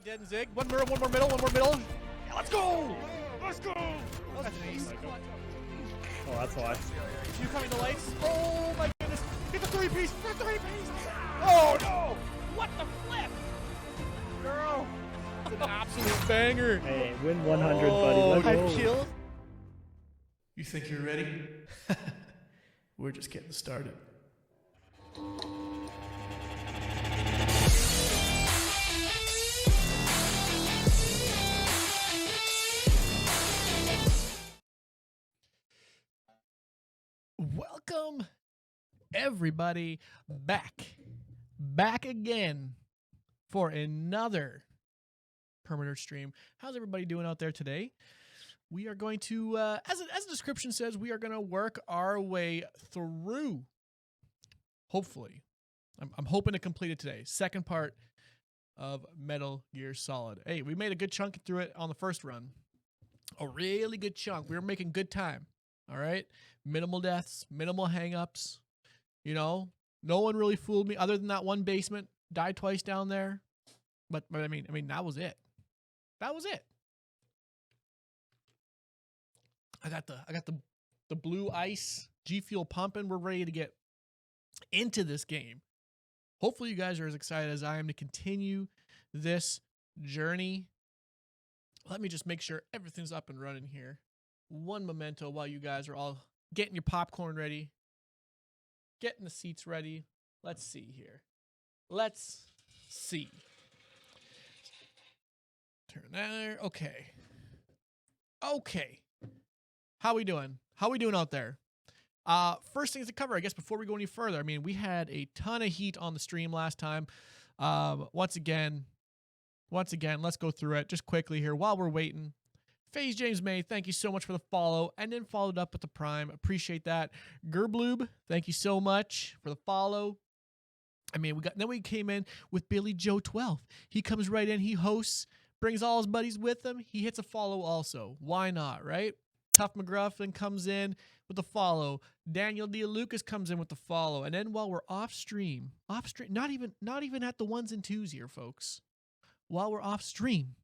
dead and zig. One more middle, one more middle. Yeah, let's go! Let's go! That was nice. Oh, that's why. Two coming to lights. Oh my goodness! Get the three-piece! Get the three-piece! Oh no! What the flip? Girl! It's an absolute banger. Hey, win 100, buddy. Let's I go. killed. You think you're ready? We're just getting started. Welcome, everybody, back again for another Permanent stream. How's everybody doing out there today? We are going to, as the description says, we are going to work our way through. Hopefully, I'm hoping to complete it today. Second part of Metal Gear Solid. Hey, we made a good chunk through it on the first run. A really good chunk. We were making good time. All right, minimal deaths, minimal hangups. You know, no one really fooled me other than that one basement. Died twice down there, but I mean that was it. That was it. I got the blue ice G Fuel pumping. We're ready to get into this game. Hopefully you guys are as excited as I am to continue this journey. Let me just make sure everything's up and running here. One memento while you guys are all getting your popcorn ready, getting the seats ready. Let's see here. Let's see. Turn that there. Okay. How we doing? How we doing out there? First things to cover, I guess, before we go any further. I mean, we had a ton of heat on the stream last time. Once again, let's go through it just quickly here while we're waiting. FaZe James May, thank you so much for the follow, and then followed up with the Prime. Appreciate that. Gerbloob, thank you so much for the follow. I mean, we came in with Billy Joe 12. He comes right in, he hosts, brings all his buddies with him. He hits a follow also. Why not, right? Tough McGruffin comes in with the follow. Daniel D. Lucas comes in with the follow. And then while we're off stream, not even at the ones and twos here, folks. While we're off stream.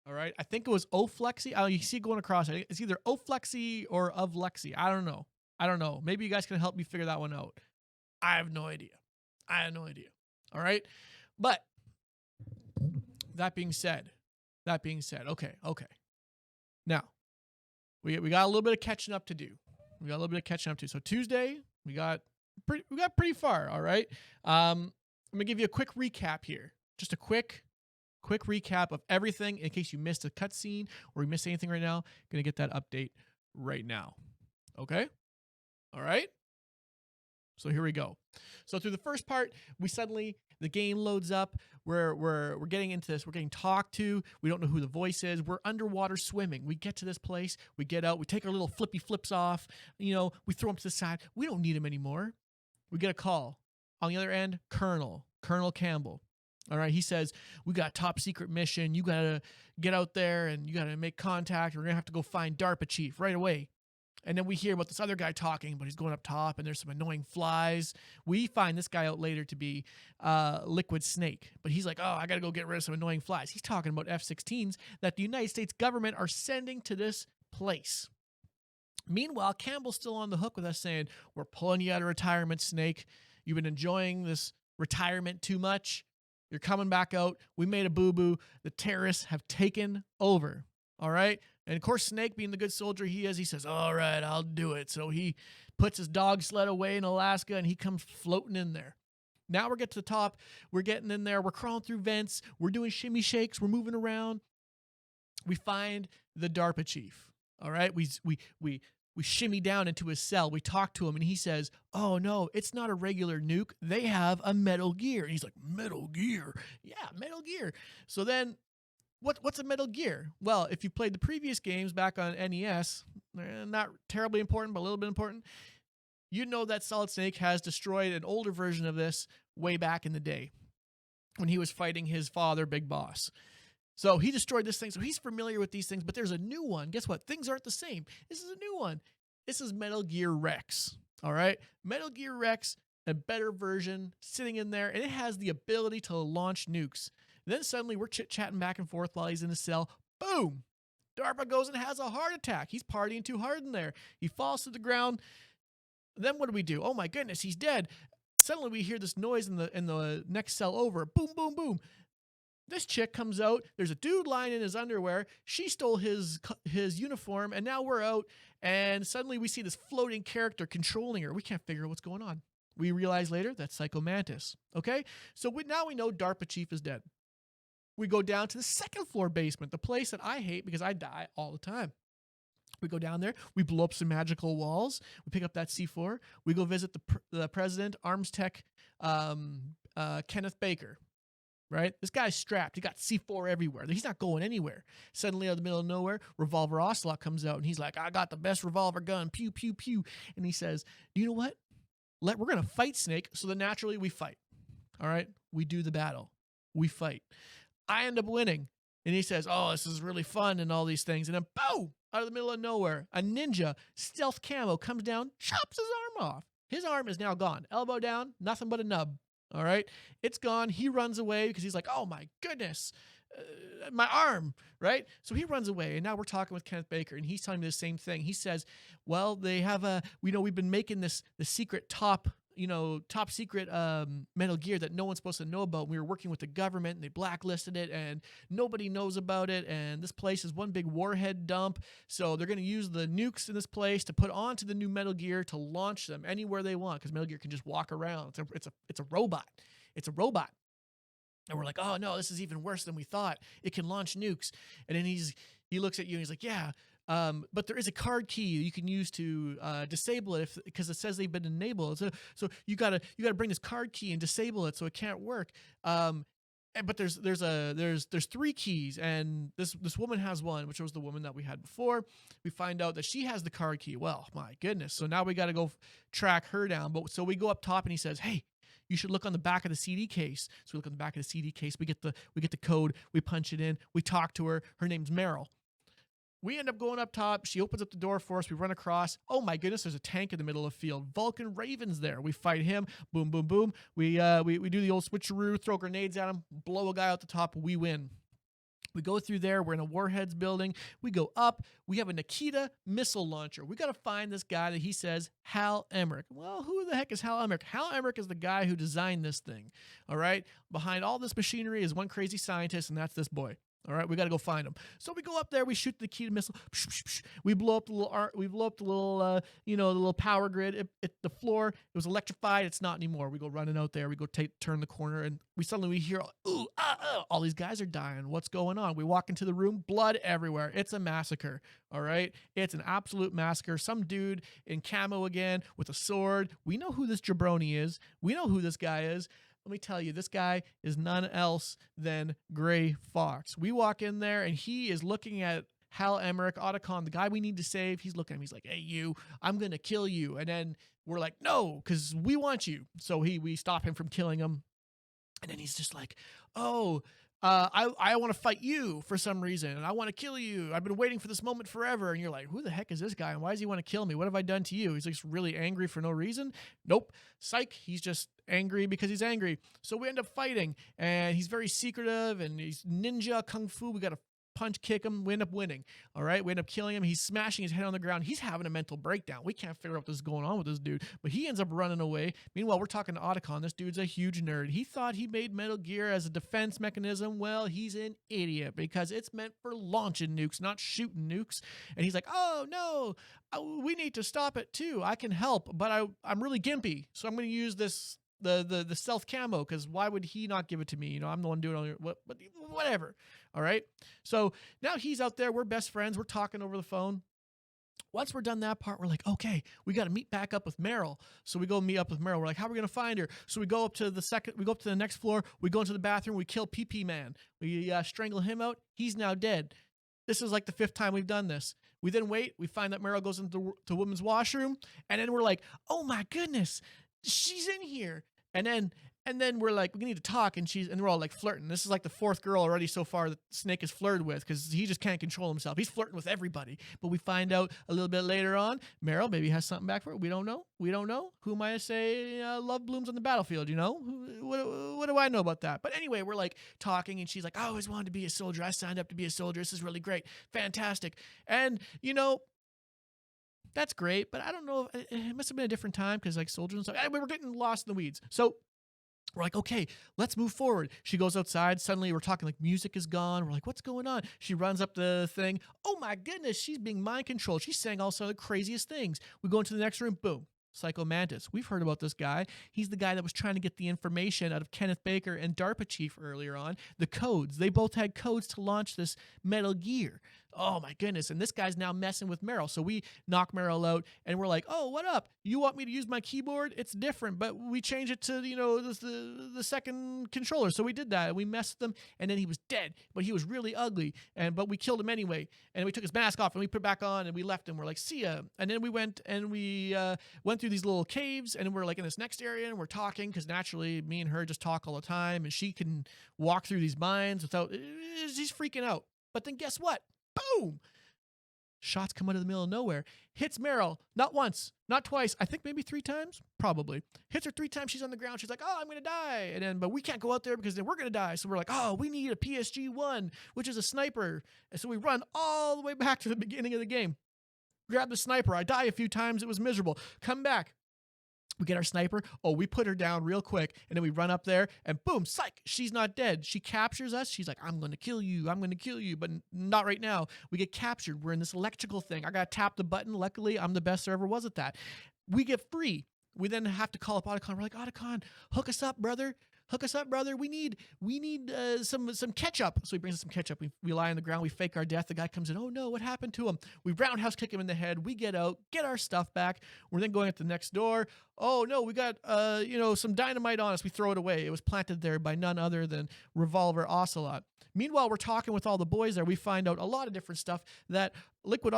All right, I think it was Oflexi. Oh, you see it going across. It's either Oflexi or of Lexi. I don't know. Maybe you guys can help me figure that one out. I have no idea. All right, but that being said, okay. Now, we got a little bit of catching up to do. So Tuesday, we got pretty far. All right. I'm gonna give you a quick recap here. Just a quick recap of everything in case you missed a cutscene or you missed anything right now. Gonna get that update right now. Okay? All right? So here we go. So through the first part, the game loads up. We're getting into this. We're getting talked to. We don't know who the voice is. We're underwater swimming. We get to this place. We get out. We take our little flippy flips off. You know, we throw them to the side. We don't need them anymore. We get a call. On the other end, Colonel Campbell. All right, he says, we got a top secret mission. You got to get out there and you got to make contact. We're going to have to go find DARPA chief right away. And then we hear about this other guy talking, but he's going up top and there's some annoying flies. We find this guy out later to be Liquid Snake. But he's like, oh, I got to go get rid of some annoying flies. He's talking about F-16s that the United States government are sending to this place. Meanwhile, Campbell's still on the hook with us saying, we're pulling you out of retirement, Snake. You've been enjoying this retirement too much. You're coming back out. We made a boo-boo. The terrorists have taken over. All right? And, of course, Snake, being the good soldier he is, he says, all right, I'll do it. So he puts his dog sled away in Alaska, and he comes floating in there. Now we're getting to the top. We're getting in there. We're crawling through vents. We're doing shimmy shakes. We're moving around. We find the DARPA chief. All right? We shimmy down into his cell. We talk to him, and he says, oh, no, it's not a regular nuke. They have a Metal Gear. And he's like, Metal Gear? Yeah, Metal Gear. So then what's a Metal Gear? Well, if you played the previous games back on NES, not terribly important, but a little bit important, you know that Solid Snake has destroyed an older version of this way back in the day when he was fighting his father, Big Boss. So he destroyed this thing. So he's familiar with these things, but there's a new one. Guess what? Things aren't the same. This is a new one. This is Metal Gear Rex. All right? Metal Gear Rex, a better version sitting in there, and it has the ability to launch nukes. And then suddenly we're chit-chatting back and forth while he's in his cell. Boom! DARPA goes and has a heart attack. He's partying too hard in there. He falls to the ground. Then what do we do? Oh my goodness, he's dead. Suddenly we hear this noise in the next cell over. Boom, boom, boom. This chick comes out. There's a dude lying in his underwear. She stole his uniform, and now we're out. And suddenly we see this floating character controlling her. We can't figure out what's going on. We realize later that's Psycho Mantis. Okay, so now we know DARPA chief is dead. We go down to the second floor basement, the place that I hate because I die all the time. We go down there. We blow up some magical walls. We pick up that C4. We go visit the president, Arms Tech, Kenneth Baker. Right? This guy's strapped. He got C4 everywhere. He's not going anywhere. Suddenly, out of the middle of nowhere, Revolver Ocelot comes out, and he's like, I got the best revolver gun. Pew, pew, pew. And he says, you know what? We're going to fight Snake, so then naturally we fight. All right? We do the battle. We fight. I end up winning. And he says, oh, this is really fun and all these things. And then, boom, out of the middle of nowhere, a ninja, stealth camo, comes down, chops his arm off. His arm is now gone. Elbow down, nothing but a nub. All right, it's gone. He runs away because he's like, oh my goodness, my arm, right? So he runs away, and now we're talking with Kenneth Baker, and he's telling me the same thing. He says, well, they have we've been making the secret top secret Metal Gear that no one's supposed to know about. We were working with the government, and they blacklisted it, and nobody knows about it, and this place is one big warhead dump, so they're going to use the nukes in this place to put onto the new Metal Gear to launch them anywhere they want, because Metal Gear can just walk around. It's a robot. It's a robot. And we're like, oh no, this is even worse than we thought. It can launch nukes. And then he looks at you and he's like, yeah, but there is a card key you can use to disable it because it says they've been enabled. So you gotta bring this card key and disable it so it can't work. But there's 3 keys, and this woman has one, which was the woman that we had before. We find out that she has the card key. Well, my goodness. So now we got to go track her down. But so we go up top, and he says, hey, you should look on the back of the CD case. So we look on the back of the CD case. We get the code. We punch it in. We talk to her. Her name's Meryl. We end up going up top. She opens up the door for us. We run across. Oh my goodness, there's a tank in the middle of the field. Vulcan Raven's there. We fight him. Boom, boom, boom. We do the old switcheroo, throw grenades at him, blow a guy out the top. We win. We go through there. We're in a Warheads building. We go up. We have a Nikita missile launcher. We got to find this guy that he says, Hal Emmerich. Well, who the heck is Hal Emmerich? Hal Emmerich is the guy who designed this thing. All right? Behind all this machinery is one crazy scientist, and that's this boy. All right, we got to go find him. So we go up there, we shoot the Nikita missile, we blow up the little, the little power grid. The floor, it was electrified. It's not anymore. We go running out there. We go turn the corner, and we hear, ooh, all these guys are dying. What's going on? We walk into the room, blood everywhere. It's a massacre. All right, it's an absolute massacre. Some dude in camo again with a sword. We know who this jabroni is. We know who this guy is. Let me tell you, this guy is none else than Gray Fox. We walk in there, and he is looking at Hal Emmerich, Otacon, the guy we need to save. He's looking at him. He's like, hey, you, I'm going to kill you. And then we're like, no, because we want you. So we stop him from killing him. And then he's just like, oh, I want to fight you for some reason, and I want to kill you. I've been waiting for this moment forever. And you're like, who the heck is this guy, and why does he want to kill me? What have I done to you? He's like really angry for no reason. Nope. Psych. He's just angry because he's angry. So we end up fighting, and he's very secretive, and he's ninja kung fu. We got to punch kick him. We end up winning. All right, we end up killing him. He's smashing his head on the ground. He's having a mental breakdown. We can't figure out what's going on with this dude, but he ends up running away. Meanwhile, we're talking to Otacon. This dude's a huge nerd. He thought he made Metal Gear as a defense mechanism. Well, he's an idiot because it's meant for launching nukes, not shooting nukes. And he's like, oh no, we need to stop it too. I can help, but I'm really gimpy, so I'm going to use this the stealth camo, because why would he not give it to me? I'm the one doing it. Whatever. All right. So now he's out there. We're best friends. We're talking over the phone. Once we're done that part, we're like, okay, we got to meet back up with Meryl. So we go meet up with Meryl. We're like, how are we going to find her? So we go up to the next floor. We go into the bathroom. We kill PP Man. We strangle him out. He's now dead. This is like the 5th time we've done this. We then wait. We find that Meryl goes into the women's washroom. And then we're like, oh my goodness, she's in here. And then And then we're like, we need to talk, and we're all like flirting. This is like the fourth girl already so far that Snake has flirted with, because he just can't control himself. He's flirting with everybody. But we find out a little bit later on, Meryl maybe has something back for her. We don't know. We don't know. Who am I to say love blooms on the battlefield, you know? What do I know about that? But anyway, we're like talking, and she's like, I always wanted to be a soldier. I signed up to be a soldier. This is really great. Fantastic. And, you know, that's great, but I don't know. It must have been a different time, because like soldiers and stuff. We were getting lost in the weeds. So we're like, okay, let's move forward. She goes outside. Suddenly, we're talking like music is gone. We're like, what's going on? She runs up the thing. Oh my goodness, she's being mind controlled. She's saying all sorts of craziest things. We go into the next room. Boom. Psycho Mantis. We've heard about this guy. He's the guy that was trying to get the information out of Kenneth Baker and DARPA chief earlier on. The codes. They both had codes to launch this Metal Gear. Oh my goodness. And this guy's now messing with Meryl. So we knock Meryl out, and we're like, oh, what up? You want me to use my keyboard? It's different, but we change it to, you know, the second controller. So we did that, and we messed with him, and then he was dead, but he was really ugly. But we killed him anyway. And we took his mask off, and we put it back on, and we left him. We're like, see ya. And then we went through these little caves, and we're like in this next area, and we're talking, because naturally me and her just talk all the time, and she can walk through these mines without, she's freaking out. But then guess what? Boom! Shots come out of the middle of nowhere. Hits Meryl. Not once. Not twice. I think maybe 3 times. Probably. Hits her 3 times. She's on the ground. She's like, oh, I'm going to die. But we can't go out there, because then we're going to die. So we're like, oh, we need a PSG-1, which is a sniper. And so we run all the way back to the beginning of the game. Grab the sniper. I die a few times. It was miserable. Come back. We get our sniper. Oh, we put her down real quick, and then we run up there, and boom, psych, she's not dead. She captures us. She's like, I'm going to kill you. I'm going to kill you, but not right now. We get captured. We're in this electrical thing. I got to tap the button. Luckily, I'm the best there ever was at that. We get free. We then have to call up Otacon. We're like, Otacon, hook us up, brother. Hook us up, brother. We need some ketchup. So he brings us some ketchup. We lie on the ground. We fake our death. The guy comes in. Oh no, what happened to him? We roundhouse kick him in the head. We get out, get our stuff back. We're then going at the next door. Oh no, we got some dynamite on us. We throw it away. It was planted there by none other than Revolver Ocelot. Meanwhile, we're talking with all the boys there. We find out a lot of different stuff that Liquid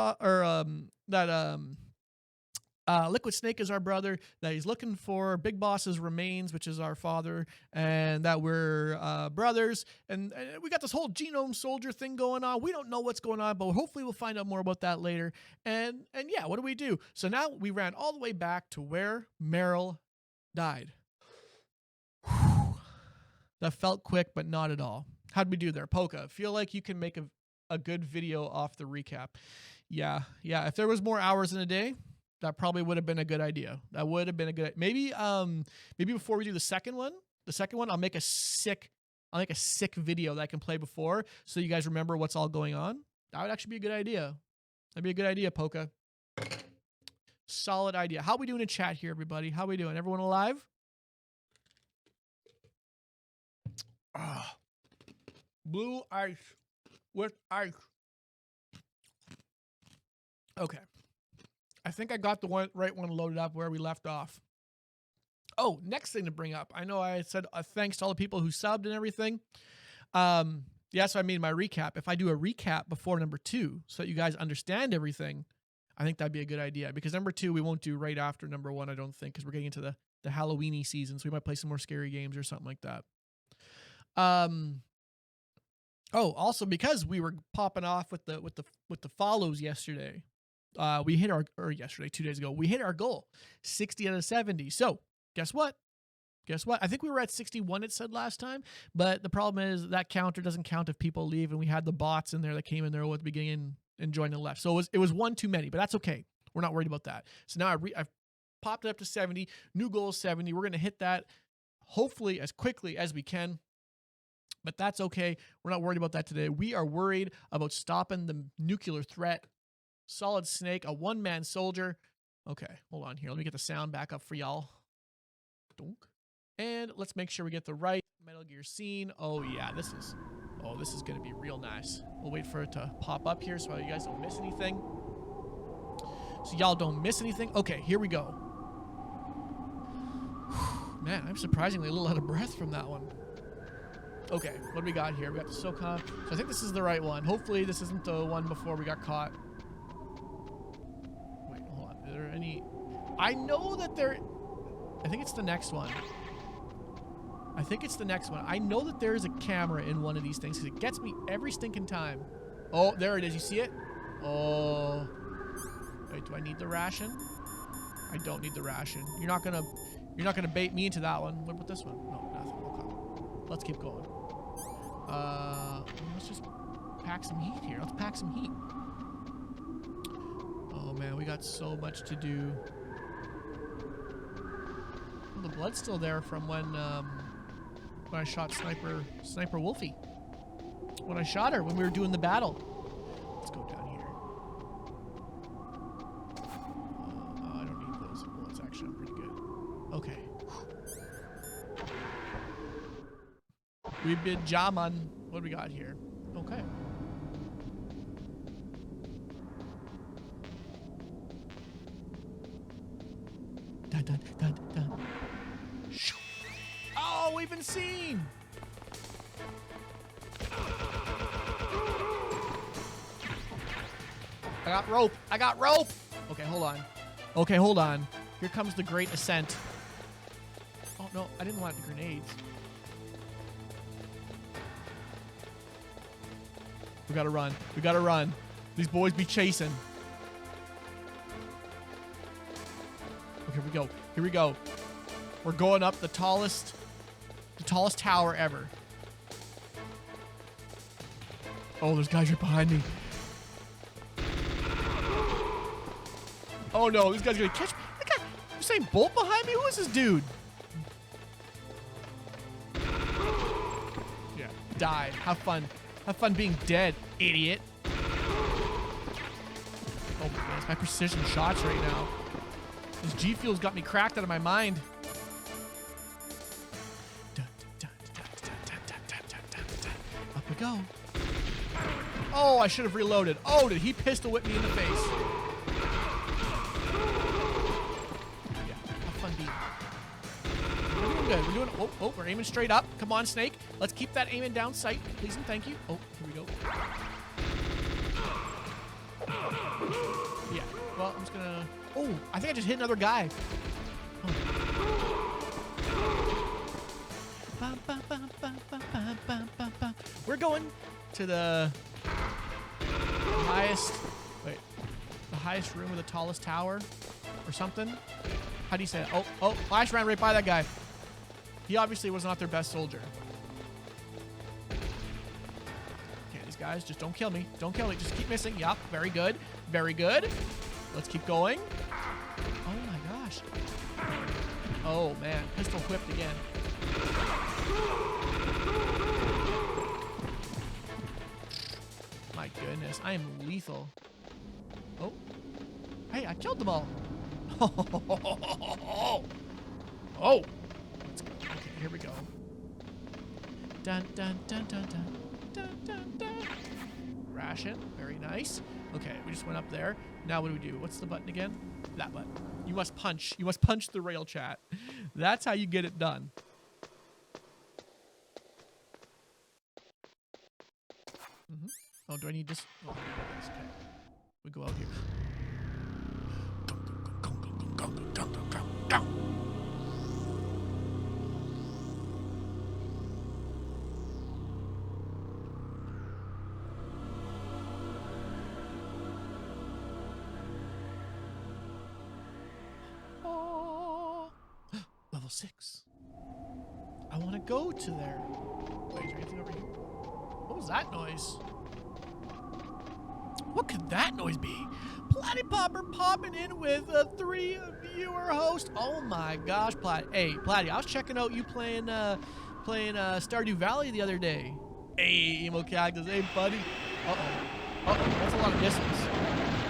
Snake is our brother, that he's looking for Big Boss's remains, which is our father, and that we're brothers. And we got this whole genome soldier thing going on. We don't know what's going on, but hopefully we'll find out more about that later. And yeah, what do? So now we ran all the way back to where Meryl died. Whew. That felt quick, but not at all. How'd we do there? Polka, feel like you can make a good video off the recap. Yeah. If there was more hours in a day, that probably would have been a good idea. That would have been a good, maybe before we do the second one, I'll make a sick video that I can play before, so you guys remember what's all going on. That would actually be a good idea. That'd be a good idea, Polka. Solid idea. How we doing in chat here, everybody? How we doing? Everyone alive? Blue ice with ice. Okay. I think I got the right one loaded up where we left off. Oh, next thing to bring up. I know I said thanks to all the people who subbed and everything. So I made my recap. If I do a recap before number 2 so that you guys understand everything, I think that'd be a good idea. Because number 2 we won't do right after number 1, I don't think, because we're getting into the Halloween-y season, so we might play some more scary games or something like that. Also because we were popping off with the follows yesterday. We hit yesterday, 2 days ago, we hit our goal, 60 out of 70. So guess what? I think we were at 61, it said last time, but the problem is that counter doesn't count if people leave, and we had the bots in there that came in there at the beginning and joined and left. So it was one too many, but that's okay. We're not worried about that. So now I've popped it up to 70. New goal is 70. We're going to hit that hopefully as quickly as we can. But that's okay. We're not worried about that today. We are worried about stopping the nuclear threat. Solid Snake, a one-man soldier. Okay, hold on here. Let me get the sound back up for y'all. Donk. And let's make sure we get the right Metal Gear scene. Oh yeah, this is going to be real nice. We'll wait for it to pop up here so you guys don't miss anything. So y'all don't miss anything. Okay, here we go. Man, I'm surprisingly a little out of breath from that one. Okay, what do we got here? We got the SOCOM. So I think this is the right one. Hopefully this isn't the one before we got caught. Wait, hold on. Are there any... I know that there... I think it's the next one. I think it's the next one. I know that there is a camera in one of these things because it gets me every stinking time. Oh, there it is. You see it? Oh. Wait, do I need the ration? I don't need the ration. You're not gonna bait me into that one. What about this one? No, nothing. Okay. Let's keep going. Let's just pack some heat here. Let's pack some heat. Oh man, we got so much to do. Well, the blood's still there from when I shot Sniper Wolfie. When I shot her when we were doing the battle. Let's go down here. I don't need those bullets. Actually, I'm pretty good. Okay. We've been jamming. What do we got here? Okay. Dun, dun, dun, dun. Shoo. Oh, we've been seen. I got rope. I got rope. Okay, hold on. Okay, hold on. Here comes the great ascent. Oh, no. I didn't want the grenades. We gotta run. We gotta run. These boys be chasing. Okay, here we go. Here we go. We're going up the tallest tower ever. Oh, there's guys right behind me. Oh no, this guy's gonna catch me. That guy, Usain Bolt behind me? Who is this dude? Yeah, die. Have fun. Have fun being dead, idiot. Oh my goodness, my precision shots right now. This G Fuel's got me cracked out of my mind. Up we go. Oh, I should have reloaded. Oh, did he pistol whip me in the face? Yeah, have fun being. We're doing good. We're doing. Oh, we're aiming straight up. Come on, Snake. Let's keep that aiming down sight, please and thank you. Oh, here we go. Yeah. Well, I'm just gonna. Oh, I think I just hit another guy. Oh. We're going to the highest. Wait, the highest room with the tallest tower, or something. How do you say it? Oh! I just ran right by that guy. He obviously was not their best soldier. Okay, these guys, just don't kill me. Don't kill me. Just keep missing. Yup, very good. Very good. Let's keep going. Oh my gosh. Oh man, pistol whipped again. My goodness, I am lethal. Oh. Hey, I killed them all. Oh. Let's go. Okay, here we go. Dun dun dun dun dun dun dun dun. Ration, very nice. Okay, we just went up there. Now what do? What's the button again? That button. You must punch. You must punch the rail, chat. That's how you get it done. Oh, do I need this? Oh, okay. We go out here. Oh, level 6. I want to go to there. Wait, is there anything over here? What was that noise? What could that noise be? Platypopper popping in with a 3-viewer host. Oh my gosh, Hey, Platty, I was checking out you playing Stardew Valley the other day. Hey, Emo Cactus. Hey, buddy. Uh-oh. That's a lot of distance.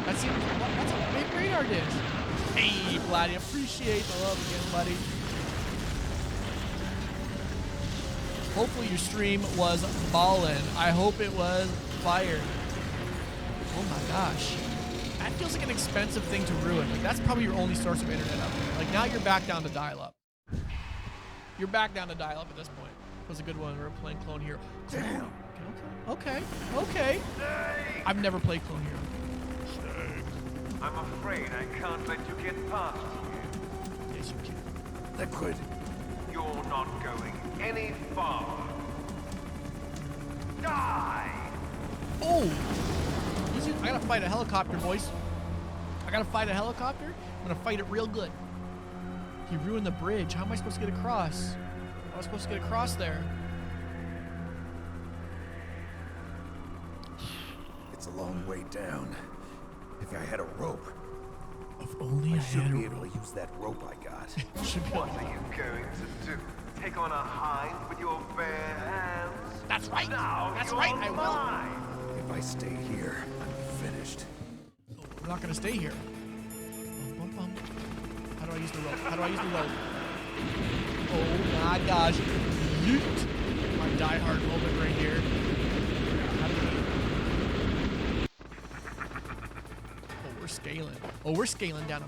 That's a big radar dish. Hey, Platty, appreciate the love again, buddy. Hopefully your stream was ballin'. I hope it was fire. Oh my gosh. That feels like an expensive thing to ruin. Like, that's probably your only source of internet out there. Like, now you're back down to dial-up. You're back down to dial-up at this point. It was a good one. We were playing Clone Hero. Damn. Okay. I've never played Clone Hero. I'm afraid I can't let you get past here. Yes, you can. Liquid. You're not going any farther. Die! Oh! Easy. I gotta fight a helicopter, boys. I gotta fight a helicopter. I'm gonna fight it real good. He ruined the bridge. How am I supposed to get across? How am I supposed to get across there? It's a long way down. If I had a rope, If only I I should had be a able to use that rope I got. should be What are you going to do? Take on a hind with your bare hands? That's right. Now That's you're right, I will. mine. If I stay here, I'm finished. We're not gonna stay here. Bum, bum, bum. How do I use the rope? How do I use the rope? Oh my gosh. Yeet. My die-hard moment right here. How do we... Oh, we're scaling. Oh, we're scaling down a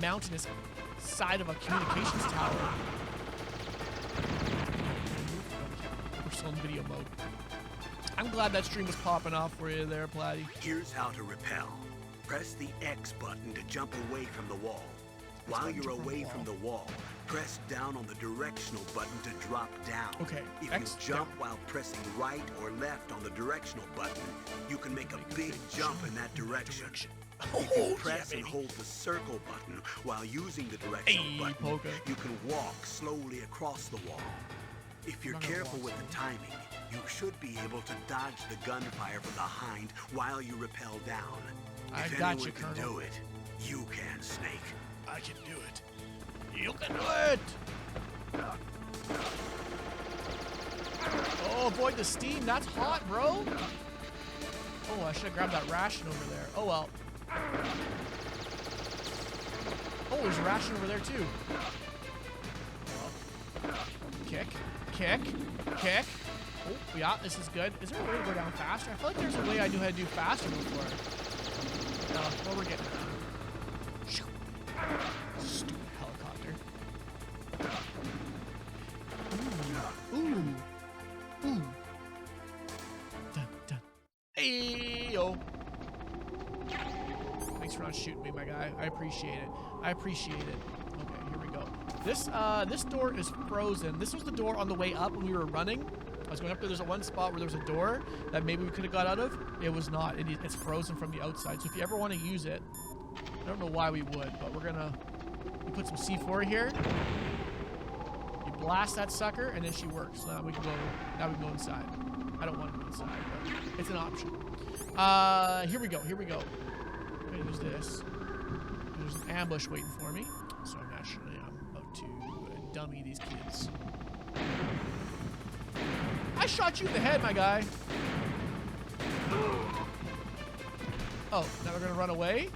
mountainous side of a communications tower. We're still in video mode. I'm glad that stream was popping off for you there, Platty. Here's how to repel. Press the X button to jump away from the wall. While you're away from the wall, press down on the directional button to drop down. Okay, If X you jump down. while pressing right or left on the directional button, you can make a big jump in that direction. If you press and hold the circle button while using the directional Hey, button, Polka. you can walk slowly across the wall. If you're I'm not gonna careful walk with the timing, you should be able to dodge the gunfire from behind while you rappel down. I If got anyone you, can Colonel. do it, you can, Snake. I can do it. You can do it. Oh, avoid the steam. That's hot, bro. Oh, I should have grabbed that ration over there. Oh, well. Oh, there's a ration over there, too. Kick. Kick. Kick. Oh, yeah, this is good. Is there a way to go down faster? I feel like there's a way I knew how to do faster before. Well, we're getting it. Stupid helicopter. Ooh. Ooh. Dun, dun. Hey, yo. Thanks for not shooting me, my guy. I appreciate it. I appreciate it. Okay, here we go. This door is frozen. This was the door on the way up when we were running. I was going up there. There's a one spot where there was a door that maybe we could have got out of. It was not. It's frozen from the outside. So if you ever want to use it, I don't know why we would, but we're gonna. You put some C4 here. You blast that sucker, and then she works. Now we can go. Now we can go inside. I don't want to go inside, but it's an option. Here we go. Here we go. I'm gonna use this. There's an ambush waiting for me, so naturally I'm about to dummy these kids. I shot you in the head, my guy. Oh, now we're gonna run away.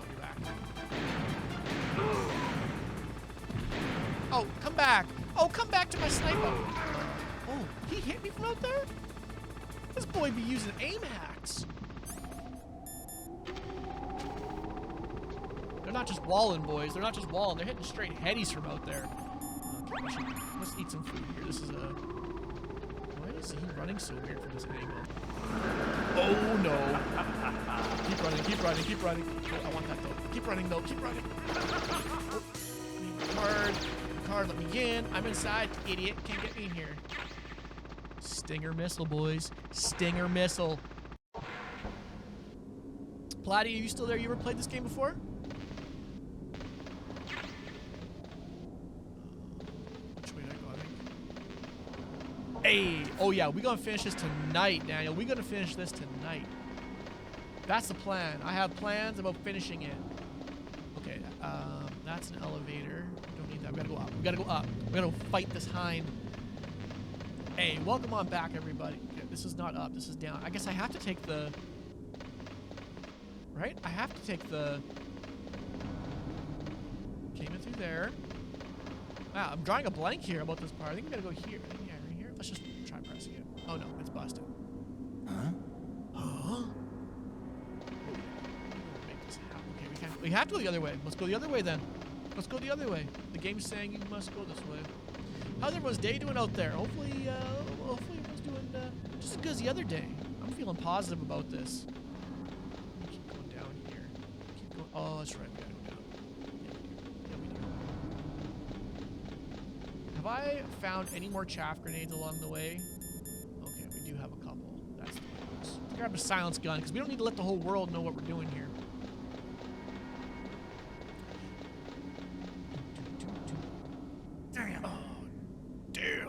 You're back. Oh, come back. Oh, come back to my sniper. Oh, he hit me from out there? This boy be using aim hacks. They're not just walling, boys. They're not just walling. They're hitting straight headies from out there. Okay, let's eat some food here. This is a... Why is he running so weird from this angle? Oh, no. Keep running, keep running, keep running. Oh, I want that, though. Keep running, though. Keep running. Oh, I need a card. Card, let me in. I'm inside. Idiot. Can't get me in here. Stinger missile, boys. Stinger missile. Platty, are you still there? You ever played this game before? Which way did I go, I think? Hey! Oh, yeah. We're going to finish this tonight, Daniel. We're going to finish this tonight. That's the plan. I have plans about finishing it. Okay, that's an elevator. Don't need that. We gotta go up. We gotta go up. We gotta go fight this hind. Hey, welcome on back, everybody. Okay, this is not up. This is down. I guess I have to take the... Right? I have to take the... Came in through there. Wow, I'm drawing a blank here about this part. I think we gotta go here. Yeah, right here. Let's just try pressing it. Oh, no. It's busted. Huh? Huh? Make this happen. Okay, we have to go the other way. Let's go the other way then. Let's go the other way. The game's saying you must go this way. How's everyone's day doing out there? Hopefully everyone's doing just as good as the other day. I'm feeling positive about this. Keep going down here. Keep going. Oh, that's right. We gotta go down. Yeah, we do. I found any more chaff grenades along the way? Okay, we do have a couple. That's the way it looks. Let's grab a silence gun because we don't need to let the whole world know what we're doing here. Damn. Oh, damn.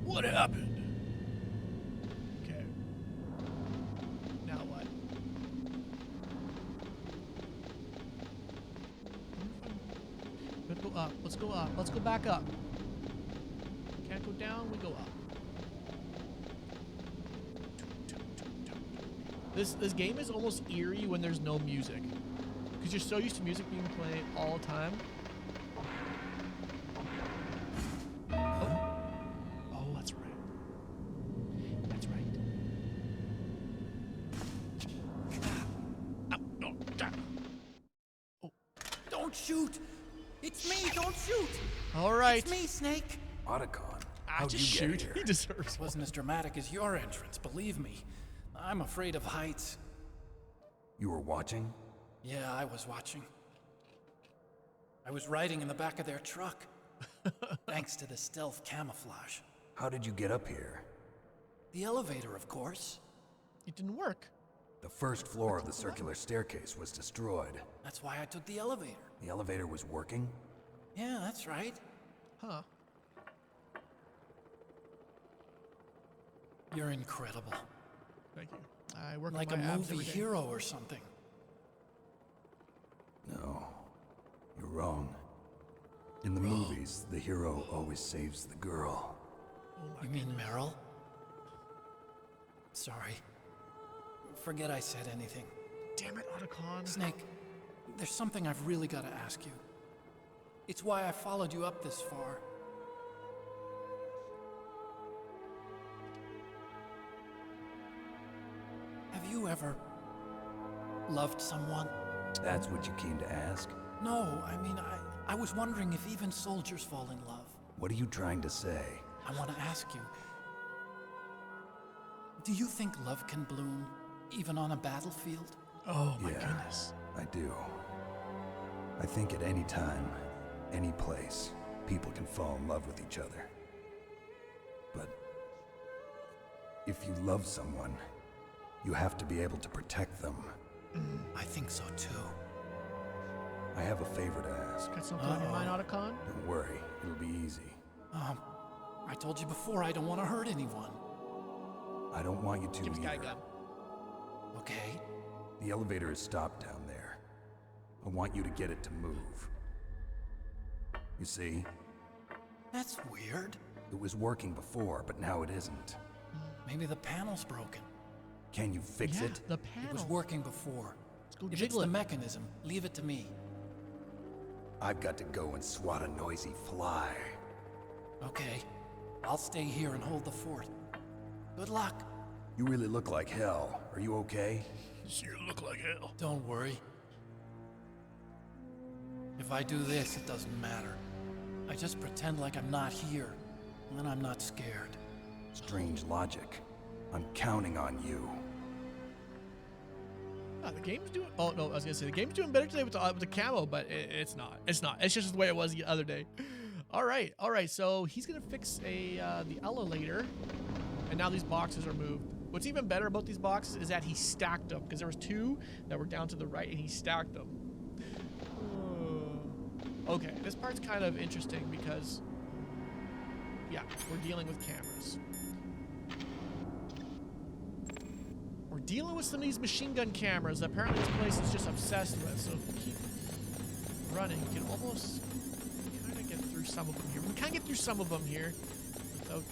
What happened? Okay. Now what? Let's go up. Let's go up. Let's go back up. Can't go down. We go up. This game is almost eerie when there's no music, because you're so used to music being played all the time. Oh, that's right. That's right. Oh. Don't shoot! It's me, don't shoot! All right. It's me, Snake! Otacon, how'd you Just get shoot. here? He deserves It one. wasn't as dramatic as your entrance, believe me. I'm afraid of heights. You were watching? Yeah, I was watching. I was riding in the back of their truck. Thanks to the stealth camouflage. How did you get up here? The elevator, of course. It didn't work. The first floor of the circular staircase was destroyed. That's why I took the elevator. The elevator was working? Yeah, that's right. Huh. You're incredible. Thank you. I work Like on a my abs movie every day. hero or something. No, you're wrong. In the movies, the hero always saves the girl. You mean Meryl? Sorry. Forget I said anything. Damn it, Otacon. Snake, there's something I've really got to ask you. It's why I followed you up this far. Have you ever loved someone? That's what you came to ask? No, I mean, I was wondering if even soldiers fall in love. What are you trying to say? I want to ask you, do you think love can bloom even on a battlefield? Oh my Yeah, goodness. I do. I think at any time, any place, people can fall in love with each other. But if you love someone, you have to be able to protect them. I think so too. I have a favor to ask. Got something on your mind, Otacon? Don't worry, it'll be easy. I told you before I don't want to hurt anyone. I don't want you to Give this guy a either. gun. Okay? The elevator is stopped down there. I want you to get it to move. You see, That's weird. it was working before, but now it isn't. Maybe the panel's broken. Can you fix Yeah, it? the It was panel. working before. Let's go If it's jiggle the it. mechanism, leave it to me. I've got to go and swat a noisy fly. Okay. I'll stay here and hold the fort. Good luck. You really look like hell. Are you okay? You look like hell. Don't worry. If I do this, it doesn't matter. I just pretend like I'm not here, and then I'm not scared. Strange logic. I'm counting on you. The game's doing. Oh no, I was gonna say the game's doing better today with the camo, but it's not. It's not. It's just the way it was the other day. All right, all right. So he's gonna fix the elevator, and now these boxes are moved. What's even better about these boxes is that he stacked them, because there was two that were down to the right, and he stacked them. Okay, this part's kind of interesting because, yeah, we're dealing with cameras. We're dealing with some of these machine gun cameras that apparently this place is just obsessed with. So if we keep running, you can almost kind of get through some of them here. We can get through some of them here without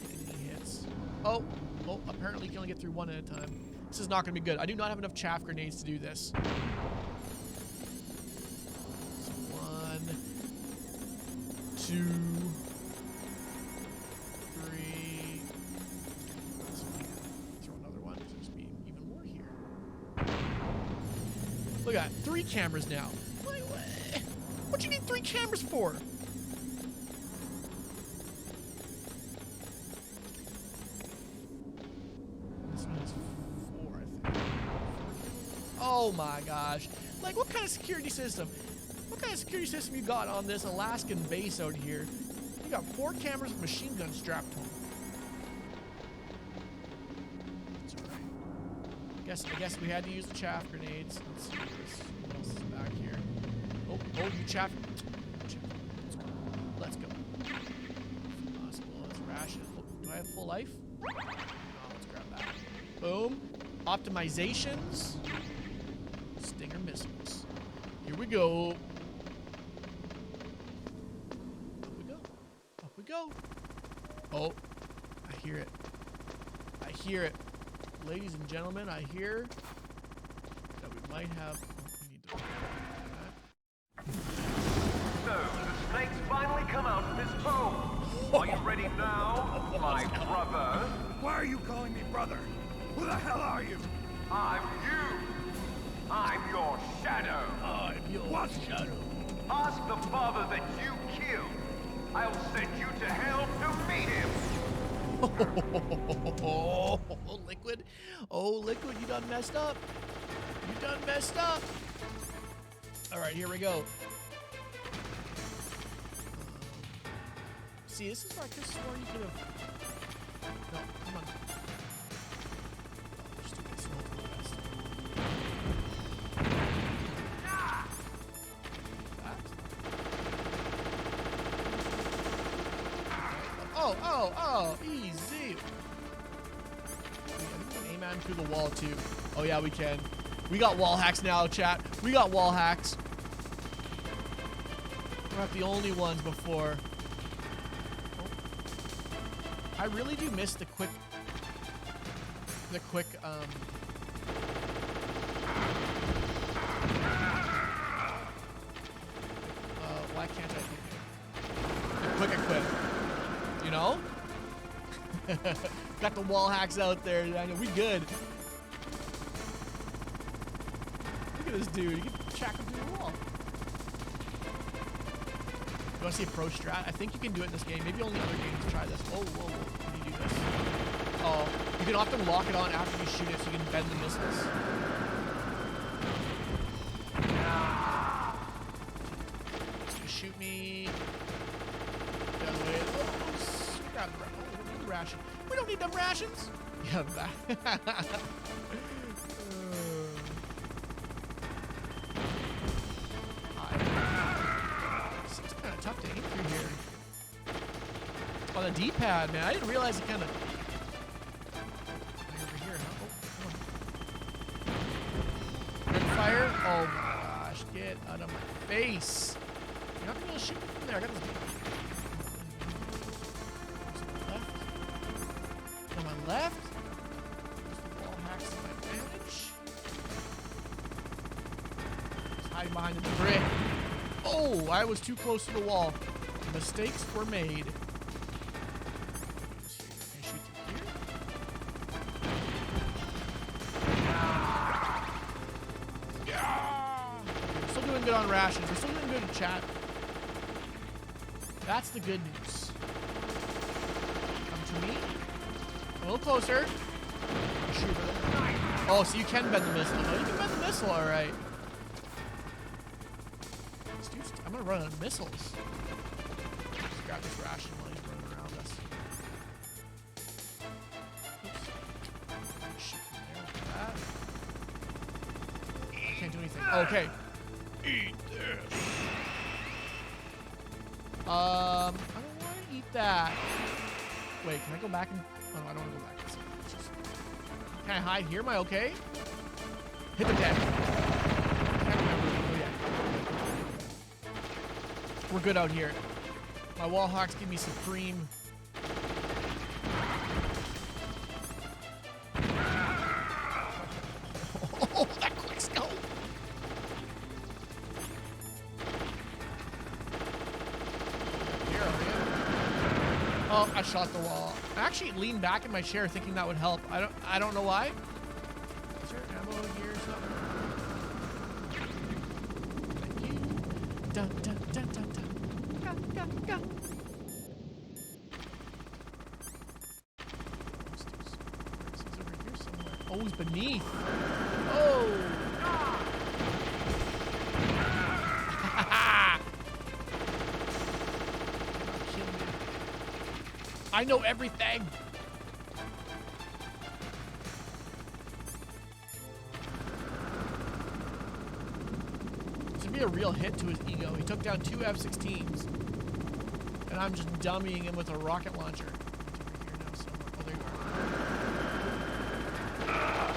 taking any hits. Oh, apparently you can only get through one at a time. This is not going to be good. I do not have enough chaff grenades to do this. So 1, 2, 3. So throw another one because there's be even more here. Look at that, 3 cameras now. What you need 3 cameras for? This one has 4, I think. Oh my gosh. Like, what kind of security system? What kind of security system you got on this Alaskan base out here? You got 4 cameras with machine guns strapped to them. It's alright. I guess we had to use the chaff grenades. Let's see what else is back here. Oh, you chaff. Let's go. Possible. Let's ration. Oh, do I have full life? No, let's grab that. Boom. Optimizations. Stinger missiles. Here we go. Up we go. Up we go. Oh, I hear it. I hear it. Ladies and gentlemen, I hear that we might have... Oh, we need to... So, the snakes finally come out of this hole. Are you ready now, my brother? Why are you calling me brother? Who the hell are you? I'm you. I'm your shadow. I'm your shadow. Ask the father that you killed. I'll send you to hell to meet him. Oh, Liquid. Oh, Liquid, you done messed up. You done messed up. All right, here we go. See, this is where I could have sworn you could have... No, come on. Oh, just do this one for the best. Oh, easy. We can aim at him through the wall, too. Oh, yeah, we can. We got wall hacks now, chat. We got wall hacks. We're not the only ones before. I really do miss the quick, why can't I do the quick equip, you know? Got the wall hacks out there, I know, we good. Look at this dude, you can track him through the wall. You want to see a pro strat? I think you can do it in this game. Maybe only other games try this. Oh, whoa, whoa. How do you do this? Oh, you can often lock it on after you shoot it so you can bend the missiles. So shoot me. The other way. Oh, grab the ration. Oh, we don't need the ration. We don't need them rations. Yeah, that. Tough to aim through here. On the D-pad, man. I didn't realize it kind of... Over here, huh? Oh, come on. Red fire? Oh my gosh. Get out of my face. You're not going to be able to shoot me from there. I got this... On my left? There's the wall hacks to my advantage. Just hide behind the brick. Oh, I was too close to the wall. Mistakes were made. Can I shoot through here? Yeah. We're still doing good on rations. We're still doing good in chat. That's the good news. Come to me. A little closer. Shoot. Oh, so you can bend the missile. Oh, you can bend the missile, all right. I'm gonna run out of missiles. Just grab this ration while he's running around us. Oops. Shoot from there with that. I can't do anything. Okay. Eat this. I don't want to eat that. Wait, can I go back and... Oh, no, I don't want to go back. Just... Can I hide here? Am I okay? Hit the deck. We're good out here. My wall hawks give me supreme. Oh, that quick scope! Here, are you? Oh, I shot the wall. I actually leaned back in my chair thinking that would help. I don't know why. Is there ammo here or something? Thank you. Dun, dun, dun, dun, dun. Go. He's over here somewhere. Oh, he's beneath. Oh. I know everything. This would be a real hit to his ego. He took down 2 F-16s. And I'm just dummying him with a rocket launcher. It's over here now somewhere. Oh, there you are.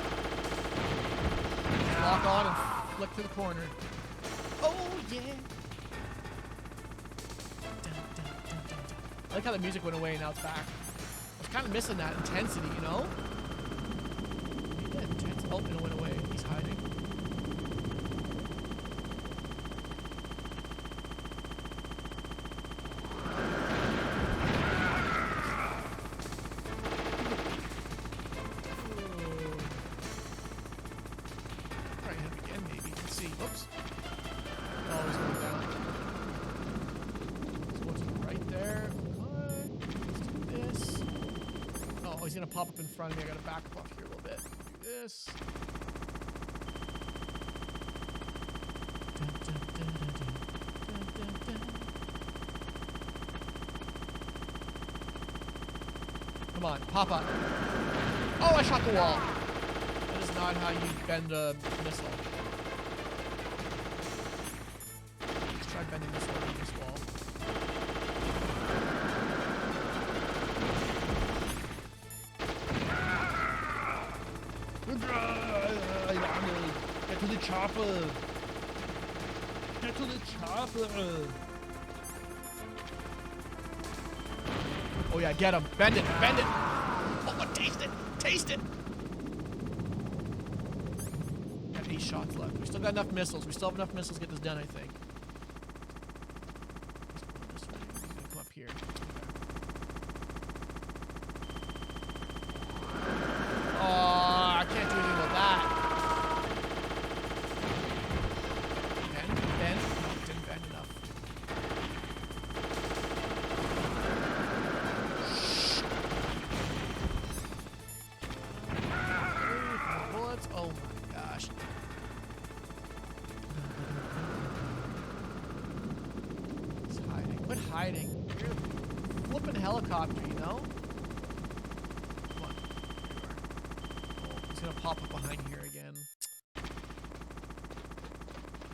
Just lock on and flick to the corner. Oh, yeah. Dun, dun, dun, dun, dun. I like how the music went away and now it's back. I was kind of missing that intensity, you know? Yeah, intense. Oh, and it went away. He's hiding. Try him again, maybe. Let's see. Oops. Oh, he's going down. So what's right there? What? Let's do this. Oh, he's gonna pop up in front of me. I gotta back up off here a little bit. Do this. Dun, dun, dun, dun, dun, dun, dun, dun. Come on, pop up. Oh, I shot the wall. That is not how you bend a missile. Let's try bending this one on this wall. Get to the chopper. Get to the chopper. Oh yeah, get him. Bend it, bend it. Oh, taste it, taste it. Got 8 shots left. We still got enough missiles. We still have enough missiles to get this done, I think. This way. He's gonna come up here. Okay. Oh, I can't do anything about that. Bend, bend. No, it didn't bend enough. Bullets. Oh my gosh. He's hiding. Quit hiding. You're a flipping helicopter, you know? Come on. There you are. Oh, he's gonna pop up behind here again.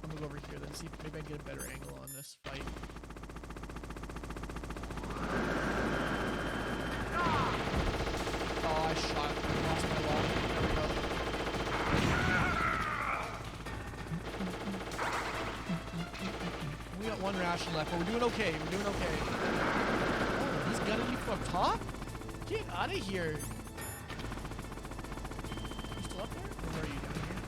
I'm gonna go over here then, see if maybe I can get a better angle on this fight. Oh, I shot. I lost my lock. There we go. We got 1 ration left, but we're doing okay. We're doing okay. Oh, he's gunning me from up top? Get out of here. You still up there? Or where are you down here?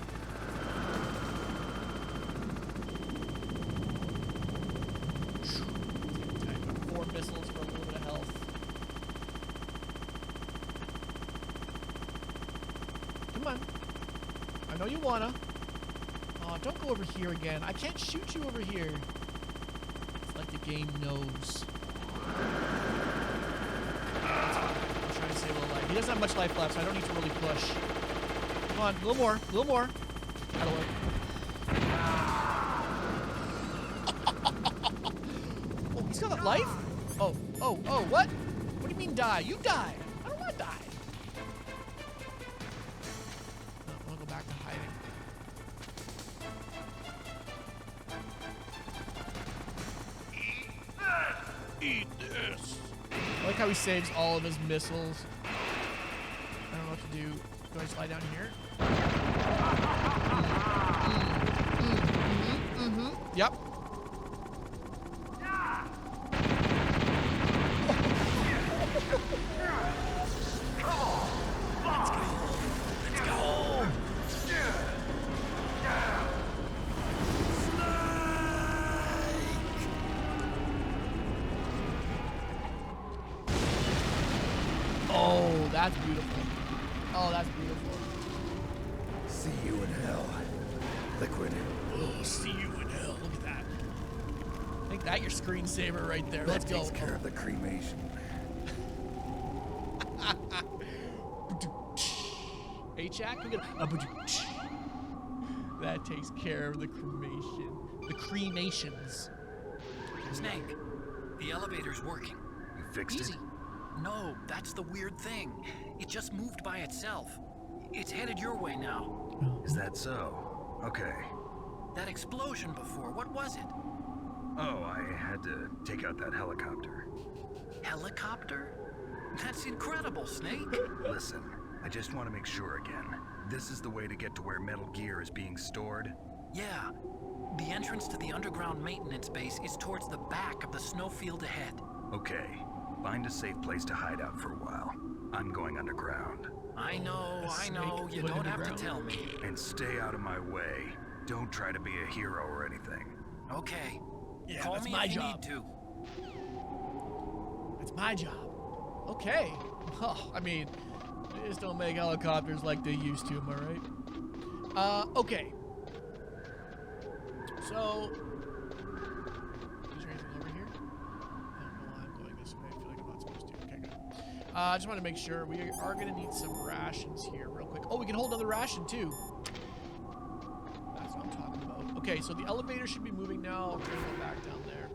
I've got 4 missiles for a little bit of health. Come on. I know you wanna. Oh, don't go over here again. I can't shoot you over here. It's like the game knows. That's fine. I'll try and save a little life. He doesn't have much life left, so I don't need to really push. Come on, a little more. A little more. That'll work. Oh, he's got that life? Oh, what? What do you mean die? You die. I don't want to die. No, I want to go back to hiding. Eat this. I like how he saves all of his missiles. I don't know what to do. Do I just lie down here? Yep. Let's go. Oh, that's beautiful. Oh, that's beautiful. See you in hell, Liquid. Oh, see you in hell. Look at that. Make that your screensaver right there. Let's That go. takes care of the cremation. Hey, Jack, look at that takes care of the cremation. The cremations. Snake, the elevator's working. You fixed Easy. it? No, that's the weird thing. It just moved by itself. It's headed your way now. Is that so? Okay. That explosion before, what was it? Oh, I had to take out that helicopter. Helicopter? That's incredible, Snake. Listen, I just want to make sure again. This is the way to get to where Metal Gear is being stored? Yeah. The entrance to the underground maintenance base is towards the back of the snowfield ahead. Okay. Find a safe place to hide out for a while. I'm going underground. I know. You don't have to tell me. And stay out of my way. Don't try to be a hero or anything. Okay. Yeah, Call that's me my if you job. need to. That's my job. Okay. Oh, I mean, they just don't make helicopters like they used to, am I right? Okay. So, is there anything over here? I don't know why I'm going this way. I feel like I'm not supposed to. Okay, good. I just want to make sure we are going to need some rations here real quick. Oh, we can hold another ration too. That's what I'm talking about. Okay, so the elevator should be moving now. We're going to go back down there.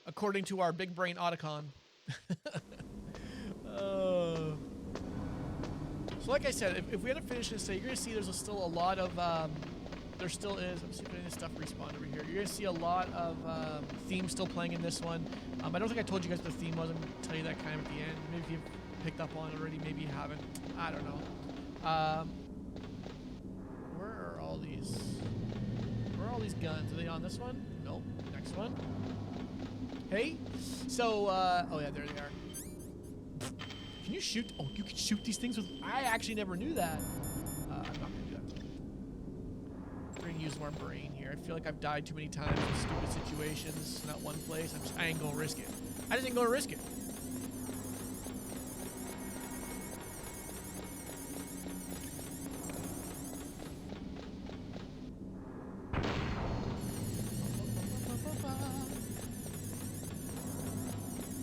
According to our big brain Otacon. So like I said, if we had to finish this, you're going to see there's still a lot of... there still is. Let's see if any stuff respawned over here. You're going to see a lot of themes still playing in this one. I don't think I told you guys what the theme was. I'm going to tell you that kind of at the end. Maybe if you've picked up on it already, maybe you haven't. I don't know. Where are all these? Where are all these guns? Are they on this one? Nope. Next one. Hey. So, oh yeah, there they are. Can you shoot? Oh, you can shoot these things with... I actually never knew that. I'm not going to do that. We're going to use more brain here. I feel like I've died too many times in stupid situations. Not one place. I ain't going to risk it. I just ain't going to risk it.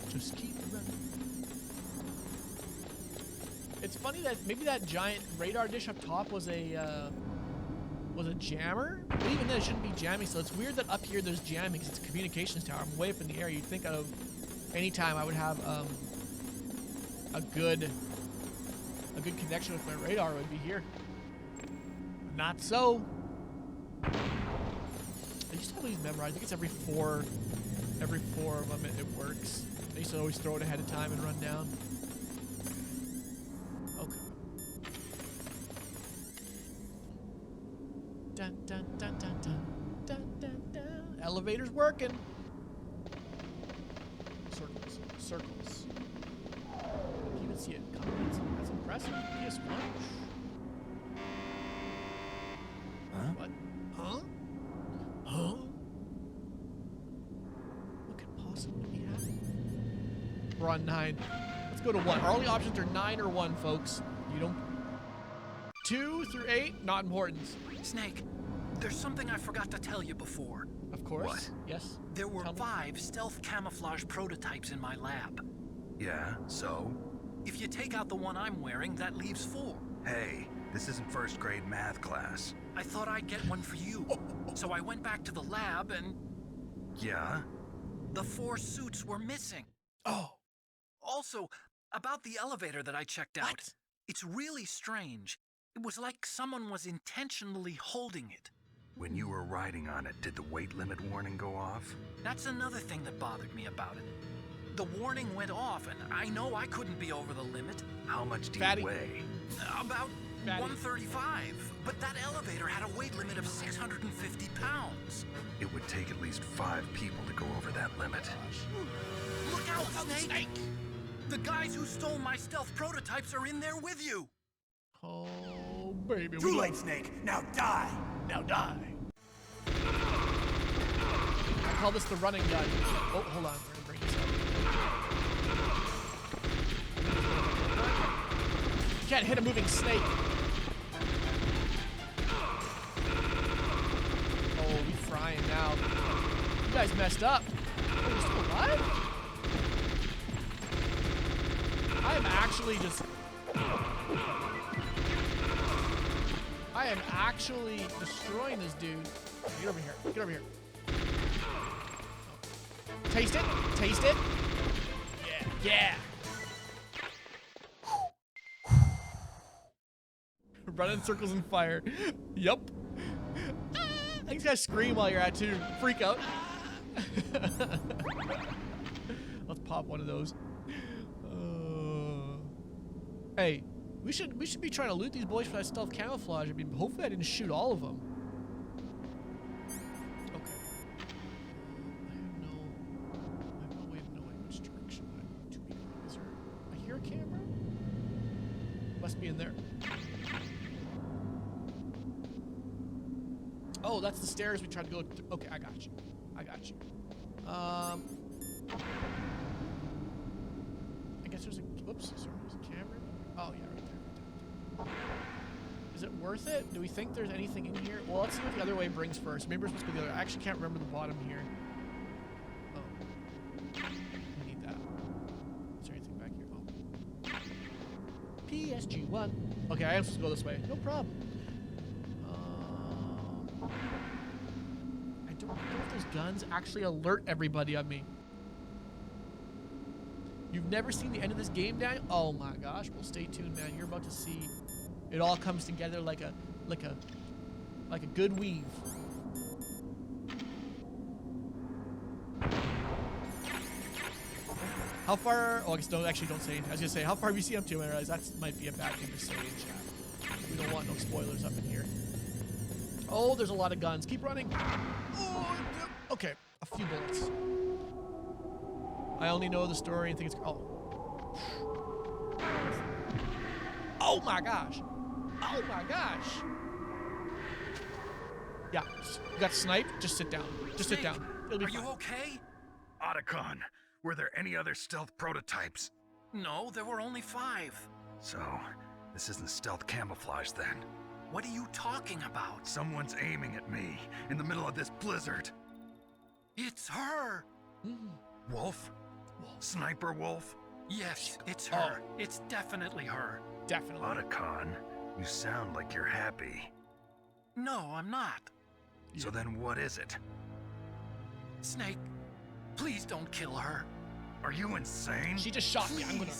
Just keep running. It's funny that maybe that giant radar dish up top was a jammer, but even then it shouldn't be jamming. So it's weird that up here there's jamming because it's a communications tower. I'm way up in the air. You'd think out of any time I would have a good connection with my radar would be here. Not so. I used to have these memorized. I think it's every four of them it works. I used to always throw it ahead of time and run down. Okay. Dun dun dun dun dun dun dun dun. Elevator's working. Circles. Circles. You can even see it coming. That's impressive. PS1. Huh? What? Huh? Huh? What could possibly be happening? We're on 9. Let's go to 1. Our only options are 9 or 1, folks. You don't... 2 through 8, not important. Snake, there's something I forgot to tell you before. Of course. What? Yes. There were Tell me. 5 stealth camouflage prototypes in my lab. Yeah, so? If you take out the one I'm wearing, that leaves 4. Hey, this isn't first grade math class. I thought I'd get one for you. So I went back to the lab and Yeah? the 4 suits were missing. Oh. Also, about the elevator that I checked out. What? It's really strange. It was like someone was intentionally holding it. When you were riding on it, did the weight limit warning go off? That's another thing that bothered me about it. The warning went off, and I know I couldn't be over the limit. How much do Fatty. you weigh? About Fatty. 135. But that elevator had a weight limit of 650 pounds. It would take at least 5 people to go over that limit. Look out, Snake! The guys who stole my stealth prototypes are in there with you. Oh, baby. Too late, Snake. Now die. Now die. I call this the running gun. Oh, hold on. We're gonna bring this up. You can't hit a moving snake. Oh, we frying now. You guys messed up. Oh, you're still alive? I am actually just... I am actually destroying this dude. Get over here. Get over here. Taste it. Taste it. Yeah. Run in circles and fire. Yup. I think you gotta scream while you're at too. Freak out. Let's pop one of those. Hey, we should be trying to loot these boys for that stealth camouflage. I mean, hopefully I didn't shoot all of them. Okay. I have no way of knowing which direction I'm to be going. Is there? I hear a camera. Must be in there. Oh, that's the stairs we tried to go through. Okay, I got you. I guess there's a, whoops, sorry, there's a camera. Oh, yeah, right there. Is it worth it? Do we think there's anything in here? Well, let's see what the other way brings first. Maybe we're supposed to go the other. I actually can't remember the bottom here. Oh. We need that. Is there anything back here? Oh. PSG1. Okay, I am supposed to go this way. No problem. I don't know if those guns actually alert everybody on me. You've never seen the end of this game, Daniel? Oh my gosh. Well, stay tuned, man. You're about to see it all comes together like a good weave. How far? Oh, I guess don't actually don't say. I was gonna say, how far have you seen up to? I realize that might be a bad thing to say in chat. We don't want no spoilers up in here. Oh, there's a lot of guns. Keep running. Oh, okay, a few bullets. I only know the story and think it's. Oh. Oh my gosh. Oh my gosh. Yeah, you got sniped. Just sit down. Just sit down. It'll be fine. Are you okay? Otacon, were there any other stealth prototypes? No, there were only 5. So, this isn't stealth camouflage then. What are you talking about? Someone's aiming at me in the middle of this blizzard. It's her! Wolf? Sniper Wolf? Yes, it's her. It's definitely her. Definitely. Otacon, you sound like you're happy. No, I'm not. So then what is it? Snake, please don't kill her. Are you insane? She just shot me. I'm gonna.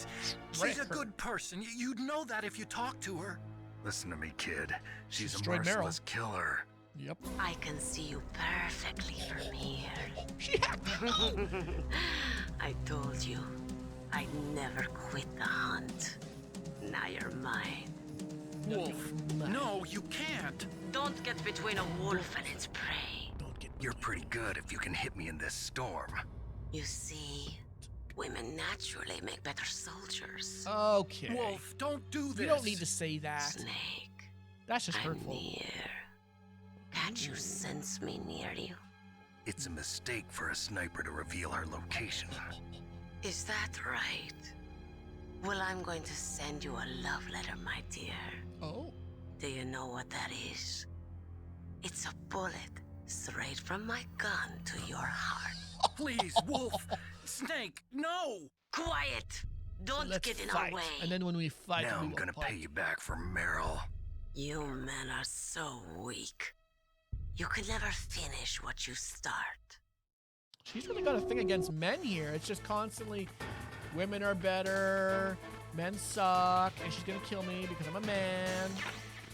She's a good person. You'd know that if you talk to her. Listen to me, kid. She's a destroyed Meryl. merciless killer. Yep. I can see you perfectly from here. She hacked me. I told you, I'd never quit the hunt. Now you're mine. Wolf, no, you can't. Don't get between a wolf and its prey. Don't get. You're pretty good if you can hit me in this storm. You see, women naturally make better soldiers. Okay. Wolf, don't do this. You don't need to say that. Snake, That's just I'm hurtful. near. Can't you sense me near you? It's a mistake for a sniper to reveal her location. Is that right? Well, I'm going to send you a love letter, my dear. Oh. Do you know what that is? It's a bullet straight from my gun to your heart. Please, Wolf. Snake, no. Quiet! Don't Let's get in fight. our way. And then when we fight, Now we I'm will gonna pop. pay you back for Meryl. You men are so weak. You can never finish what you start. She's really got a thing against men here. It's just constantly, women are better, men suck, and she's gonna kill me because I'm a man.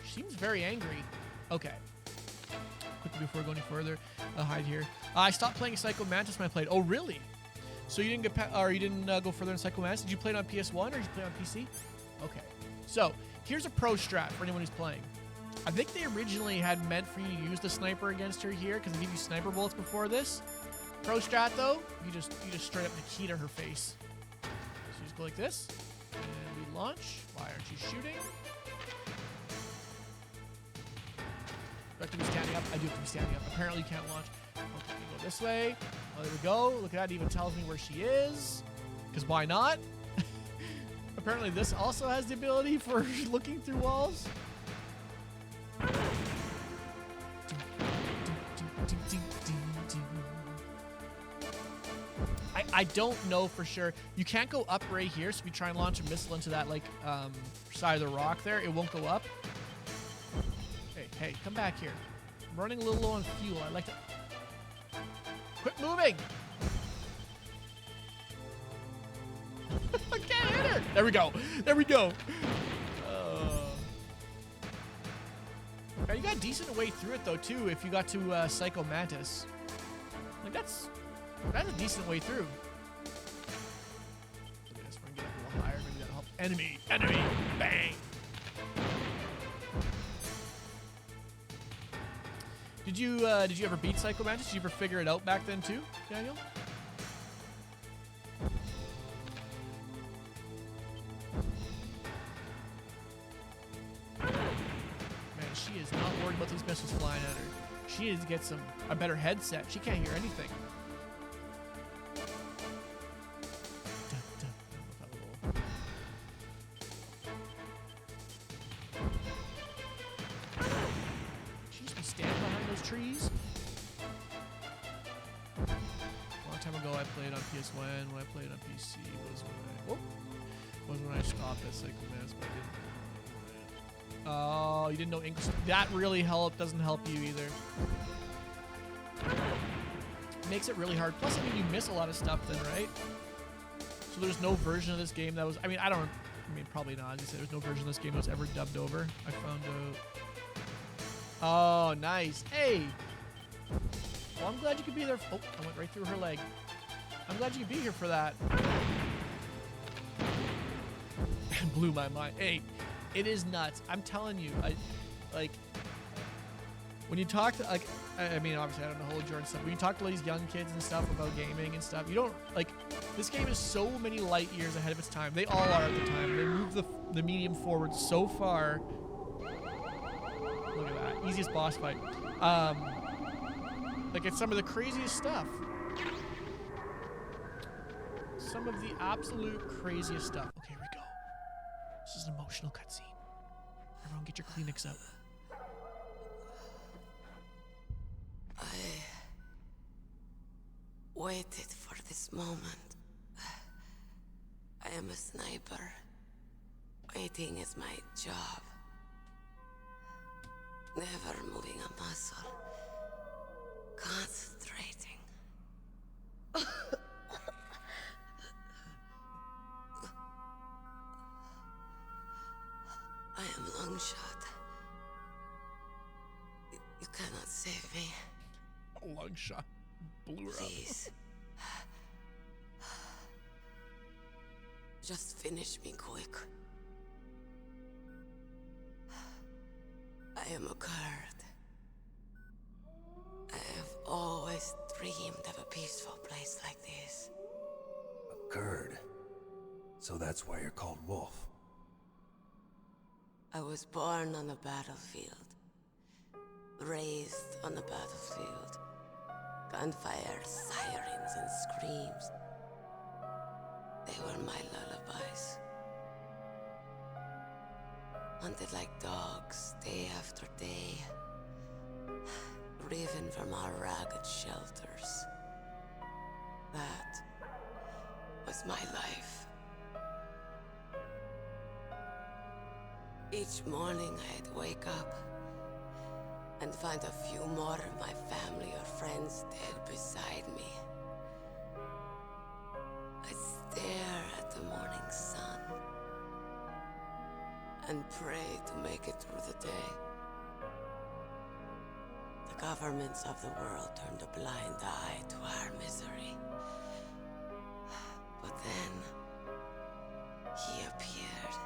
She seems very angry. Okay. Quickly before we go any further, I'll hide here. I stopped playing Psycho Mantis when I played. Oh, really? So you didn't get or you didn't go further in Psycho Mantis? Did you play it on PS1 or did you play it on PC? Okay. So here's a pro strat for anyone who's playing. I think they originally had meant for you to use the sniper against her here because they give you sniper bullets before this. Pro strat though, you just straight up Nikita her face. So you just go like this, and we launch. Why aren't you shooting? Do I have to be standing up? I do have to be standing up. Apparently you can't launch. Okay, we go this way. Oh, there we go. Look at that, it even tells me where she is. Because why not? Apparently this also has the ability for looking through walls. I don't know for sure. You can't go up right here, so if you try and launch a missile into that like side of the rock there, it won't go up. Hey, come back here. I'm running a little low on fuel. I'd like to... Quit moving! There we go. There we go. Yeah, you got a decent way through it though too. If you got to Psycho Mantis, like that's a decent way through. Look at this. We're gonna get up a little higher. Maybe that'll help. Enemy. Bang. Did you ever beat Psycho Mantis? Did you ever figure it out back then too, Daniel? Man, she is not worried about these missiles flying at her. She needs to get a better headset. She can't hear anything. She used to be standing behind those trees. A long time ago, I played on PS1. When I played on PC was when I stopped at Psycho Mantis, but I didn't. Oh, you didn't know English. That really doesn't help you either. Makes it really hard. Plus, I mean, you miss a lot of stuff then, right? So there's no version of this game that was, probably not. As I said, there's no version of this game that was ever dubbed over. I found out. Oh, nice. Hey. Well, I'm glad you could be there. Oh, I went right through her leg. I'm glad you could be here for that. It blew my mind. Hey. It is nuts. I'm telling you, when you talk to, obviously I don't know whole Jordan stuff, when you talk to these young kids and stuff about gaming and stuff, you don't, this game is so many light years ahead of its time. They all are at the time. They move the medium forward so far. Look at that. Easiest boss fight. It's some of the craziest stuff. Some of the absolute craziest stuff. Okay, here we go. This is an emotional cutscene. Everyone get your Kleenex out. I waited for this moment. I am a sniper. Waiting is my job. Never moving a muscle. Concentrating. I am Longshot. You cannot save me. A long shot blew her up. Please. Just finish me quick. I am a Kurd. I have always dreamed of a peaceful place like this. A Kurd. So that's why you're called Wolf. I was born on the battlefield. Raised on the battlefield. Gunfire, sirens, and screams. They were my lullabies. Hunted like dogs, day after day. Driven from our ragged shelters. That was my life. Each morning I'd wake up and find a few more of my family or friends dead beside me. I'd stare at the morning sun and pray to make it through the day. The governments of the world turned a blind eye to our misery. But then, he appeared.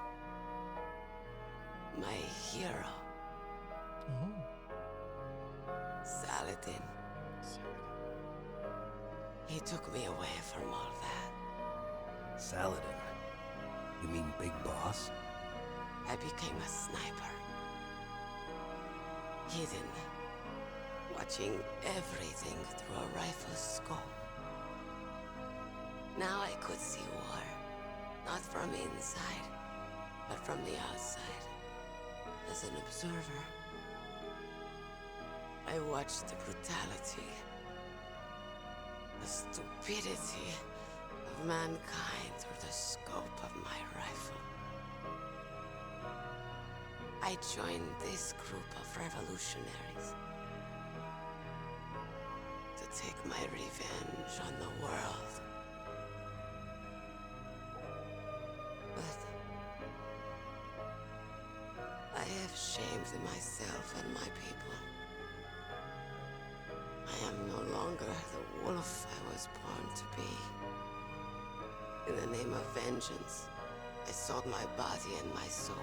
My hero. Oh. Saladin. He took me away from all that. Saladin? You mean Big Boss? I became a sniper. Hidden. Watching everything through a rifle's scope. Now I could see war. Not from inside, but from the outside. As an observer. I watched the brutality, the stupidity of mankind through the scope of my rifle. I joined this group of revolutionaries to take my revenge on the world. But only myself and my people. I am no longer the wolf I was born to be. In the name of vengeance, I sold my body and my soul.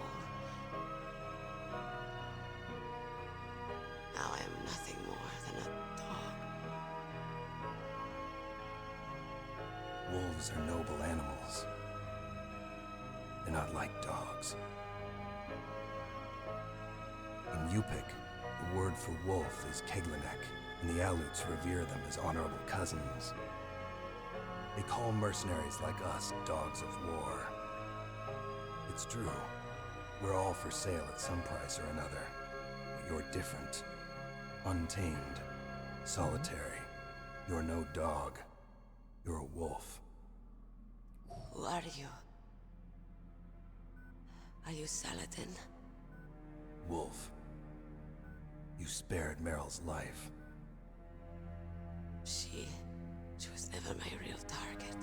Now I am nothing more than a dog. Wolves are noble animals. They're not like dogs. In Yupik, the word for wolf is Keglenek, and the Aleuts revere them as honorable cousins. They call mercenaries like us dogs of war. It's true. We're all for sale at some price or another. But you're different. Untamed. Solitary. You're no dog. You're a wolf. Who are you? Are you Saladin? Wolf. You spared Meryl's life. She was never my real target.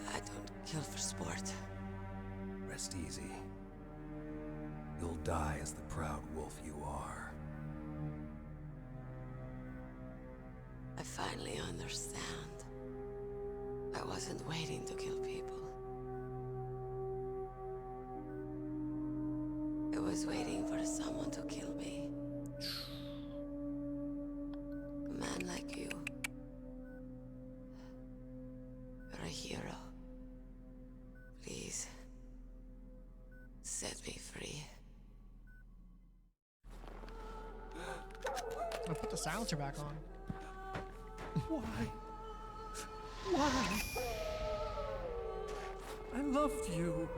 I don't kill for sport. Rest easy. You'll die as the proud wolf you are. I finally understand. I wasn't waiting to kill people. I was waiting for someone to kill me. A man like you. You're a hero. Please, set me free. I'll put the silencer back on. Why? Why? I loved you.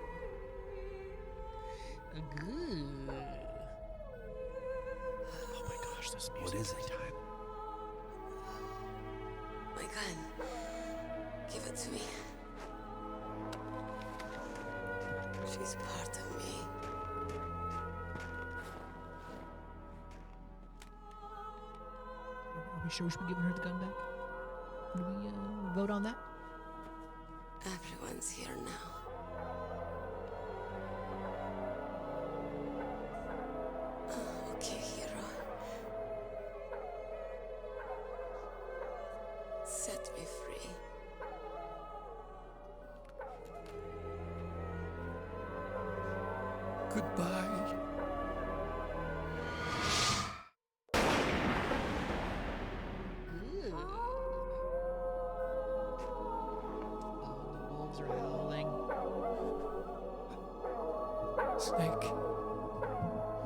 Good. Oh my gosh, this music. What is it? Time. My gun. Give it to me. She's part of me. Are we sure we should be giving her the gun back? Can we vote on that? Everyone's here now. Okay, hero. Set me free. Goodbye. Ooh. Oh, the wolves are howling. Snake,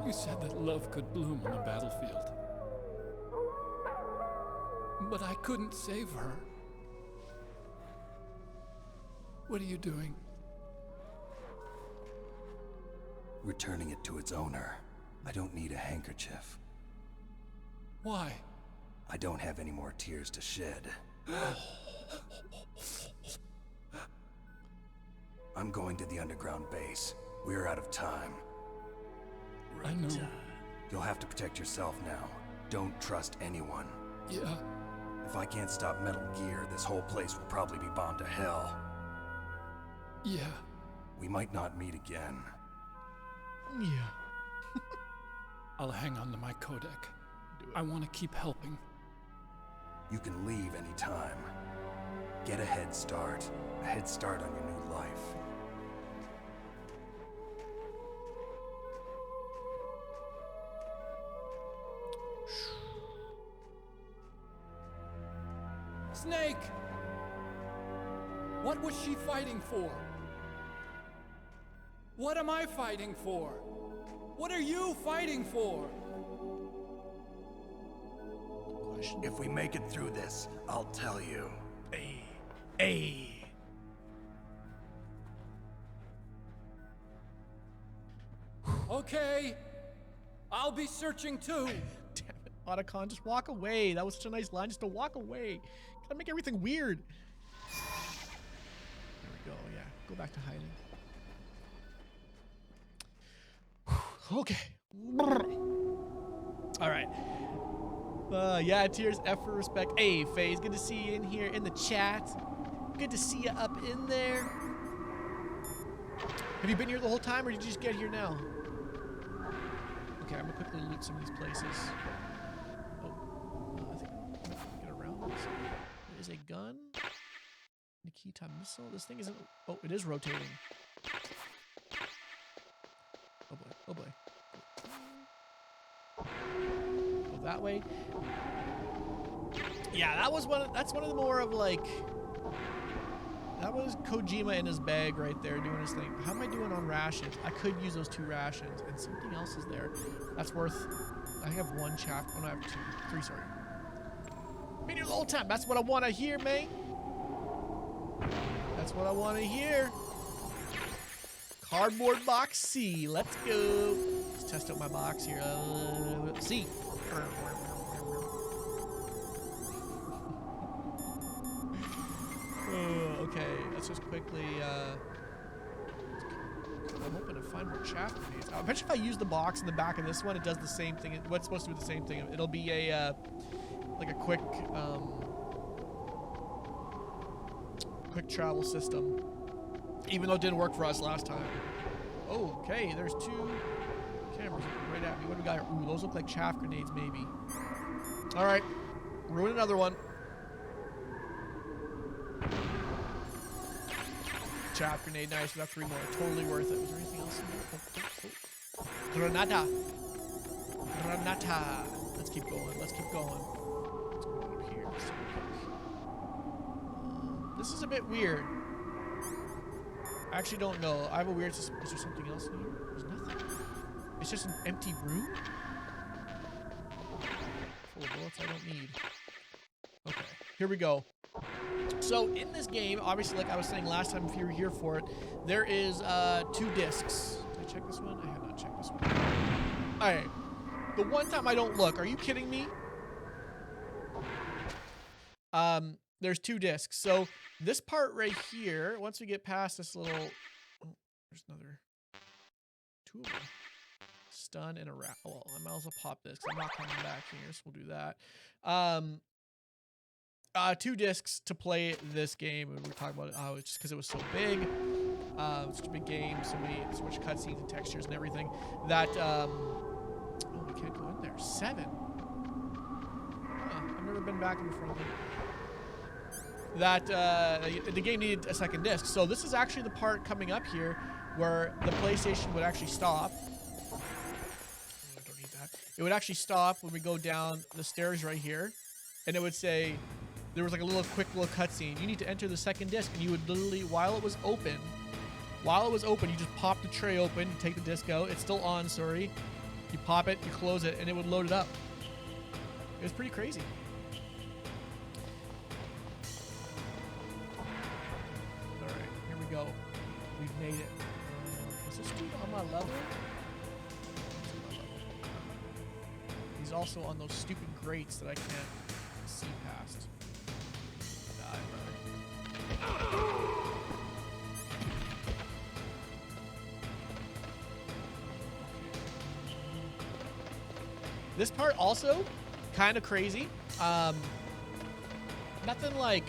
you said that love could bloom on the battlefield. But I couldn't save her. What are you doing? Returning it to its owner. I don't need a handkerchief. Why? I don't have any more tears to shed. I'm going to the underground base. We're out of time. I know. You'll have to protect yourself now. Don't trust anyone. Yeah. If I can't stop Metal Gear, this whole place will probably be bombed to hell. Yeah. We might not meet again. Yeah. I'll hang on to my codec. I want to keep helping. You can leave anytime. Get a head start. A head start on your new life. Snake! What was she fighting for? What am I fighting for? What are you fighting for? If we make it through this, I'll tell you. Hey. Okay. I'll be searching too. Damn it, Otacon, just walk away. That was such a nice line, just to walk away. Gotta make everything weird. There we go, yeah. Go back to hiding. Okay. All right. Yeah, tears, effort, respect. Hey, FaZe, good to see you in here in the chat. Good to see you up in there. Have you been here the whole time, or did you just get here now? Okay, I'm gonna quickly loot some of these places. Oh, I think I can get around this. There is a gun. Nikita missile. This thing isn't. Oh, it is rotating. Oh boy. Oh boy. Go that way. Yeah, that was one. That's one of the more of like. That was Kojima in his bag right there doing his thing. How am I doing on rations? I could use those 2 rations, and something else is there. That's worth. I have 1 chaff. Oh no, I have 2, 3. Sorry. Meteor the whole time. That's what I want to hear, man. That's what I want to hear. Cardboard box C. Let's go. Let's test out my box here. C. Okay, let's just quickly. I'm hoping to find more chaff grenades. I bet you if I use the box in the back of this one, it does the same thing. What's supposed to do the same thing? It'll be a like a quick travel system. Even though it didn't work for us last time. Okay, there's 2 cameras looking right at me. What do we got here? Ooh, those look like chaff grenades, maybe. All right, ruin another one. Chaff grenade, nice. We got 3 more. Totally worth it. Was there anything else in there? Oh. Granada. Granada. Let's keep going. Let's keep going. What's going on up here? This is a bit weird. I actually don't know. I have a weird. Is there something else in here? There's nothing. It's just an empty room. Full of bullets I don't need. Okay, here we go. So in this game, obviously, like I was saying last time, if you were here for it, there is 2 discs. Did I check this one? I have not checked this one. All right. The one time I don't look. Are you kidding me? There's 2 discs. So this part right here, once we get past this little, oh, there's another 2 of them. Stun and a rat. Well, I might as well pop this because I'm not coming back here, so we'll do that. 2 discs to play this game. We were talking about it. Oh, it's just because it was so big. Such a big game, so much cutscenes and textures and everything. That oh, we can't go in there. 7. I've never been back in the front of it. That the game needed a 2nd disc. So this is actually the part coming up here where the PlayStation would actually stop. Oh, I don't need that. It would actually stop when we go down the stairs right here, and it would say. There was like a quick little cutscene. You need to enter the 2nd disc, and you would literally, while it was open, you just pop the tray open, you take the disc out. It's still on, sorry. You pop it, you close it, and it would load it up. It was pretty crazy. All right, here we go. We've made it. Is this dude on my level? He's also on those stupid grates that I can't see past. This part also kind of crazy. Nothing like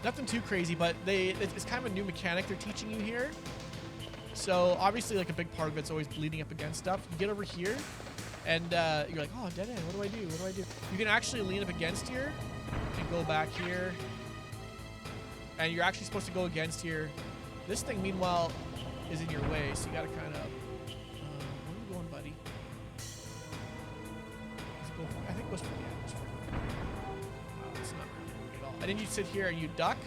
nothing too crazy, but it's kind of a new mechanic they're teaching you here. So obviously, like a big part of it's always bleeding up against stuff. You get over here, and you're like, oh, dead end. What do I do? What do I do? You can actually lean up against here and go back here, and you're actually supposed to go against here. This thing, meanwhile, is in your way, so you gotta kind of. Where are you going, buddy? I think it goes for the end. It's not really moving at all. And then you sit here and you duck,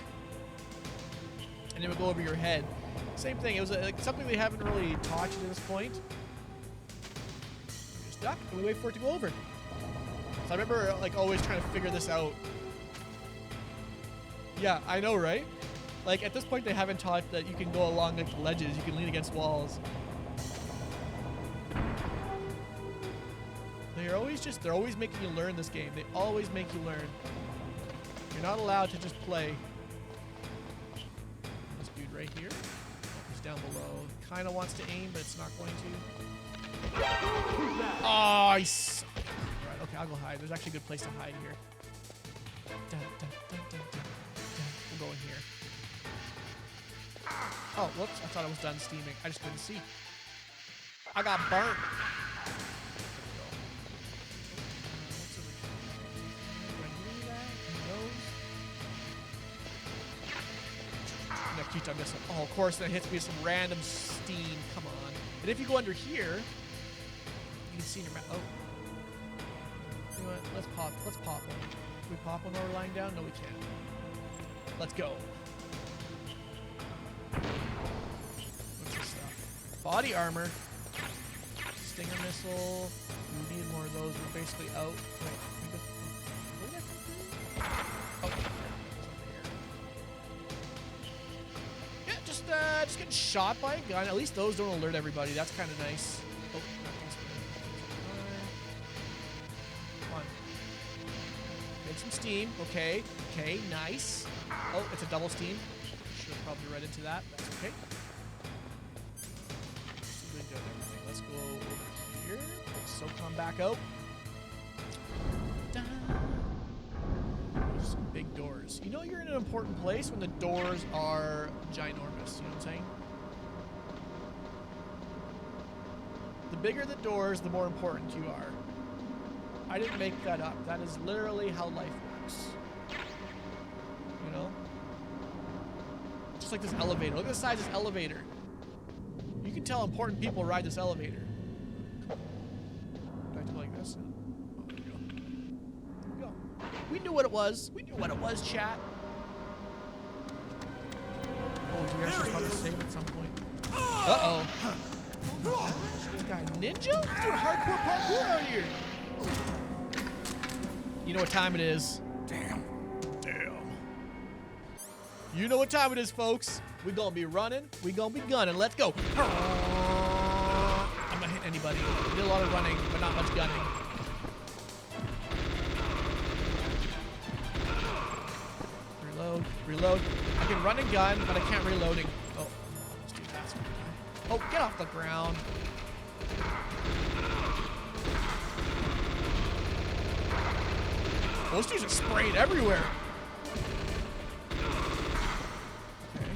and it would go over your head. Same thing. It was like something they haven't really taught you to this point. You just duck, and we wait for it to go over. So I remember like always trying to figure this out. Yeah, I know, right? Like at this point, they haven't taught that you can go along like ledges. You can lean against walls. They're always making you learn this game. They always make you learn. You're not allowed to just play. This dude right here. Oh, he's down below. Kind of wants to aim, but it's not going to. Oh, I suck. Right, okay, I'll go hide. There's actually a good place to hide here. Dun, dun, dun, dun, dun. We'll go in here. Oh, whoops. I thought I was done steaming. I just couldn't see. I got burnt. Keep on missing. Oh, of course, that hits me with some random steam. Come on. And if you go under here, you can see in your map. Oh. You know what? Let's pop one. Can we pop one while we're lying down? No, we can't. Let's go. What's this stuff? Body armor. Stinger missile. We need more of those. We're basically out. Wait. Where did I come through? Oh. Just getting shot by a gun. At least those don't alert everybody. That's kind of nice. Oh, come on. Get some steam. Okay. Okay, nice. Oh, it's a double steam. Should have probably read into that. That's okay. Let's go over here. Put SOCOM back out. Some big doors. You know you're in an important place when the doors are ginormous. You know what I'm saying? The bigger the doors, the more important you are. I didn't make that up. That is literally how life works. You know? Just like this elevator. Look at the size of this elevator. You can tell important people ride this elevator. Do I have to go like this? Oh, there we go. There we go. We knew what it was. We knew what it was, chat. Oh, do we actually probably save at some point? Uh-oh. This guy ninja? He's doing hardcore parkour out here. You know what time it is. Damn. You know what time it is, folks. We gonna be running. We gonna be gunning. Let's go. I'm not hitting anybody. I did a lot of running, but not much gunning. Reload. I can run and gun, but I can't reloading. Oh, let's do that. Oh, get off the ground. Those dudes are sprayed everywhere. Okay.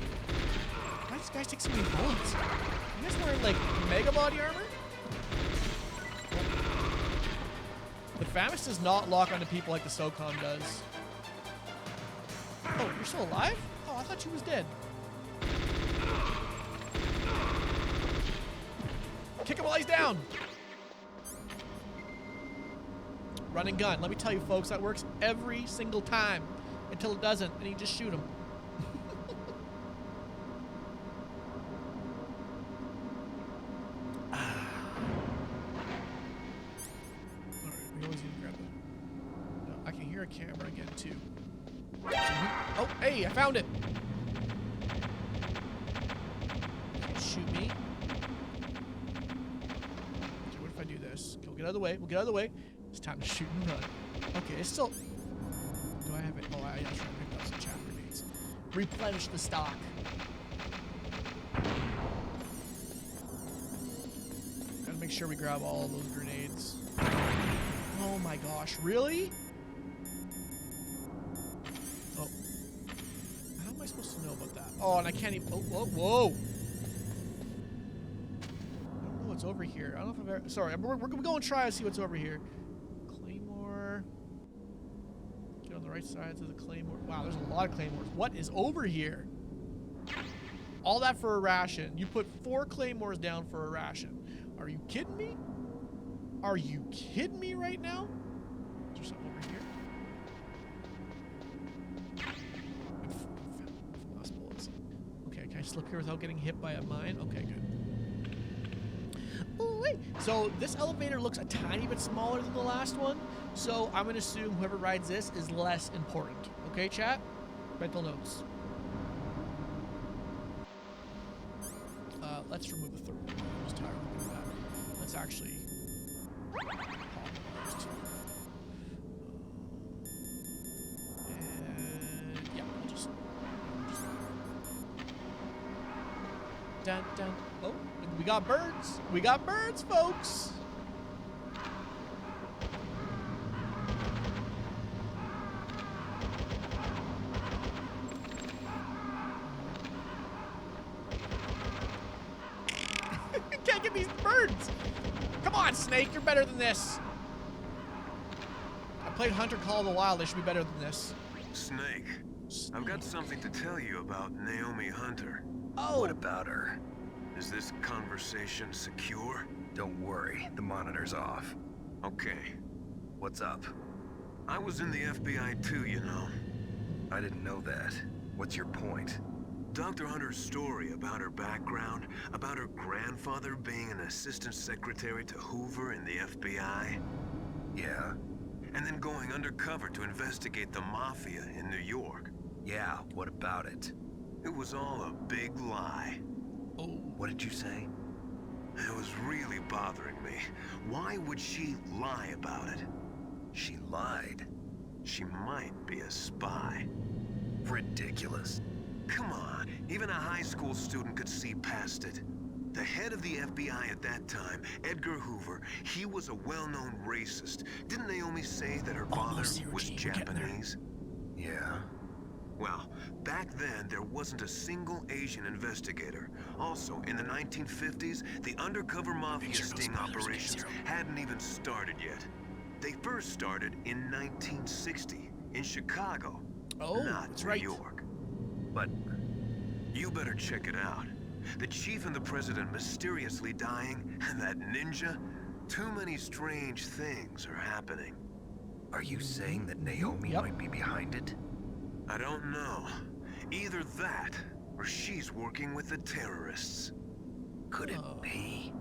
Why does this guy take so many bullets? You guys wearing like mega body armor? The FAMAS does not lock onto people like the SOCOM does. Oh, you're still alive? Oh, I thought you was dead. Kick him while he's down. Run and gun. Let me tell you, folks, that works every single time until it doesn't, and you just shoot him. Alright, we always need to grab it. No, I can hear a camera again, too. Oh, hey, I found it. Shoot me. Okay, what if I do this? Okay, we'll get out of the way. We'll get out of the way. It's time to shoot and run. Okay, it's still... Do I have it? Oh, I should have picked up some chaff grenades. Replenish the stock. Gotta make sure we grab all those grenades. Oh my gosh, really? Oh. How am I supposed to know about that? Oh, and I can't even... Oh, whoa, whoa! I don't know what's over here. I don't know if I've ever... Sorry, we're going to go and try to see what's over here. Claymore. Get on the right sides of the claymore. Wow, there's a lot of claymores. What is over here? All that for a ration. You put 4 claymores down for a ration. Are you kidding me? Are you kidding me right now? Is there something over here? Lost bullets. Okay, can I slip here without getting hit by a mine? Okay, good. Oh, wait. So this elevator looks a tiny bit smaller than the last one. So I'm going to assume whoever rides this is less important. Okay, chat? Mental notes. Let's remove the third one. I'm just tired of looking at that. Let's actually pop those two. And yeah, we'll just dun dun. Oh, we got birds. We got birds, folks. Can't get these birds. on, Snake. You're better than this. I played Hunter Call of the Wild. I should be better than this. Snake, I've got something to tell you about Naomi Hunter. Oh. What about her? Is this conversation secure? Don't worry, the monitor's off. Okay. What's up? I was in the FBI too, you know. I didn't know that. What's your point? Dr. Hunter's story about her background, about her grandfather being an assistant secretary to Hoover in the FBI, Yeah? and then going undercover to investigate the mafia in New York. Yeah, what about it? It was all a big lie. Oh. What did you say? It was really bothering me. Why would she lie about it? She lied. She might be a spy. Ridiculous. Come on, even a high school student could see past it. The head of the FBI at that time, Edgar Hoover, he was a well-known racist. Didn't Naomi say that her father Almost zero was G, we're getting there. Japanese? Yeah. Well, back then, there wasn't a single Asian investigator. Also, in the 1950s, the undercover mafia Picture no sting spoilers, operations zero. hadn't even started yet. They first started in 1960, in Chicago, Oh, not that's New right. York. But You better check it out. The chief and the president mysteriously dying, and that ninja? Too many strange things are happening. are you saying that Naomi Yep. might be behind it? I don't know. Either that, or she's working with the terrorists. Could it be?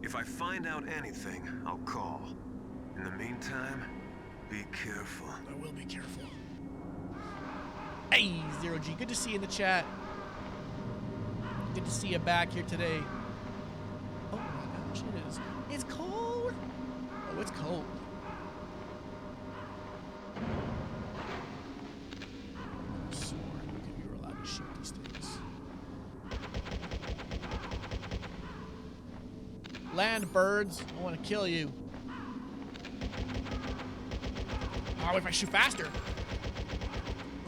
If I find out anything, I'll call. In the meantime, be careful. I will be careful. Hey, Zero G, good to see you in the chat. Good to see you back here today. Oh my gosh, it is. It's cold. Oh, it's cold. Sword. Okay, we were allowed to shoot these things. Land, birds. I want to kill you. Oh, if I shoot faster.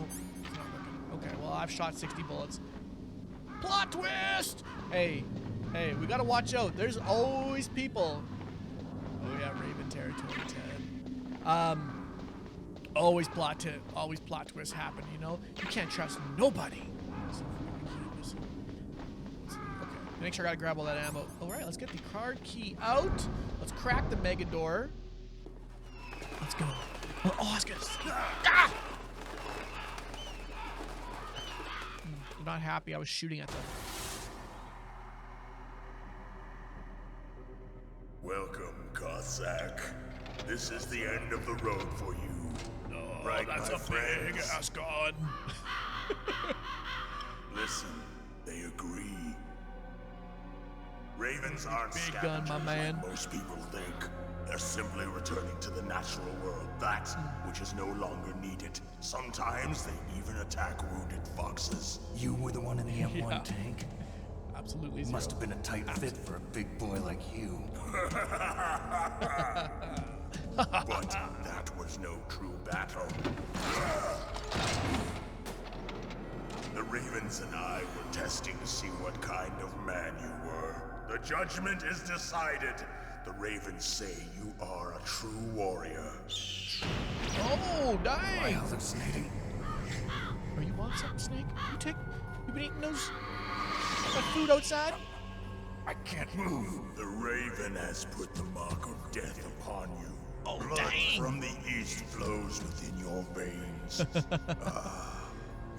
Oh, it's not working. Okay, well, I've shot 60 bullets. Plot twist! Hey, hey, we gotta watch out. There's always people. Oh yeah, Raven territory 10. Always plot twists happen. You know, you can't trust nobody. Okay, make sure I gotta grab all that ammo. All right, let's get the card key out. Let's crack the mega door. Let's go. Oh, it's good. Ah! I'm not happy I was shooting at them. Welcome, Cossack. This is the end of the road for you. Oh, right, that's my a friends? big ass gun. Listen, they agree. Ravens aren't Big gun, my scavengers man. like most people think. They're simply returning to the natural world, that which is no longer needed. Sometimes they even attack wounded foxes. You were the one in the M1 Yeah. tank? Absolutely zero. Must have been a tight fit for a big boy like you. But that was no true battle. The Ravens and I were testing to see what kind of man you were. The judgment is decided. The Ravens say you are a true warrior. Oh, Am I dang! hallucinating? Are you want something, Snake? You been eating those that food outside? I can't move. The Raven has put the mark of death upon you. Oh, Blood dang. from the east flows within your veins.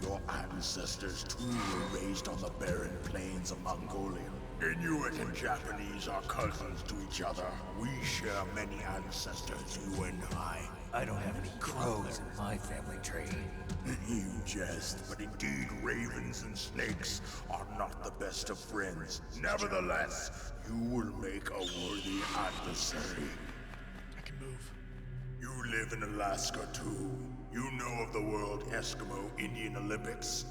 Your ancestors too were raised on the barren plains of Mongolia. Inuit and Japanese are cousins to each other. We share many ancestors, you and I. I don't have any crows in my family tree. You jest, but indeed ravens and snakes are not the best of friends. Nevertheless, you will make a worthy adversary. I can move. You live in Alaska too. You know of the World Eskimo Indian Olympics.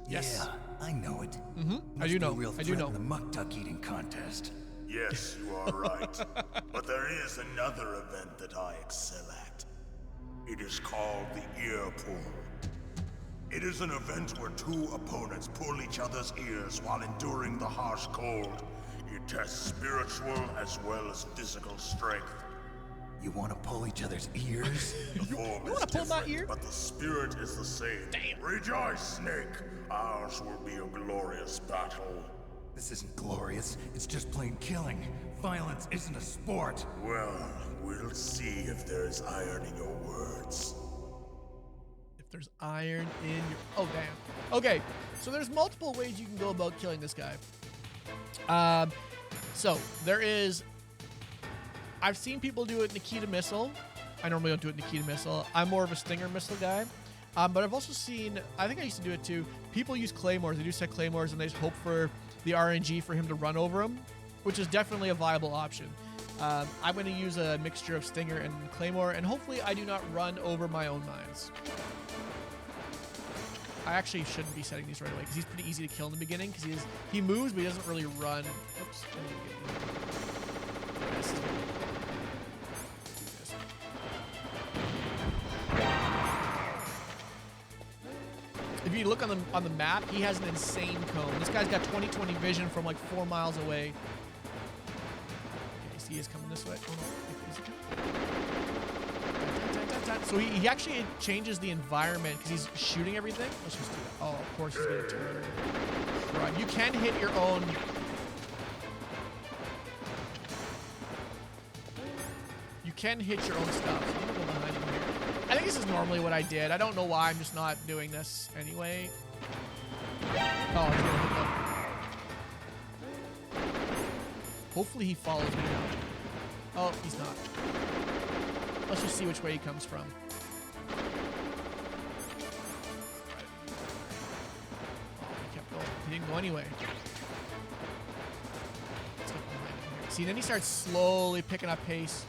Yes. Yeah, I know it. I do know. A real I do threat know. in the muck duck eating contest. Yes, you are right. But there is another event that I excel at. It is called the ear pull. It is an event where two opponents pull each other's ears while enduring the harsh cold. It It tests spiritual as well as physical strength. You want to pull each other's ears? The form you is wanna pull my different, ear? but the spirit is the same. Damn. Rejoice, Snake. Ours will be a glorious battle. This isn't glorious. It's just plain killing. Violence isn't a sport. Well, we'll see if there is iron in your words. If there's iron in your... Oh, damn. Okay, so there's multiple ways you can go about killing this guy. So there is... I've seen people do it Nikita missile. I normally don't do it Nikita missile. I'm more of a Stinger missile guy. But I've also seen, I think I used to do it too, people use claymores. They do set claymores and they just hope for the RNG for him to run over them, which is definitely a viable option. I'm going to use a mixture of Stinger and claymore, and hopefully I do not run over my own mines. I actually shouldn't be setting these right away because he's pretty easy to kill in the beginning because he moves, but he doesn't really run. Oops. If you look on the map, he has an insane cone. This guy's got 20/20 vision from like 4 miles away. Okay, so he is coming this way. Oh, no. Is he coming? So he actually changes the environment because he's shooting everything. Let's just do that. Oh, of course he's gonna turn. Right. You can hit your own. You can hit your own stuff. So I'm gonna go behind him here. I think this is normally what I did. I don't know why I'm just not doing this anyway. Oh, it's gonna hit them. Hopefully he follows me now. Oh, he's not. Let's just see which way he comes from. Oh, he kept going. He didn't go anyway. Let's get behind him here. See, then he starts slowly picking up pace.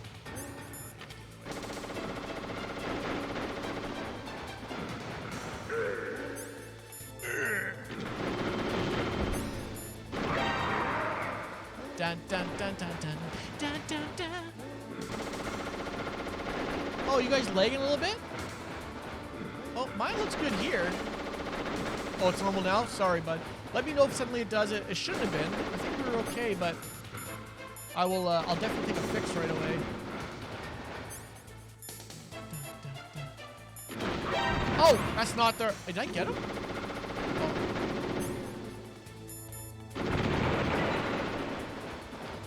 Dun, dun, dun, dun, dun, dun, dun, dun. Oh, you guys lagging a little bit? Oh, mine looks good here. Oh, it's normal now? Sorry, bud. Let me know if suddenly it does it. It shouldn't have been. I think we were okay, but I will, I'll definitely take a fix right away. Oh, that's not there. Did I get him? Oh.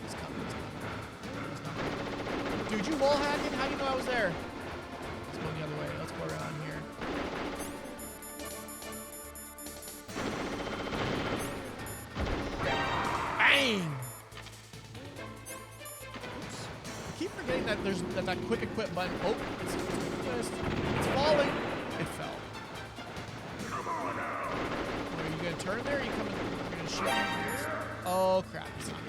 He's coming. Dude, you wall hacking? How do you know I was there? Let's go the other way. Let's go around here. Bang! Oops. I keep forgetting that there's that quick equip button. Oh, it's falling. It fell. Come on now. Are you gonna turn there? Or are you coming? You're gonna shoot him? Oh crap! He's not.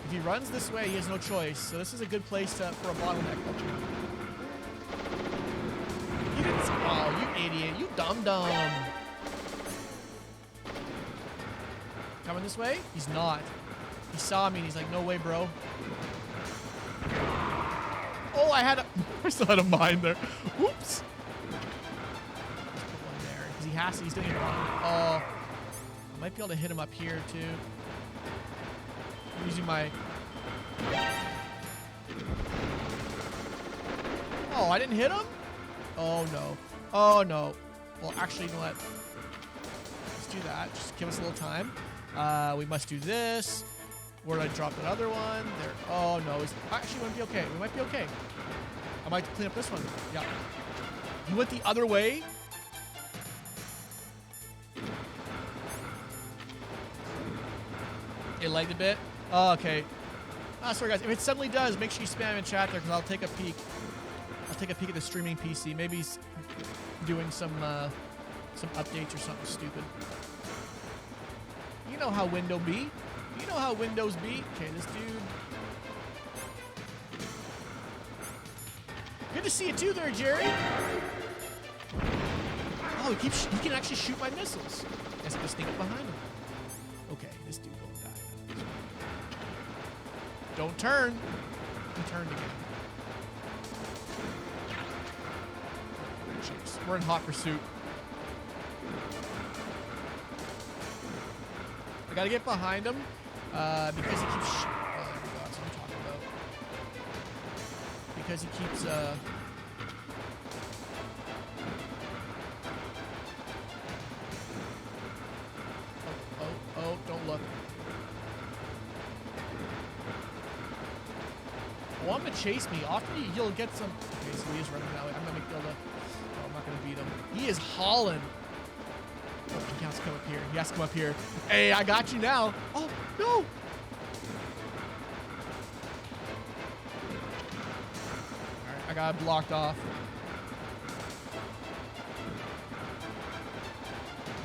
If he runs this way, he has no choice. So this is a good place for a bottleneck. You didn't. Oh, you idiot! You dumb. Coming this way? He's not. He saw me and he's like, "No way, bro." Oh, I still had a mine there. Whoops. Put one there because he has to. He's doing it wrong. Oh, I might be able to hit him up here too. I'm using my. Oh, I didn't hit him? Oh no. Oh no. Well, actually, you know what? Let's do that. Just give us a little time. We must do this. Where did I drop that other one? There. Oh no. Actually, we might be okay. We might be okay. I might clean up this one. Yeah. He went the other way. It lagged a bit. Oh, okay. Sorry guys, if it suddenly does, make sure you spam in chat there because I'll take a peek. I'll take a peek at the streaming PC. Maybe he's doing some updates or something stupid. You know how Windows be. You know how Windows be. Okay, this dude. Good to see you too there, Jerry. Oh, he can actually shoot my missiles. I guess I just sneak up behind him. Okay, this dude won't die. Don't turn. He turned again. Jeez, we're in hot pursuit. I gotta get behind him. Because he keeps. Oh, there we go. That's what I'm talking about. Because he keeps. Oh! Don't look. Want him to chase me? Often he'll get some. Okay, so he is running that way. I'm gonna be able to. No, I'm not gonna beat him. He is hauling. Oh, he has to come up here. He has to come up here. Hey, I got you now. Oh no! All right, I got it blocked off.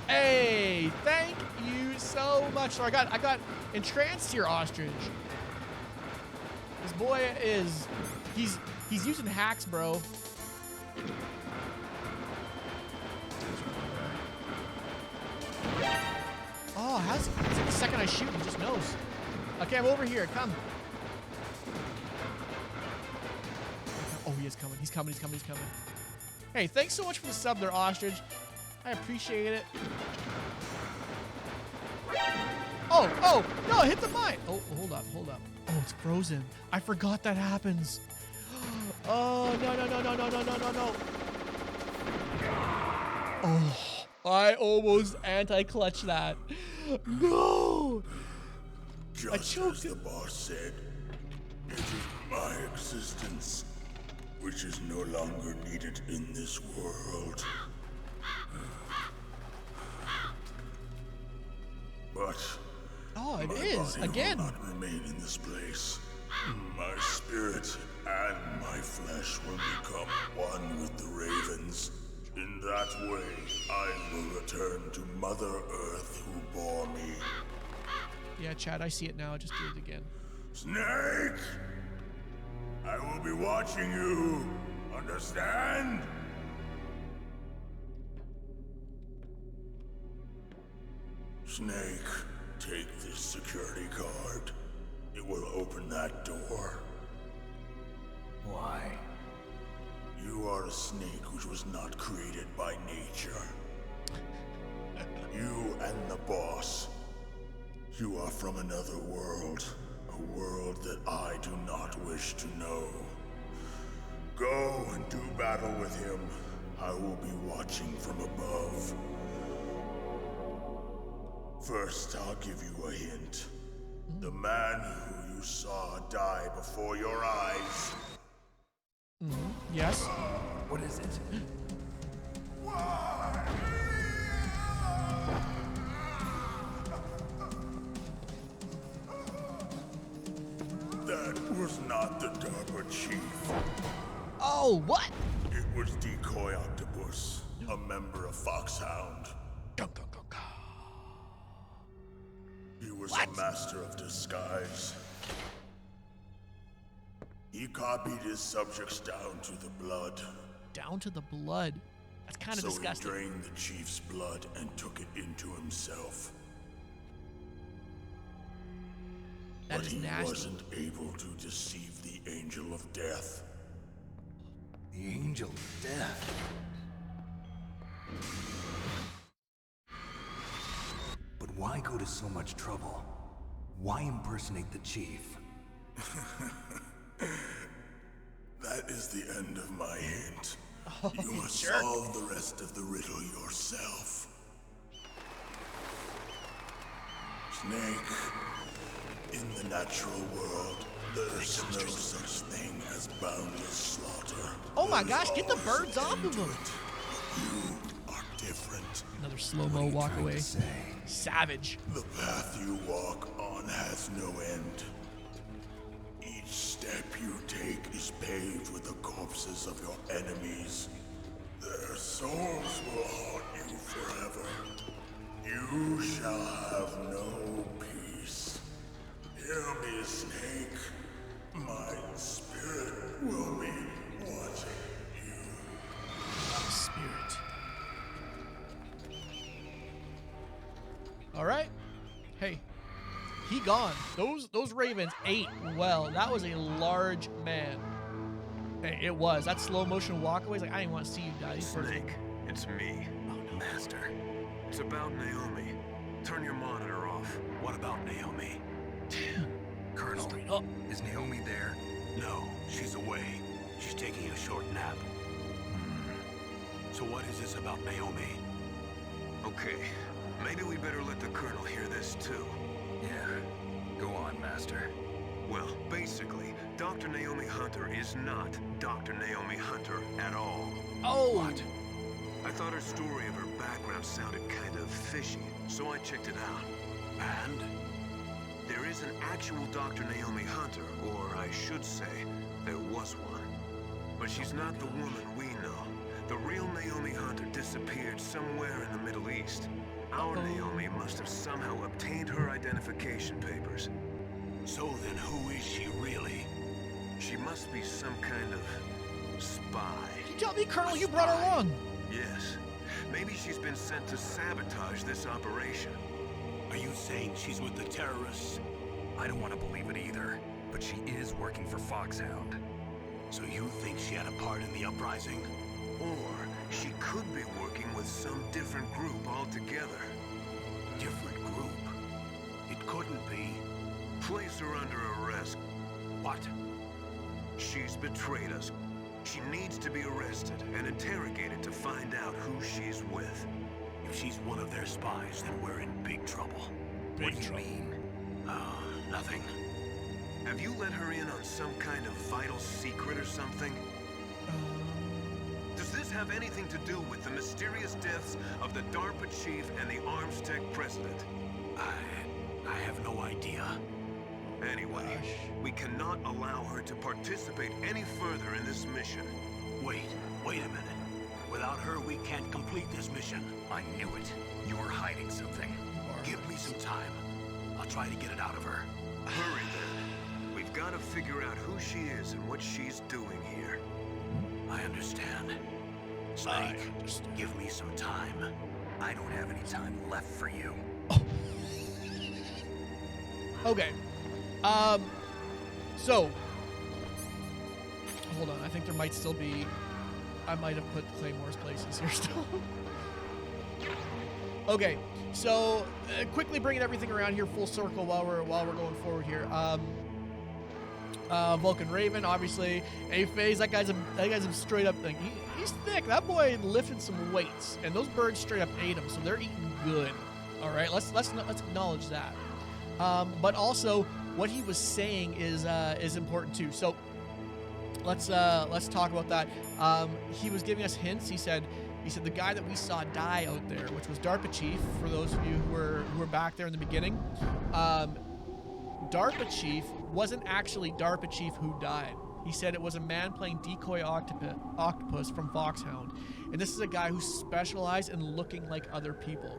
Hey, thank you so much. So I got entranced here, Ostrich. This boy is, he's using hacks, bro. Oh, how's it's like the second I shoot, he just knows. Okay, I'm over here. Come. Oh, he is coming. He's coming. He's coming. He's coming. Hey, thanks so much for the sub there, Ostrich. I appreciate it. Oh, no, hit the mine. Oh, hold up. Oh, it's frozen. I forgot that happens. Oh, no. Oh, I almost anti-clutched that. No. Just as the boss said, it is my existence which is no longer needed in this world. But oh, it my is body again. will not remain in this place. My spirit and my flesh will become one with the ravens. In that way, I will return to Mother Earth who bore me. Yeah, Chad, I see it now. Just do it again. Snake! I will be watching you. Understand? Snake, take this security card. It will open that door. Why? You are a snake which was not created by nature. You and the boss. You are from another world. A world that I do not wish to know. Go and do battle with him. I will be watching from above. First, I'll give you a hint. The man who you saw die before your eyes. Yes. What is it? That was not the DARPA chief. Oh, what? It was Decoy Octopus, a member of Foxhound. He was a master of disguise. He copied his subjects down to the blood. Down to the blood. That's kind of disgusting. So he drained the chief's blood and took it into himself. That But is he nasty. wasn't able to deceive the Angel of Death. The Angel of Death. But why go to so much trouble? Why impersonate the chief? That is the end of my hint. Oh, You must jerk. solve the rest of the riddle yourself. Snake, in the natural world, there's no such thing as boundless slaughter. Oh my There's gosh, get the always birds an off end of to him. it. You are different. Another slow-mo walk Trying away. to say? Savage. The path you walk on has no end. Each step you take is paved with the corpses of your enemies. Their souls will haunt you forever. You shall have no peace. Hear me, Snake. My spirit will be watching you. Spirit. All right. Hey, he gone. Those ravens ate well. That was a large man. Hey, it was. That slow motion walk away is like, I didn't want to see you die. These birds- Snake, it's me, Master. It's about Naomi. Turn your monitor off. What about Naomi? Colonel, is Naomi there? No, she's away. She's taking a short nap. So what is this about Naomi? Okay, maybe we better let the Colonel hear this too. Yeah. Go on, Master. Well, basically, Dr. Naomi Hunter is not Dr. Naomi Hunter at all. Oh! What? I thought her story of her background sounded kind of fishy, so I checked it out. And? There is an actual Dr. Naomi Hunter, or I should say, there was one. But she's not the woman we know. The real Naomi Hunter disappeared somewhere in the Middle East. Our Naomi must have somehow obtained her identification papers. So then who is she really? She must be some kind of spy. You tell me, Colonel, you brought her along. Yes. Maybe she's been sent to sabotage this operation. Are you saying she's with the terrorists? I don't want to believe it either, but she is working for Foxhound. So you think she had a part in the uprising? Or she could be working with some different group altogether. Different group? It couldn't be. Place her under arrest. What? She's betrayed us. She needs to be arrested and interrogated to find out who she's with. If she's one of their spies, then we're in big trouble. What do you mean? Oh, nothing. Have you let her in on some kind of vital secret or something? Does this have anything to do with the mysterious deaths of the DARPA chief and the Arms Tech president? I have no idea. Anyway, we cannot allow her to participate any further in this mission. Wait a minute. Without her, we can't complete this mission. I knew it. You were hiding something. Give me some time. I'll try to get it out of her. Hurry then. We've got to figure out who she is and what she's doing here. I understand. Snake, give me some time. I don't have any time left for you. Okay. So, hold on. I think there might still be. I might have put Claymore's places here still. Okay, so quickly bringing everything around here full circle while we're going forward here. Vulcan Raven, obviously. A-Phase, that guy's a straight up thing. He's thick. That boy lifted some weights, and those birds straight up ate him, so they're eating good. All right, let's acknowledge that. But also, what he was saying is important too. So let's talk about that. He was giving us hints. He said the guy that we saw die out there, which was DARPA Chief, for those of you who were back there in the beginning, DARPA Chief wasn't actually DARPA Chief who died. He said it was a man playing decoy octopus from Foxhound. And this is a guy who specialized in looking like other people.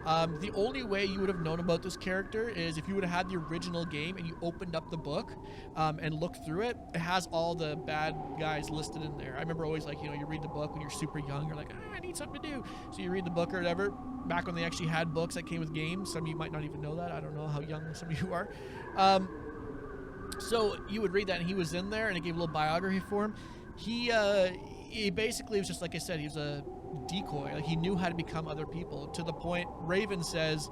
The only way you would have known about this character is if you would have had the original game and you opened up the book and looked through it. It has all the bad guys listed in there. I remember always, like, you read the book when you're super young. You're like, I need something to do. So you read the book or whatever. Back when they actually had books that came with games. Some of you might not even know that. I don't know how young some of you are. So you would read that, and he was in there, and it gave a little biography for him. He basically was just, like I said, he was a decoy. Like, he knew how to become other people, to the point Raven says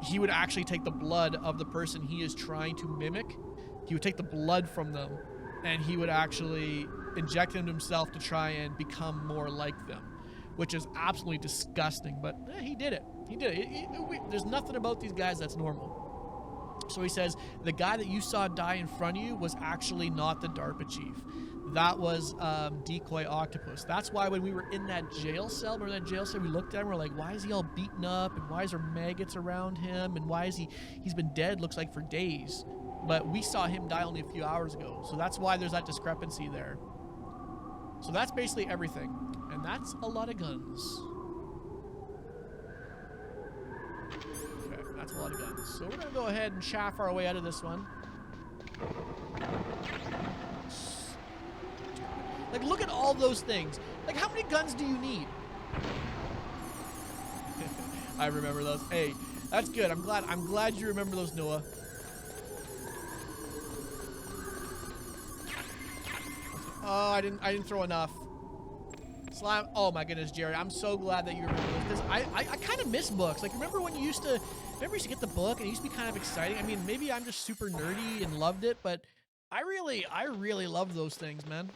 he would actually take the blood of the person he is trying to mimic. He would take the blood from them, and he would actually inject it into himself to try and become more like them, which is absolutely disgusting. But he did it. He did it. There's nothing about these guys that's normal. So he says, the guy that you saw die in front of you was actually not the DARPA chief. That was Decoy Octopus. That's why when we were in that jail cell, remember that jail cell, we looked at him, we're like, why is he all beaten up? And why is there maggots around him? And why is he's been dead, looks like, for days. But we saw him die only a few hours ago. So that's why there's that discrepancy there. So that's basically everything. And that's a lot of guns. That's a lot of guns. So we're going to go ahead and chaff our way out of this one. Like, look at all those things. Like, how many guns do you need? I remember those. Hey, that's good. I'm glad you remember those, Noah. Oh, I didn't throw enough. Slime. Oh my goodness, Jared. I'm so glad that you remember this because I kind of miss books. Like, remember when you used to get the book and it used to be kind of exciting? I mean, maybe I'm just super nerdy and loved it, but I really loved those things, man.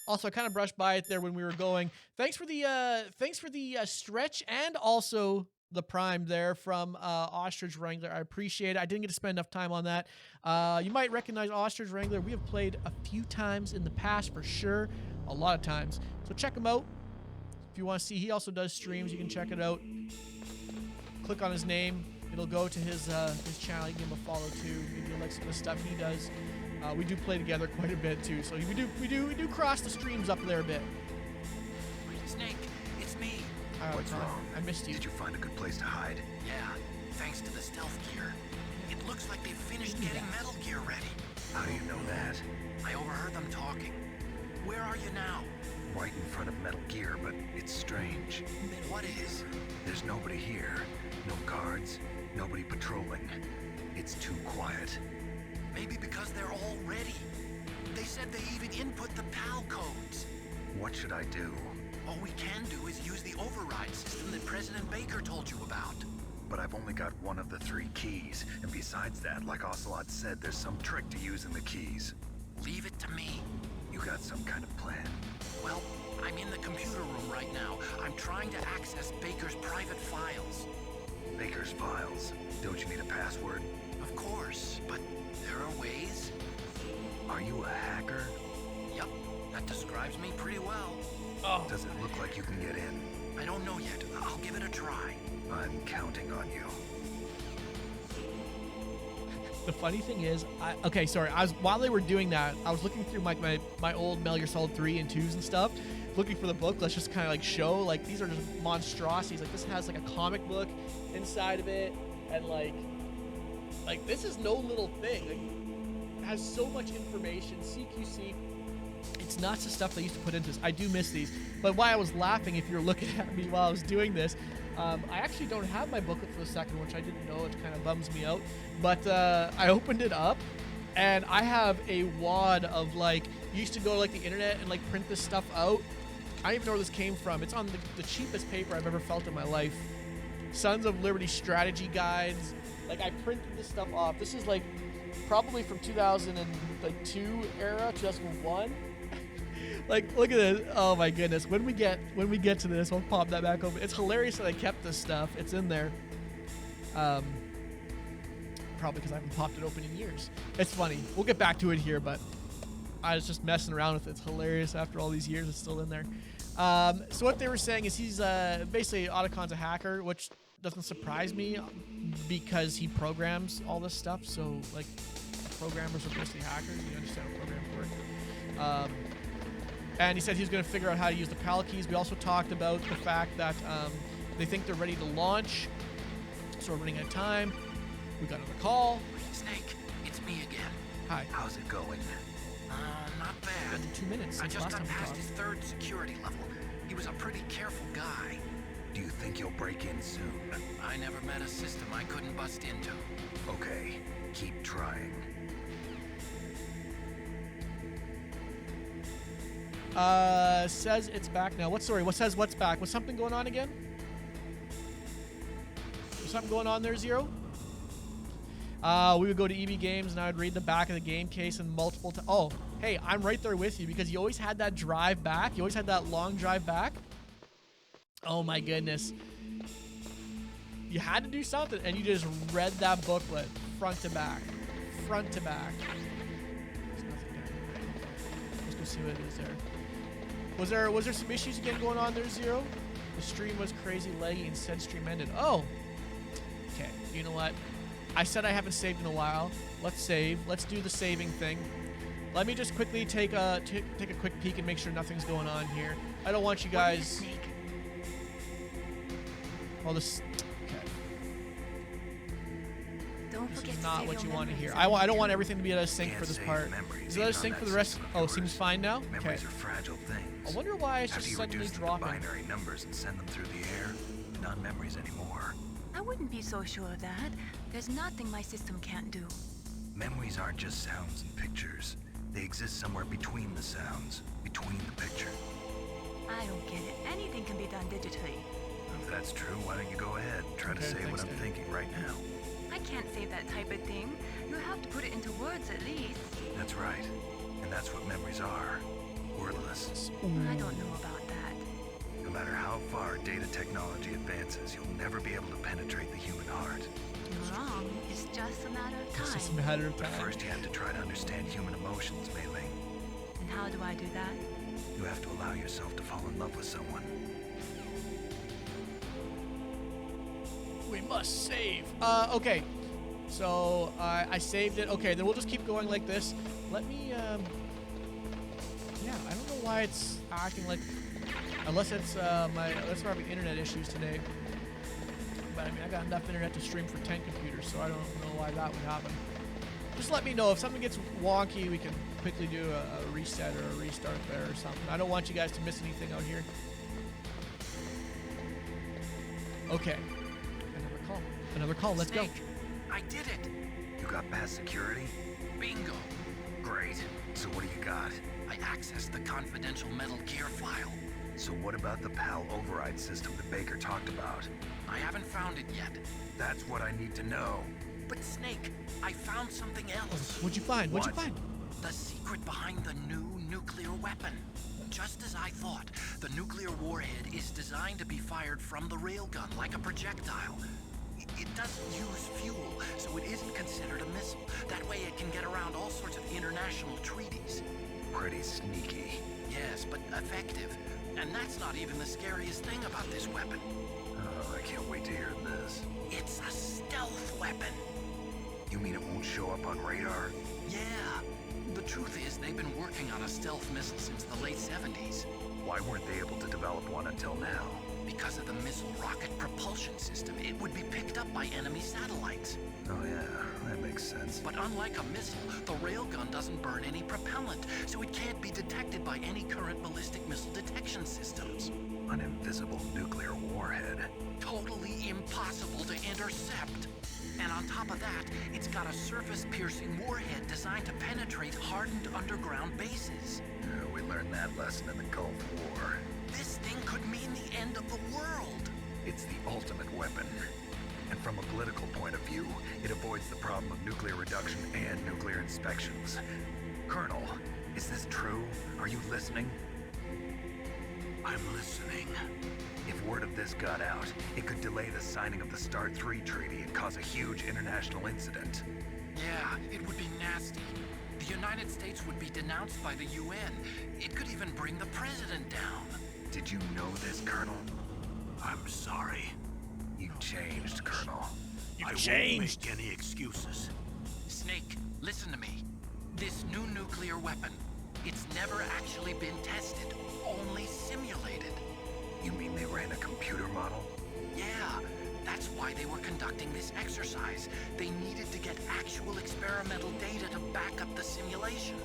Also, I kind of brushed by it there when we were going. Thanks for the stretch and also the prime there from Ostrich Wrangler. I appreciate it. I didn't get to spend enough time on that. You might recognize Ostrich Wrangler. We have played a few times in the past for sure, a lot of times. So check him out if you want to see. He also does streams. You can check it out. Click on his name. It'll go to his channel. You can give him a follow too. Maybe you like some of the stuff he does. We do play together quite a bit too, so we do cross the streams up there a bit. Snake, it's me. What's wrong? I missed you. Did you find a good place to hide? Yeah, thanks to the stealth gear. It looks like they finished getting Metal Gear ready. How do you know that? I overheard them talking. Where are you now? Right in front of Metal Gear, but it's strange. What is? There's nobody here. No guards. Nobody patrolling. It's too quiet. Maybe because they're all ready. They said they even input the PAL codes. What should I do? All we can do is use the override system that President Baker told you about. But I've only got one of the 3 keys, and besides that, like Ocelot said, there's some trick to using the keys. Leave it to me. You got some kind of plan? Well, I'm in the computer room right now. I'm trying to access Baker's private files. Baker's files? Don't you need a password? Of course, but there are ways. Are you a hacker? Yep, that describes me pretty well. Oh. Does it look like you can get in? I don't know yet. I'll give it a try. I'm counting on you. The funny thing is, while they were doing that, I was looking through my old Metal Gear Solid 3 and 2s and stuff, looking for the book. Let's just kind of like show, like, these are just monstrosities. Like, this has like a comic book inside of it, and like this is no little thing. Like, it has so much information. CQC. It's nuts the stuff they used to put into this. I do miss these. But why I was laughing, if you're looking at me while I was doing this, I actually don't have my booklet for the second, which I didn't know. It kind of bums me out. But I opened it up, and I have a wad of, like, you used to go to, like, the internet and, like, print this stuff out. I don't even know where this came from. It's on the cheapest paper I've ever felt in my life. Sons of Liberty strategy guides. Like, I printed this stuff off. This is, like, probably from 2002 era, 2001. Like, look at this. Oh my goodness. When we get to this, we'll pop that back open. It's hilarious that I kept this stuff. It's in there. Probably because I haven't popped it open in years. It's funny. We'll get back to it here, but I was just messing around with it. It's hilarious after all these years. It's still in there. So what they were saying is he's basically Otacon's a hacker, which doesn't surprise me because he programs all this stuff. So, like, programmers are basically hackers. You understand how programs work. And he said he's going to figure out how to use the PAL keys. We also talked about the fact that they think they're ready to launch. So we're running out of time. We got another call. Snake, it's me again. Hi. How's it going? Not bad. 2 minutes. I Since just last got time we past talked. his 3rd security level. He was a pretty careful guy. Do you think you'll break in soon? I never met a system I couldn't bust into. Okay, keep trying. Says it's back now. What says what's back? Was something going on again? Was something going on there, Zero? We would go to EB Games and I would read the back of the game case and multiple times. Oh, hey, I'm right there with you because you always had that drive back. You always had that long drive back. Oh my goodness. You had to do something and you just read that booklet front to back. Front to back. There's nothing there. Let's go see what it is there. Was there some issues again going on there, Zero? The stream was crazy laggy and said stream ended. Oh. Okay, you know what? I said I haven't saved in a while. Let's save. Let's do the saving thing. Let me just quickly take a quick peek and make sure nothing's going on here. I don't want you guys. Oh, this. Okay. This is not what you want to hear. I don't want everything to be out of sync for this part. Is it out of sync for the rest? Oh, seems fine now. Okay. Memories are fragile things. I wonder why it's just After you suddenly reduce them to dropping. binary numbers and send them through the air, not memories anymore. I wouldn't be so sure of that. There's nothing my system can't do. Memories aren't just sounds and pictures. They exist somewhere between the sounds, between the picture. I don't get it. Anything can be done digitally. If that's true, why don't you go ahead and try to Okay, say thanks, what I'm Dave. thinking right now? I can't say that type of thing. You have to put it into words at least. That's right. And that's what memories are. Wordless. I don't know about that. No matter how far data technology advances, you'll never be able to penetrate the human heart. You're wrong. It's just a matter of It's just a time. matter of But time. first you have to try to understand human emotions, Mei Ling. And how do I do that? You have to allow yourself to fall in love with someone. We must save. Okay. So I saved it. Okay, then we'll just keep going like this. Let me. Yeah, I don't know why it's acting like. Unless it's unless we're having internet issues today. But I mean, I got enough internet to stream for 10 computers, so I don't know why that would happen. Just let me know if something gets wonky. We can quickly do a reset or a restart there or something. I don't want you guys to miss anything out here. Okay. Another call. Another call. Let's go. Snake, I did it. You got past security? Bingo. Great. So what do you got? I accessed the confidential Metal Gear file. So what about the PAL override system that Baker talked about? I haven't found it yet. That's what I need to know. But Snake, I found something else. What'd you find? What'd you What? find? The secret behind the new nuclear weapon. Just as I thought, the nuclear warhead is designed to be fired from the railgun like a projectile. It doesn't use fuel, so it isn't considered a missile. That way it can get around all sorts of international treaties. Pretty sneaky. Yes, but effective. And that's not even the scariest thing about this weapon. Oh, I can't wait to hear this. It's a stealth weapon. You mean it won't show up on radar? Yeah. The truth is, they've been working on a stealth missile since the late 70s. Why weren't they able to develop one until now? Because of the missile rocket propulsion system, it would be picked up by enemy satellites. Oh yeah, that makes sense. But unlike a missile, the railgun doesn't burn any propellant, so it can't be detected by any current ballistic missile detection systems. An invisible nuclear warhead. Totally impossible to intercept. And on top of that, it's got a surface-piercing warhead designed to penetrate hardened underground bases. We learned that lesson in the Gulf War. This thing could mean the end of the world. It's the ultimate weapon. And from a political point of view, it avoids the problem of nuclear reduction and nuclear inspections. Colonel, is this true? Are you listening? I'm listening. If word of this got out, it could delay the signing of the START 3 treaty and cause a huge international incident. Yeah, it would be nasty. The United States would be denounced by the UN. It could even bring the president down. Did you know this, Colonel? I'm sorry. You changed, Colonel. I changed. won't make any excuses. Snake, listen to me. This new nuclear weapon, it's never actually been tested, only simulated. You mean they ran a computer model? Yeah, that's why they were conducting this exercise. They needed to get actual experimental data to back up the simulation.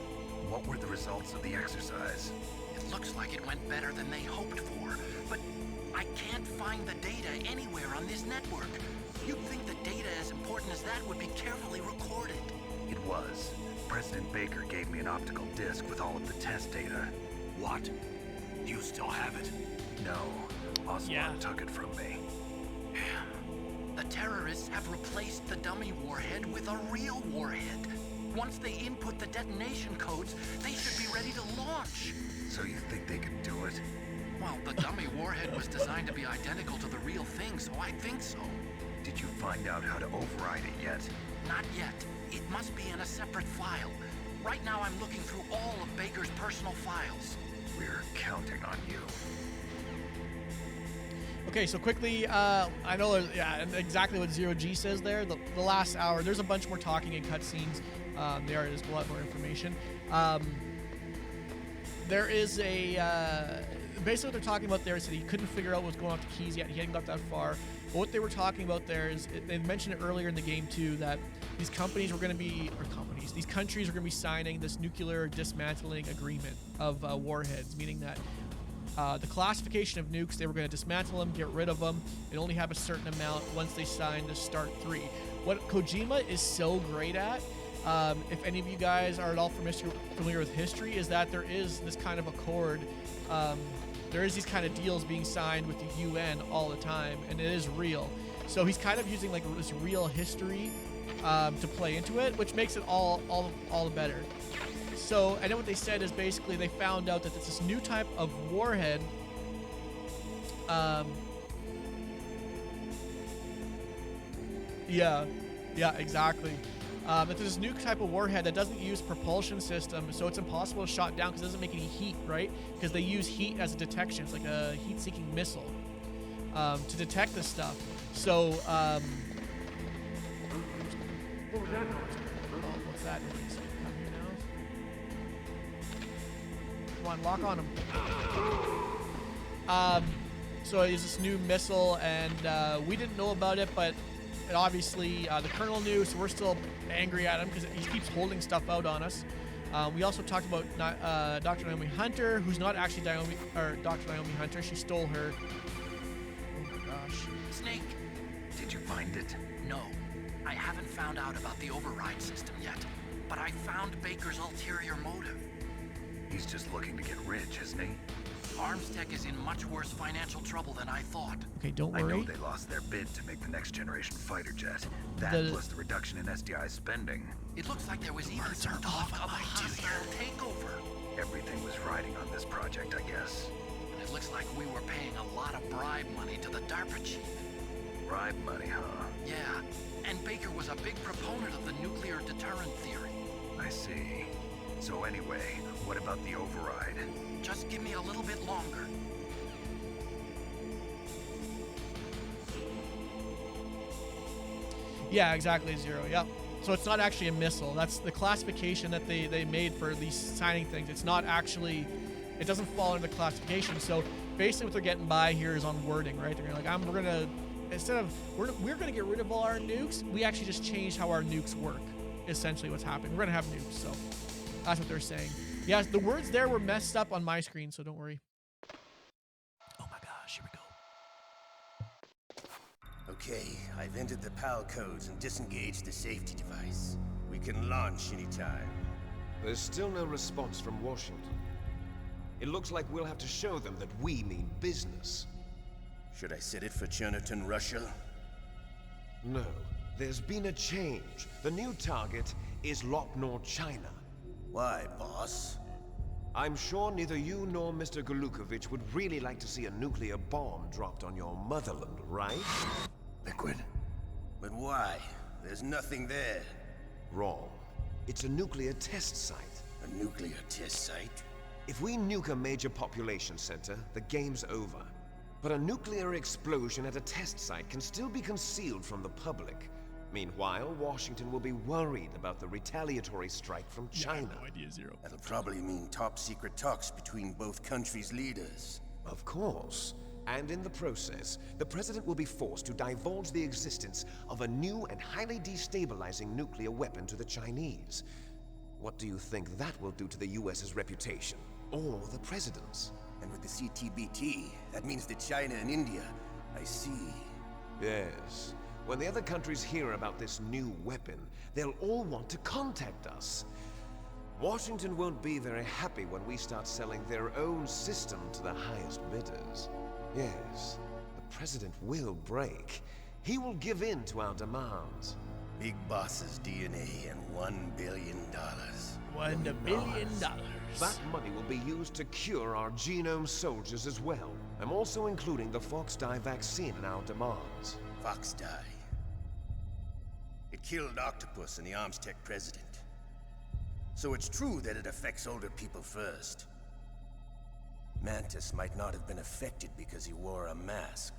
What were the results of the exercise? It looks like it went better than they hoped for, but I can't find the data anywhere on this network. You'd think the data as important as that would be carefully recorded. It was. President Baker gave me an optical disc with all of the test data. What? Do you still have it? No, Ocelot Yeah. took it from me. The terrorists have replaced the dummy warhead with a real warhead. Once they input the detonation codes, they should be ready to launch. So you think they could do it? Well, the dummy warhead was designed to be identical to the real thing, so I think so. Did you find out how to override it yet? Not yet. It must be in a separate file. Right now I'm looking through all of Baker's personal files. We're counting on you. Okay, so quickly, I know, yeah, and exactly what Zero G says there. The last hour, there's a bunch more talking and cutscenes. There is a lot more information. There is a basically what they're talking about there is that he couldn't figure out what was going on with the keys yet. He hadn't got that far. But what they were talking about there is they mentioned it earlier in the game too, that these companies were going to be, or companies, these countries were going to be signing this nuclear dismantling agreement of warheads, meaning that the classification of nukes, they were going to dismantle them, get rid of them, and only have a certain amount once they signed the START 3. What Kojima is so great at if any of you guys are at all familiar with history, is that there is this kind of accord. There is these kind of deals being signed with the UN all the time, and it is real. So he's kind of using like this real history to play into it, which makes it all the better. So I know what they said is basically they found out that it's this new type of warhead. Yeah, exactly. That there's this new type of warhead that doesn't use propulsion system, so it's impossible to shot down because it doesn't make any heat, right? Because they use heat as a detection. It's like a heat-seeking missile to detect this stuff. So, what was that noise? Oh, what's that noise? Come here now. Come on, lock on him. So it's this new missile, and we didn't know about it, but obviously the Colonel knew, so we're still angry at him because he keeps holding stuff out on us. We also talked about Dr. Naomi Hunter, who's not actually Dr. Naomi Hunter. She stole her. Oh my gosh. Snake, did you find it? No, I haven't found out about the override system yet, but I found Baker's ulterior motive. He's just looking to get rich, isn't he? Armstech is in much worse financial trouble than I thought. Okay, don't worry. I know they lost their bid to make the next generation fighter jet. That plus the reduction in SDI spending. It looks like there was even some talk of a hostile takeover. Everything was riding on this project, I guess. And it looks like we were paying a lot of bribe money to the DARPA chief. Bribe money, huh? Yeah, and Baker was a big proponent of the nuclear deterrent theory. I see. So anyway, what about the override? Just give me a little bit longer. Yeah, exactly, Zero. Yep. So it's not actually a missile. That's the classification that they made for these signing things. It's not actually, it doesn't fall under the classification. So basically what they're getting by here is on wording, right? They're gonna like, we're gonna, instead of, we're gonna get rid of all our nukes, we actually just changed how our nukes work. Essentially what's happening. We're gonna have nukes, so that's what they're saying. Yeah, the words there were messed up on my screen, so don't worry. Oh my gosh, here we go. Okay, I've entered the PAL codes and disengaged the safety device. We can launch anytime. There's still no response from Washington. It looks like we'll have to show them that we mean business. Should I set it for Cherniton, Russia? No, there's been a change. The new target is Lopnor, China. Why, boss? I'm sure neither you nor Mr. Golukovich would really like to see a nuclear bomb dropped on your motherland, right? Liquid. But why? There's nothing there. Wrong. It's a nuclear test site. A nuclear test site? If we nuke a major population center, the game's over. But a nuclear explosion at a test site can still be concealed from the public. Meanwhile, Washington will be worried about the retaliatory strike from China. Yeah, no idea, Zero. That'll probably mean top-secret talks between both countries' leaders. Of course. And in the process, the President will be forced to divulge the existence of a new and highly destabilizing nuclear weapon to the Chinese. What do you think that will do to the US's reputation? Or the President's? And with the CTBT, that means that China and India. I see. Yes. When the other countries hear about this new weapon, they'll all want to contact us. Washington won't be very happy when we start selling their own system to the highest bidders. Yes, the President will break. He will give in to our demands. Big Boss's DNA and $1 billion. $1 billion. That money will be used to cure our genome soldiers as well. I'm also including the Fox dye vaccine in our demands. Fox dye. It killed Octopus and the Armstech president. So it's true that it affects older people first. Mantis might not have been affected because he wore a mask.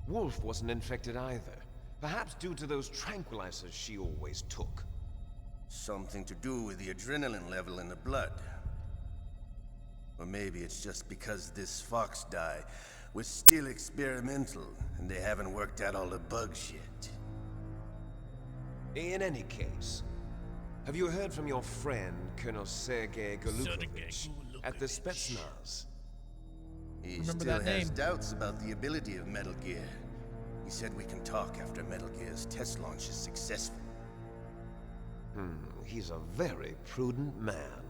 Wolf wasn't infected either. Perhaps due to those tranquilizers she always took. Something to do with the adrenaline level in the blood. Or maybe it's just because this Fox dye was still experimental, and they haven't worked out all the bugs yet. In any case, have you heard from your friend, Colonel Sergei Golukovich, at the Spetsnaz? He Remember still that has name. doubts about the ability of Metal Gear. He said we can talk after Metal Gear's test launch is successful. He's a very prudent man.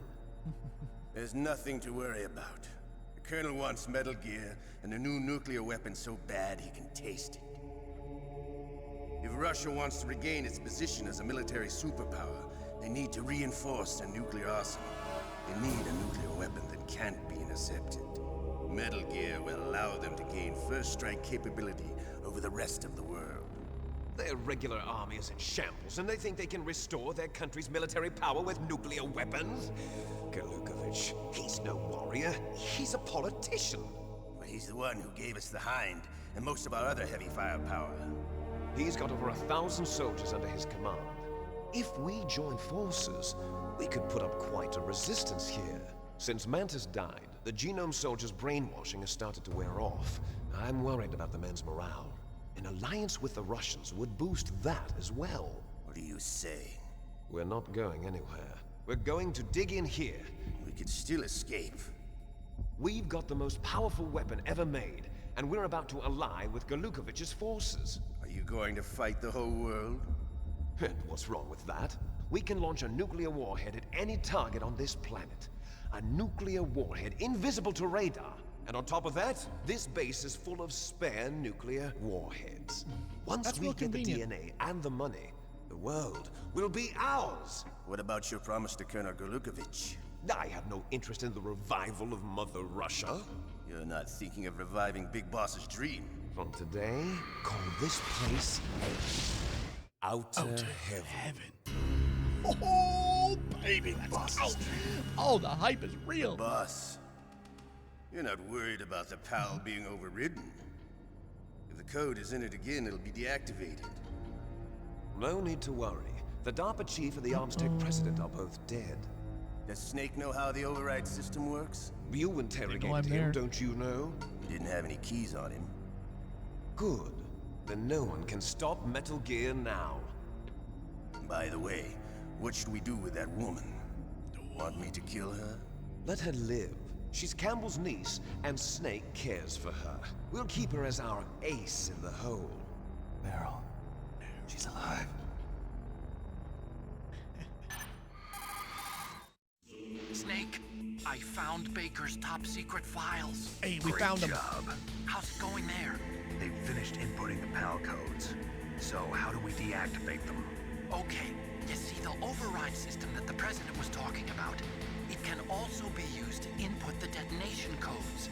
There's nothing to worry about. The Colonel wants Metal Gear and a new nuclear weapon so bad he can taste it. If Russia wants to regain its position as a military superpower, they need to reinforce their nuclear arsenal. They need a nuclear weapon that can't be intercepted. Metal Gear will allow them to gain first strike capability over the rest of the world. Their regular army is in shambles, and they think they can restore their country's military power with nuclear weapons? Galukovich, he's no warrior. He's a politician. But he's the one who gave us the Hind and most of our other heavy firepower. He's got over 1,000 soldiers under his command. If we join forces, we could put up quite a resistance here. Since Mantis died, the Genome Soldiers' brainwashing has started to wear off. I'm worried about the men's morale. An alliance with the Russians would boost that as well. What do you say? We're not going anywhere. We're going to dig in here. We could still escape. We've got the most powerful weapon ever made, and we're about to ally with Galukovich's forces. Are you going to fight the whole world? And what's wrong with that? We can launch a nuclear warhead at any target on this planet. A nuclear warhead invisible to radar. And on top of that, this base is full of spare nuclear warheads. Once we get the DNA and the money, the world will be ours. What about your promise to Colonel Galukovich? I have no interest in the revival of Mother Russia. You're not thinking of reviving Big Boss's dream. From today, call this place Outer Heaven. Oh, baby, that's out. Oh, the hype is real. Boss, you're not worried about the PAL being overridden. If the code is in it again, it'll be deactivated. No need to worry. The DARPA chief and the Arms Tech president are both dead. Does Snake know how the override system works? You interrogated him, don't you know? He didn't have any keys on him. Good. Then no one can stop Metal Gear now. By the way, what should we do with that woman? Want me to kill her? Let her live. She's Campbell's niece, and Snake cares for her. We'll keep her as our ace in the hole. Meryl, she's alive. Snake, I found Baker's top secret files. Hey, we found them. Job. How's it going there? They've finished inputting the PAL codes. So how do we deactivate them? Okay, you see the override system that the president was talking about. It can also be used to input the detonation codes.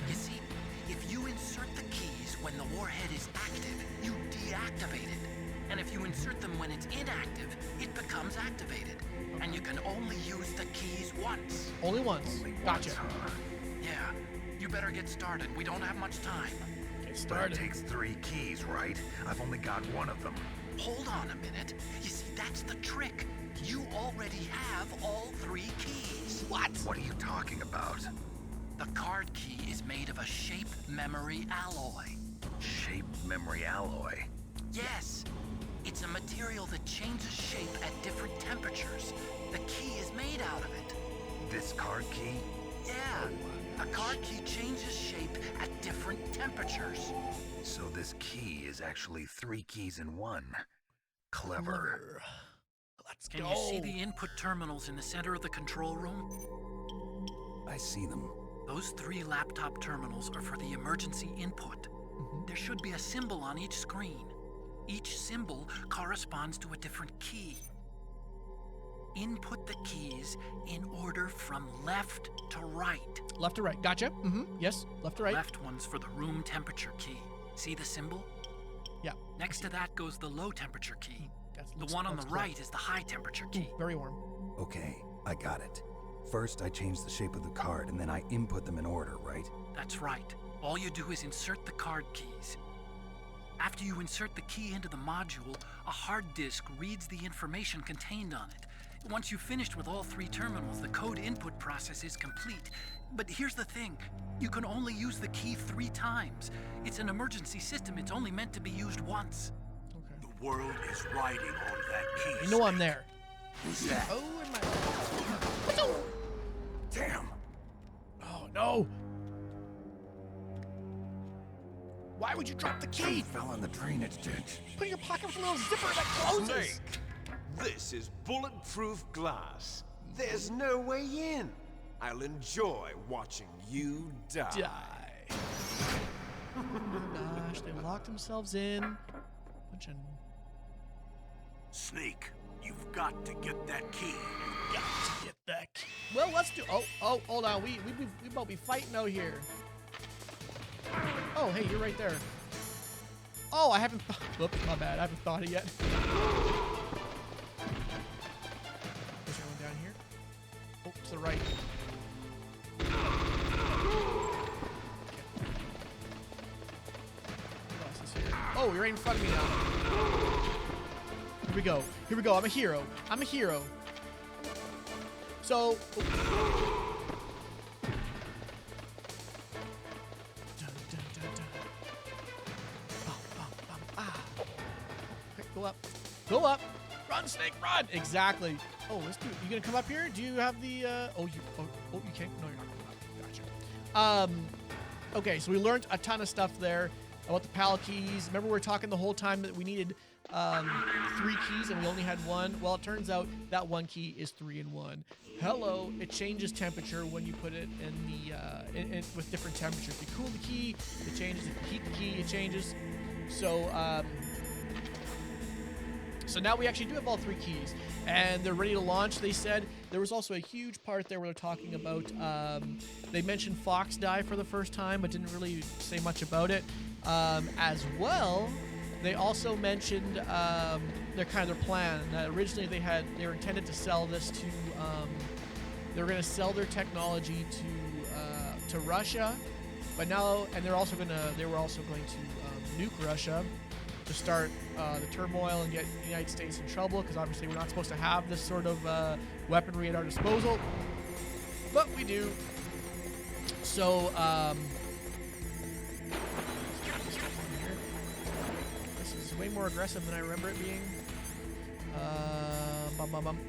You see, if you insert the keys when the warhead is active, you deactivate it. And if you insert them when it's inactive, it becomes activated. And you can only use the keys once. Only once. Gotcha. Yeah, you better get started. We don't have much time. Get started. But it takes 3 keys, right? I've only got 1 of them. Hold on a minute. You see, that's the trick. You already have all 3 keys. What? What are you talking about? The card key is made of a shape memory alloy. Shape memory alloy? Yes. It's a material that changes shape at different temperatures. The key is made out of it. This card key? Yeah. A card key changes shape at different temperatures. So this key is actually 3 keys in 1. Clever. Let's Can go. you see the input terminals in the center of the control room? I see them. Those 3 laptop terminals are for the emergency input. There should be a symbol on each screen. Each symbol corresponds to a different key. Input the keys in order from left to right. Left to right. Gotcha. Yes, left to right. Left one's for the room temperature key. See the symbol? Yeah. Next to that goes the low temperature key. The looks- one on the that's right correct. is the high temperature key. Very warm. Okay, I got it. First, I change the shape of the card, and then I input them in order, right? That's right. All you do is insert the card keys. After you insert the key into the module, a hard disk reads the information contained on it. Once you've finished with all 3 terminals, the code input process is complete. But here's the thing. You can only use the key 3 times. It's an emergency system. It's only meant to be used once. Okay. The world is riding on that key. You know I'm there. Who's that? Oh, in my... Damn. Oh, no. Why would you drop the key? Fell in the drainage ditch. Put it in your pocket with a little zipper that closes. Snake! This is bulletproof glass. There's no way in. I'll enjoy watching you die. Oh gosh, they locked themselves in. Bunch of... Snake, you've got to get that key. Got to get that key. Well, let's do... Oh, hold on. We about be fighting out here. Oh, hey, you're right there. Oh, I haven't... Whoops, my bad. I haven't thought it yet. Is there one down here? Oh, to the right. What else is here? Oh, you're right in front of me now. Here we go. Here we go. I'm a hero. I'm a hero. So... Go up. Go up. Run, Snake, run. Exactly. Oh, let's do it. You gonna come up here? Do you have the, oh, you can't. No, you're not coming up. Gotcha. Okay, so we learned a ton of stuff there about the PAL keys. Remember we were talking the whole time that we needed 3 keys and we only had 1? Well, it turns out that 1 key is 3 in 1. Hello, it changes temperature when you put it in the, with different temperatures. If you cool the key, it changes. If you heat the key, it changes. So, so now we actually do have all 3 keys, and they're ready to launch. They said there was also a huge part there where they're talking about, they mentioned Fox die for the first time, but didn't really say much about it. As well, they also mentioned their plan. Originally, they were intended to sell this to, they were going to sell their technology to Russia, but now, and they were also going to nuke Russia to start the turmoil and get the United States in trouble, because obviously we're not supposed to have this sort of weaponry at our disposal, but we do. So, this is way more aggressive than I remember it being.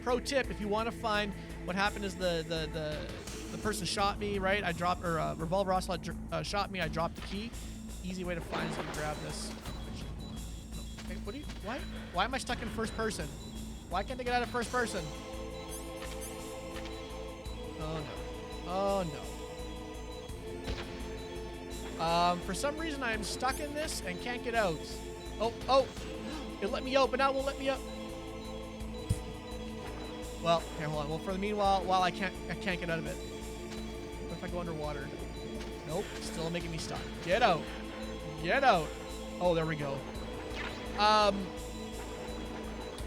Pro tip: if you want to find what happened, is the person shot me, right? I dropped, or Revolver Ocelot shot me. I dropped the key. Easy way to find is to grab this. Hey, what do you? Why am I stuck in first person? Why can't I get out of first person? Oh no! Oh no! For some reason I am stuck in this and can't get out. Oh! It let me out, but now it won't let me up. Well, okay, hold on. Well, for the meanwhile, while I can't get out of it. What if I go underwater? Nope, still making me stuck. Get out! Get out! Oh, there we go.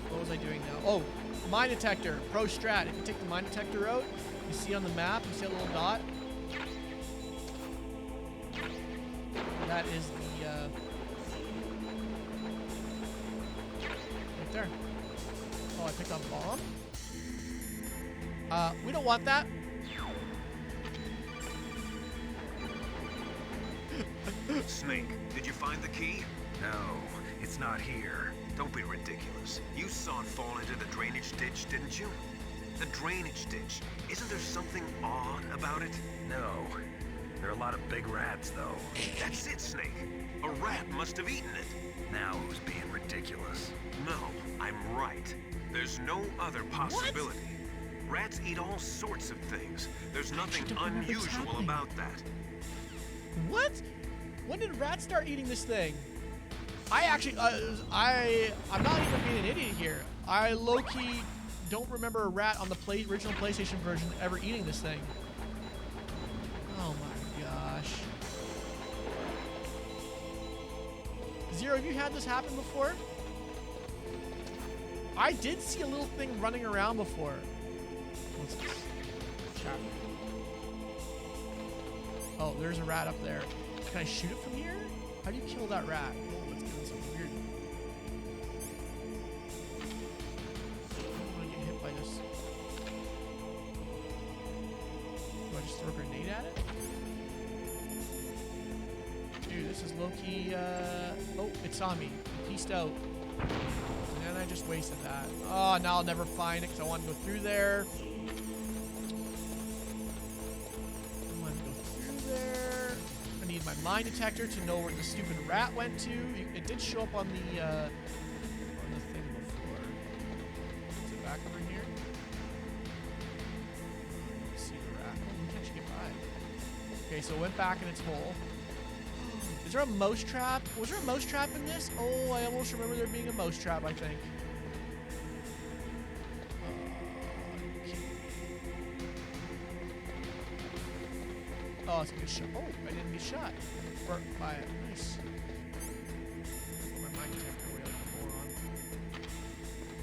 What was I doing now? Oh, mine detector, pro strat. If you take the mine detector out, you see on the map, you see a little dot. That is the, right there. Oh, I picked up a bomb. We don't want that. Snake, did you find the key? No, it's not here. Don't be ridiculous. You saw it fall into the drainage ditch, didn't you? The drainage ditch. Isn't there something odd about it? No. There are a lot of big rats, though. That's it, Snake. A rat must have eaten it. Now who's being ridiculous? No, I'm right. There's no other possibility. What? Rats eat all sorts of things. There's nothing unusual about that. What? When did rats start eating this thing? I actually, I'm not even being an idiot here. I low-key don't remember a rat on the original PlayStation version ever eating this thing. Oh my gosh. Zero, have you had this happen before? I did see a little thing running around before. What's this? Chat. Oh, there's a rat up there. Can I shoot it from here? How do you kill that rat? Oh, it's doing something weird. I don't want to get hit by this. Do I just throw a grenade at it? Dude, this is low-key, oh, it saw me. It pieced out. And I just wasted that. Oh, now I'll never find it because I want to go through there. My mine detector to know where the stupid rat went to. It did show up on the thing before. Okay, so it went back in its hole. Is there a mouse trap? Was there a mouse trap in this? Oh, I almost remember there being a mouse trap, I think. Oh, it's gonna get shot. Oh, I didn't get shot. Or by it. Nice. My mind detector way like a moron.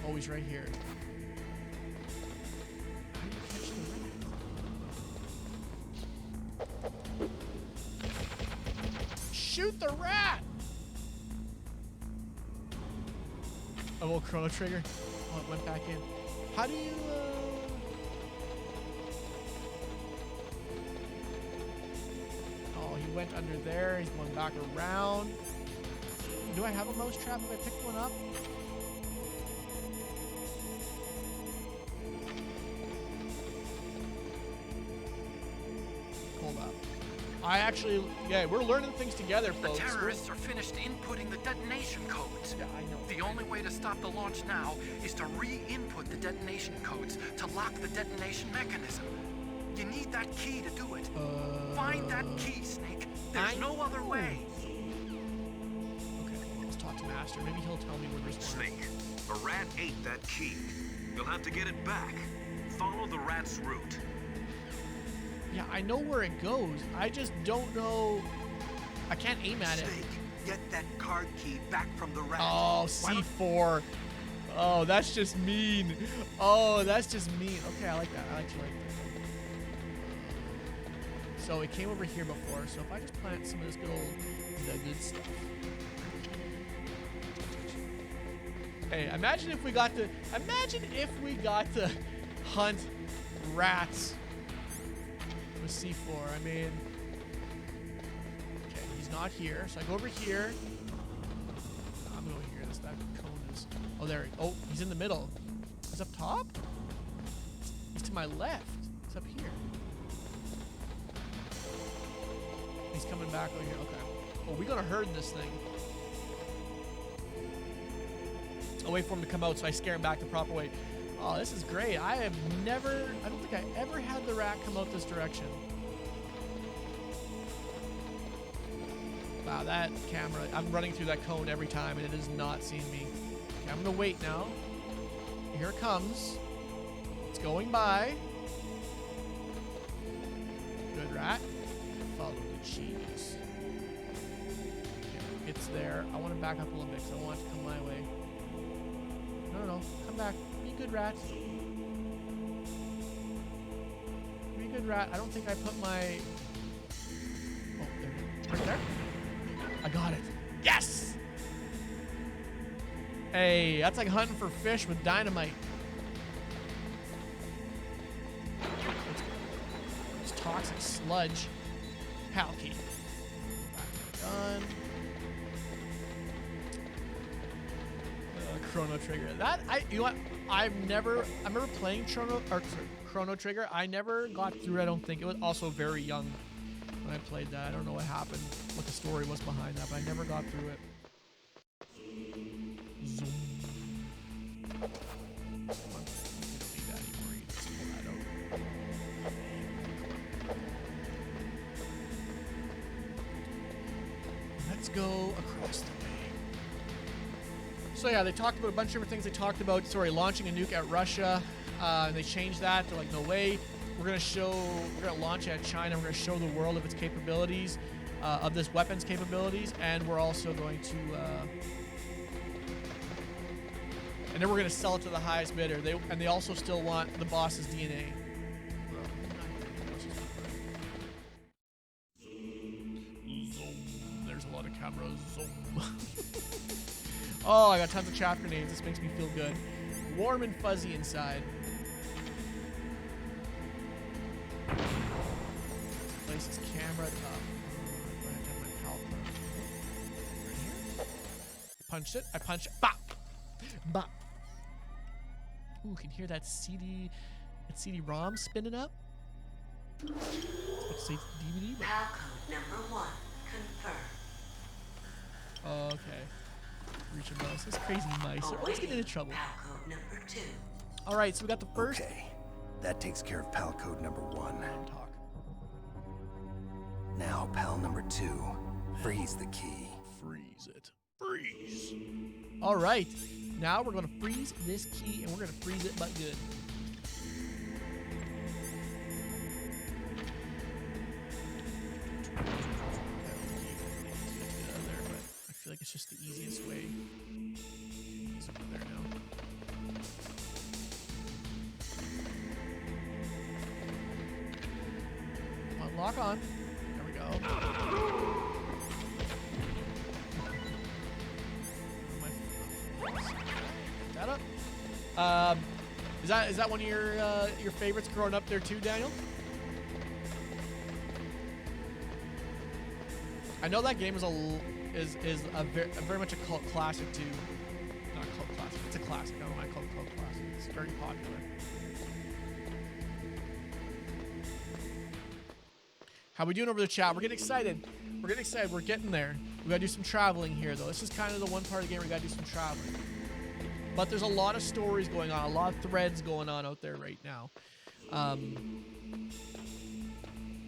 Oh, he's right here. How do you catch the rat? Shoot the rat! A little chrono trigger. Oh, it went back in. How do you, Oh, he went under there. He's going back around. Do I have a mouse trap if I pick one up? Hold up. I actually, yeah, we're learning things together, folks. The terrorists are finished inputting the detonation codes. Yeah, I know. The only way to stop the launch now is to re-input the detonation codes to lock the detonation mechanism. You need that key to do it. Find that key, Snake. There's no other way. Okay, let's talk to Master. Maybe he'll tell me where there's one. Snake, a rat ate that key. You'll have to get it back. Follow the rat's route. Yeah, I know where it goes. I just don't know. I can't aim at it. Snake, get that card key back from the rat. Oh, C4. Oh, that's just mean. Oh, that's just mean. Okay, I like that. I actually like that. So it came over here before. So if I just plant some of this good old, the good stuff. Hey, imagine if we got to hunt rats with C4. I mean, okay, he's not here. So I go over here. I'm going here. That cone is. Oh, there. Oh, he's in the middle. He's up top. He's to my left. He's up here. He's coming back over here. Okay. Oh, we gotta herd this thing. I'll wait for him to come out so I scare him back the proper way. Oh, this is great. I don't think I ever had the rat come out this direction. Wow, that camera, I'm running through that cone every time and it has not seen me. Okay, I'm gonna wait now. Here it comes. It's going by. Good rat. Follow the cheese. Okay, it's there. I want to back up a little bit because I want it to come my way. No, come back. Be a good rat. Be a good rat. I don't think I put my... Oh, there it is. Right there. I got it. Yes! Hey, that's like hunting for fish with dynamite. It's toxic sludge. Pal key. Done. Chrono Trigger. You know what? I remember playing Chrono Trigger. I never got through it, I don't think. It was also very young when I played that. I don't know what happened, what the story was behind that, but I never got through it. Zoom. Come on. We don't need that anymore. You just pull that out. Let's go across the way. So yeah, they talked about a bunch of different things. They talked about, launching a nuke at Russia. And they changed that. They're like, no way. We're gonna launch at China. We're gonna show the world of its capabilities, of this weapon's capabilities, and we're also going to, and then we're gonna sell it to the highest bidder. They also still want the boss's DNA. There's a lot of cameras. Oh, I got tons of chaff grenades. This makes me feel good. Warm and fuzzy inside. Place this camera up. I have to have my pal right here. Punched it. I punched it. Bop! Bop! Ooh, can hear that CD-ROM spinning up. Let's say it's DVD. But... Pal code number 1 confirmed. Okay. Reach a mouse. This crazy mice are always getting into trouble. Pal code number 2. All right, so we got the first. Okay, that takes care of pal code number 1. Talk. Now, pal number 2, freeze the key. Freeze it. Freeze. All right. Now we're going to freeze this key, and we're going to freeze it but good. I feel like it's just the easiest way. It's over there now. Come on, lock on. There we go. That up. Is that one of your favorites growing up there too, Daniel? I know that game is very much a cult classic too. Not cult classic. It's a classic. I don't know why I call it cult classic. It's very popular. How we doing over the chat? We're getting excited. We're getting excited. We're getting there. We gotta do some traveling here, though. This is kind of the one part of the game where we gotta do some traveling. But there's a lot of stories going on, a lot of threads going on out there right now.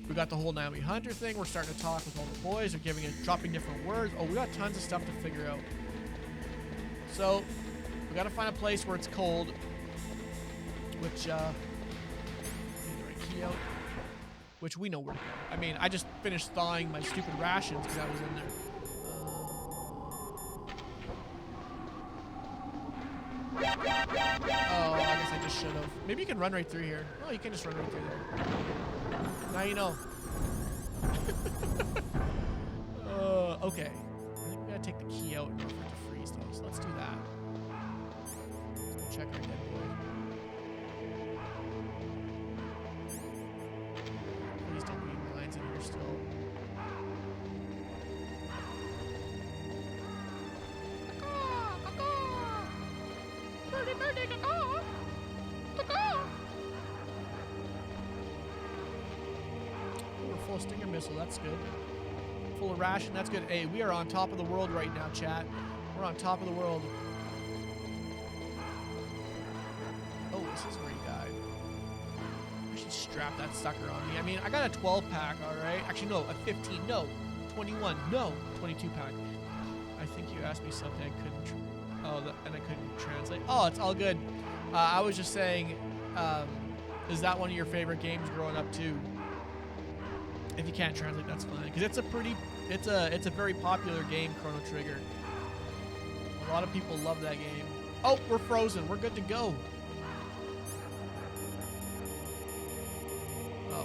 We got the whole Naomi Hunter thing. We're starting to talk with all the boys. They're dropping different words. Oh, we got tons of stuff to figure out. So we gotta find a place where it's cold. Which, need the right key out. Which we know where to go. I mean, I just finished thawing my stupid rations because I was in there. Oh, I guess I just should have. Maybe you can run right through here. Oh, you can just run right through there. Now you know. Okay. I think we gotta take the key out in order for it to freeze though, so let's do that. Let's go check our dead boy. Please don't be lines in here still. We're full of stinger missile, that's good. Full of ration, that's good. Hey, we are on top of the world right now, chat. We're on top of the world. Oh, this is where he died. I should strap that sucker on me. I mean, I got a 12 pack, alright? Actually, no, a 15, no. 21, no. 22 pack. I think you asked me something I couldn't, and I couldn't translate. Oh, it's all good. I was just saying, is that one of your favorite games growing up too? If you can't translate, that's fine. Because it's a very popular game, Chrono Trigger. A lot of people love that game. Oh, we're frozen. We're good to go.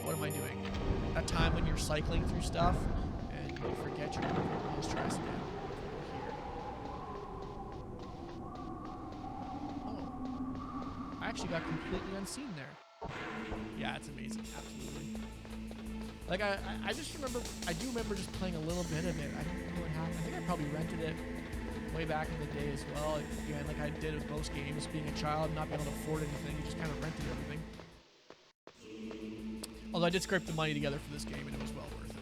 What am I doing? That time when you're cycling through stuff and you forget you're moving. Let's try this again. Oh. I actually got completely unseen there. Yeah, it's amazing. Absolutely. Like, I just remember, I do remember just playing a little bit of it. I don't know what happened. I think I probably rented it way back in the day as well. Again, like I did with most games, being a child and not being able to afford anything, you just kind of rented everything. Although I did scrape the money together for this game and it was well worth it.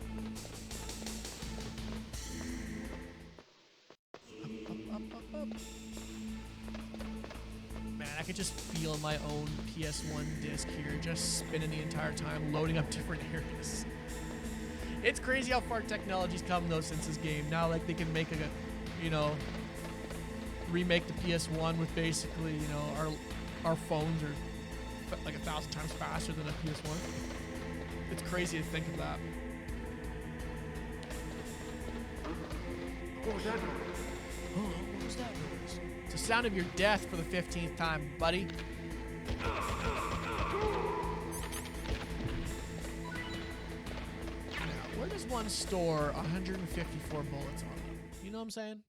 Up. Man, I could just feel my own PS1 disc here, just spinning the entire time, loading up different areas. It's crazy how far technology's come though since this game. Now, like, they can make remake the PS1 with basically, you know, our phones are like 1,000 times faster than a PS1. It's crazy to think of that. What was that noise? Oh, what was that noise? It's the sound of your death for the 15th time, buddy. Now, where does one store 154 bullets on them? You know what I'm saying?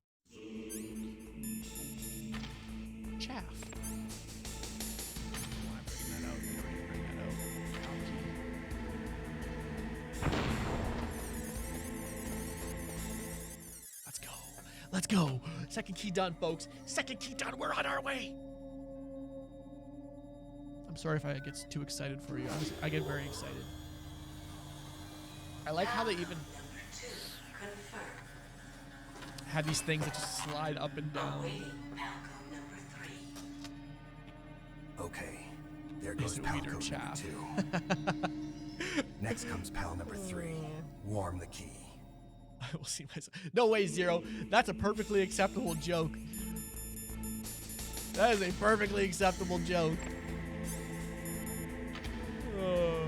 Chaff. Why bring that out? You don't need to bring that out. Let's go. Second key done, folks. Second key done. We're on our way. I'm sorry if I get too excited for you. I get very excited. I like how they even have these things that just slide up and down. Okay, there goes pal code number 2. Next comes pal number 3. Warm the key. I will see myself. No way, Zero. That's a perfectly acceptable joke. That is a perfectly acceptable joke. Oh,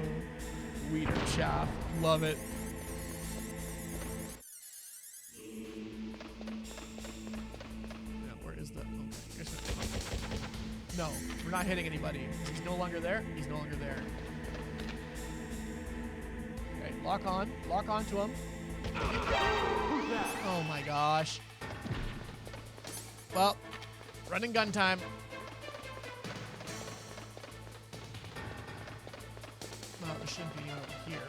Wiener chaff. Love it. Now, where is the... Okay, no, we're not hitting anybody. He's no longer there. He's no longer there. Okay, lock on. Lock on to him. Oh my gosh. Well, run and gun time. Well, there shouldn't be anyone over here.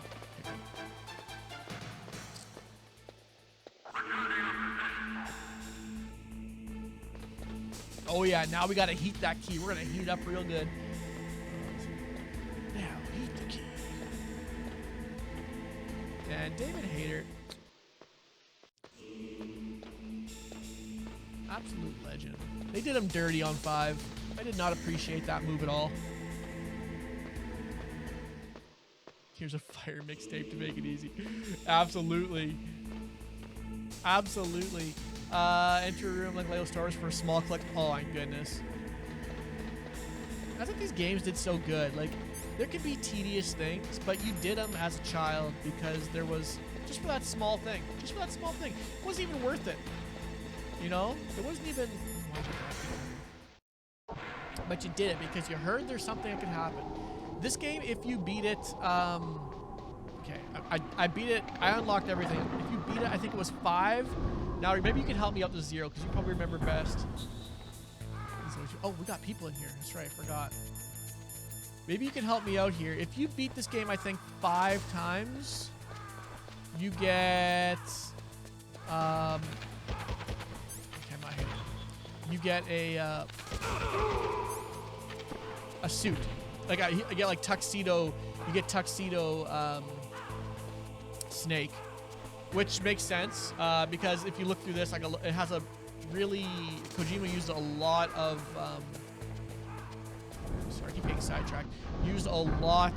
Oh yeah, now we gotta heat that key. We're gonna heat it up real good. Now, heat the key. And David Hayter. Absolute legend. They did him dirty on 5. I did not appreciate that move at all. Here's a fire mixtape to make it easy. Absolutely. Absolutely. Enter a room like Lego Star Wars for a small collect. Oh my goodness. I think these games did so good. Like, there could be tedious things, but you did them as a child because there was, just for that small thing. Just for that small thing. It wasn't even worth it. You know? It wasn't even... But you did it because you heard there's something that could happen. This game, if you beat it... okay, I beat it. I unlocked everything. If you beat it, I think it was 5. Now, maybe you can help me up to 0 because you probably remember best. Oh, we got people in here. That's right, I forgot. Maybe you can help me out here. If you beat this game, I think 5 times, you get... okay, I'm not here. You get a suit. Like I get like tuxedo. You get tuxedo Snake, which makes sense because if you look through this, like it has a really Kojima used a lot of. Sorry, I keep getting sidetracked. Used a lot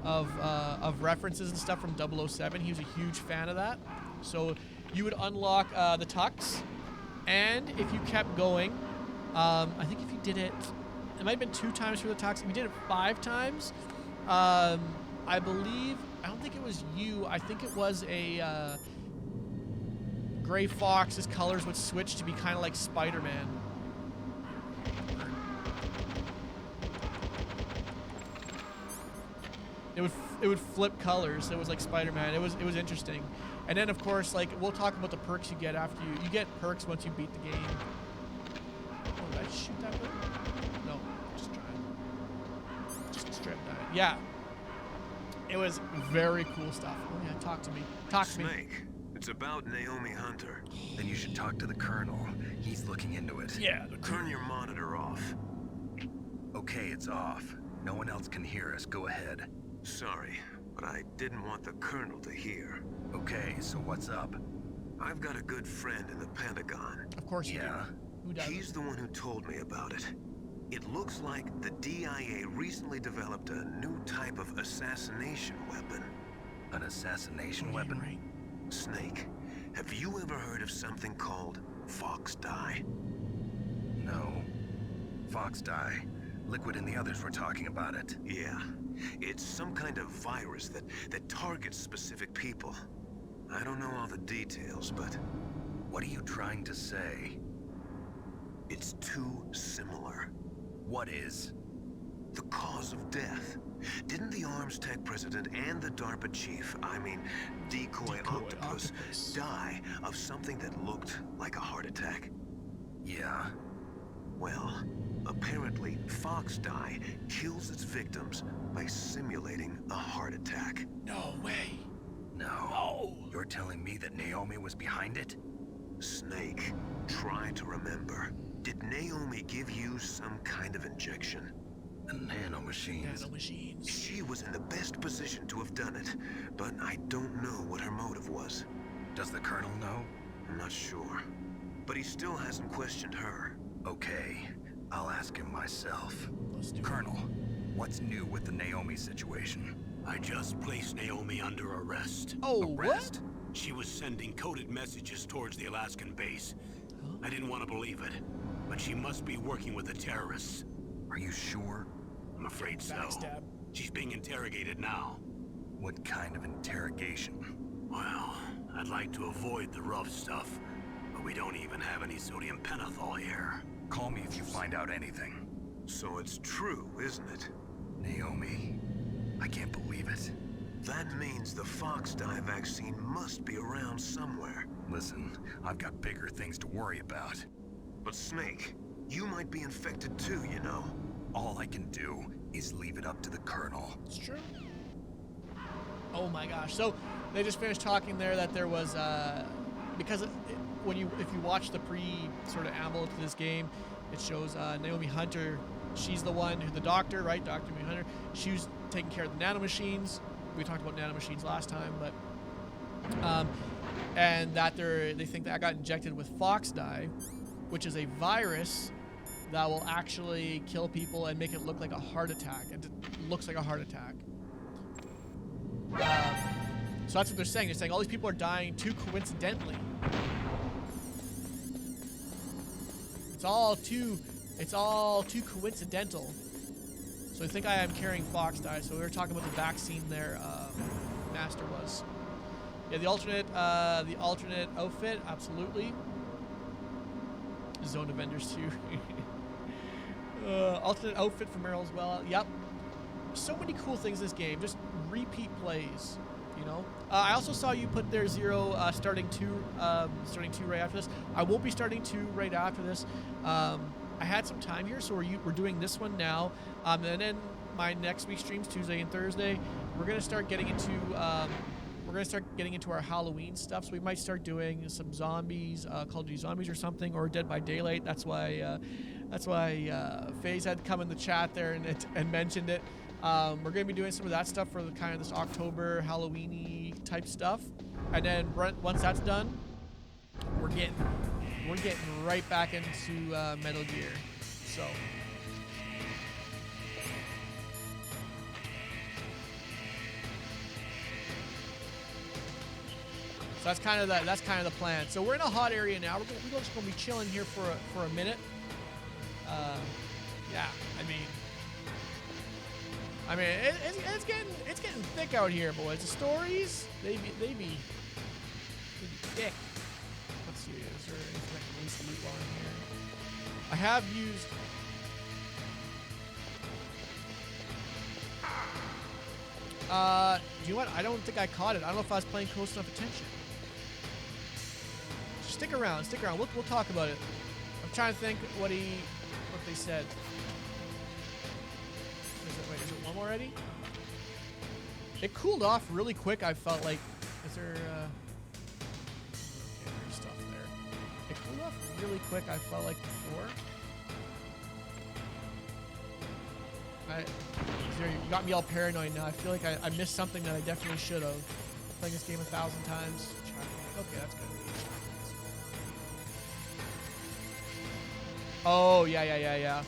of references and stuff from 007. He was a huge fan of that. So you would unlock the tux, and if you kept going, I think if you did it. It might have been 2 times for the tux. If you did it 5 times, I believe, I don't think it was you. I think it was a Gray Fox's colors would switch to be kind of like Spider-Man. It would flip colors. It was like Spider-Man. It was interesting. And then of course, like we'll talk about the perks you get after you get perks once you beat the game. Oh, did I shoot that bird? No, just trying. Just straight up die. Yeah. It was very cool stuff. Oh yeah, talk to me. Talk to me. Snake, it's about Naomi Hunter. Then you should talk to the Colonel. He's looking into it. Yeah. Turn your monitor off. Okay, it's off. No one else can hear us. Go ahead. Sorry, but I didn't want the Colonel to hear. Okay, so what's up? I've got a good friend in the Pentagon. Of course you do. Who doesn't? He's the one who told me about it. It looks like the DIA recently developed a new type of assassination weapon. An assassination weapon? Right. Snake, have you ever heard of something called Fox Dye? No. Fox Dye. Liquid and the others were talking about it. Yeah. It's some kind of virus that targets specific people. I don't know all the details, but... What are you trying to say? It's too similar. What is? The cause of death. Didn't the Arms Tech president and the DARPA chief, Decoy Octopus, die of something that looked like a heart attack? Yeah. Well, apparently Fox Dye kills its victims by simulating a heart attack. No way. No. You're telling me that Naomi was behind it? Snake, try to remember. Did Naomi give you some kind of injection? The nanomachines. Nanomachines. She was in the best position to have done it, but I don't know what her motive was. Does the Colonel know? I'm not sure. But he still hasn't questioned her. Okay, I'll ask him myself. Let's do it. Colonel, what's new with the Naomi situation? I just placed Naomi under arrest. Oh, arrest? What? She was sending coded messages towards the Alaskan base. Huh? I didn't want to believe it, but she must be working with the terrorists. Are you sure? I'm afraid so. Backstab. She's being interrogated now. What kind of interrogation? Well, I'd like to avoid the rough stuff, but we don't even have any sodium pentothal here. Call me if you find out anything. So it's true, isn't it? Naomi, I can't believe it. That means the Fox dye vaccine must be around somewhere. Listen, I've got bigger things to worry about. But Snake, you might be infected too, you know. All I can do is leave it up to the Colonel. It's true. Oh my gosh. So they just finished talking there that there was because if you watch the sort of amble to this game, it shows Naomi Hunter. She's the one who the doctor, right? Dr. Naomi Hunter. She was taking care of the nanomachines. We talked about nanomachines last time, but and that they think that got injected with Fox dye, which is a virus that will actually kill people and make it look like a heart attack. And it looks like a heart attack. So that's what they're saying. They're saying all these people are dying too coincidentally. It's all too coincidental. So I think I am carrying Fox dye. So we were talking about the vaccine there. Master was. Yeah, the alternate outfit, absolutely. Zone of Vendors too. Alternate outfit for Meryl as well. Yep. So many cool things in this game. Just repeat plays. You know. I also saw you put there Zero starting two right after this. I won't be starting 2 right after this. I had some time here, so we're doing this one now. And then my next week's streams, Tuesday and Thursday, we're gonna start getting into our Halloween stuff. So we might start doing some zombies, Call of Duty Zombies or something, or Dead by Daylight. That's why FaZe had come in the chat there and mentioned it. We're gonna be doing some of that stuff for the kind of this October Halloween-y type stuff, and then once that's done, we're getting right back into Metal Gear. So that's kind of the plan. So we're in a hot area now. We're just gonna be chilling here for a minute. Yeah, I mean, it's getting thick out here, boys. The stories, they be thick. Let's see, is there anything I can release the loot while I'm here? I have used. Do you know what? I don't think I caught it. I don't know if I was paying close enough attention. Stick around. We'll talk about it. I'm trying to think what they said. Is it one already? It cooled off really quick. I felt like, is there? Okay, there's stuff there. It cooled off really quick. I felt like before. You got me all paranoid now. I feel like I missed something that I definitely should have. Playing this game 1,000 times. Okay, that's good. Oh, yeah.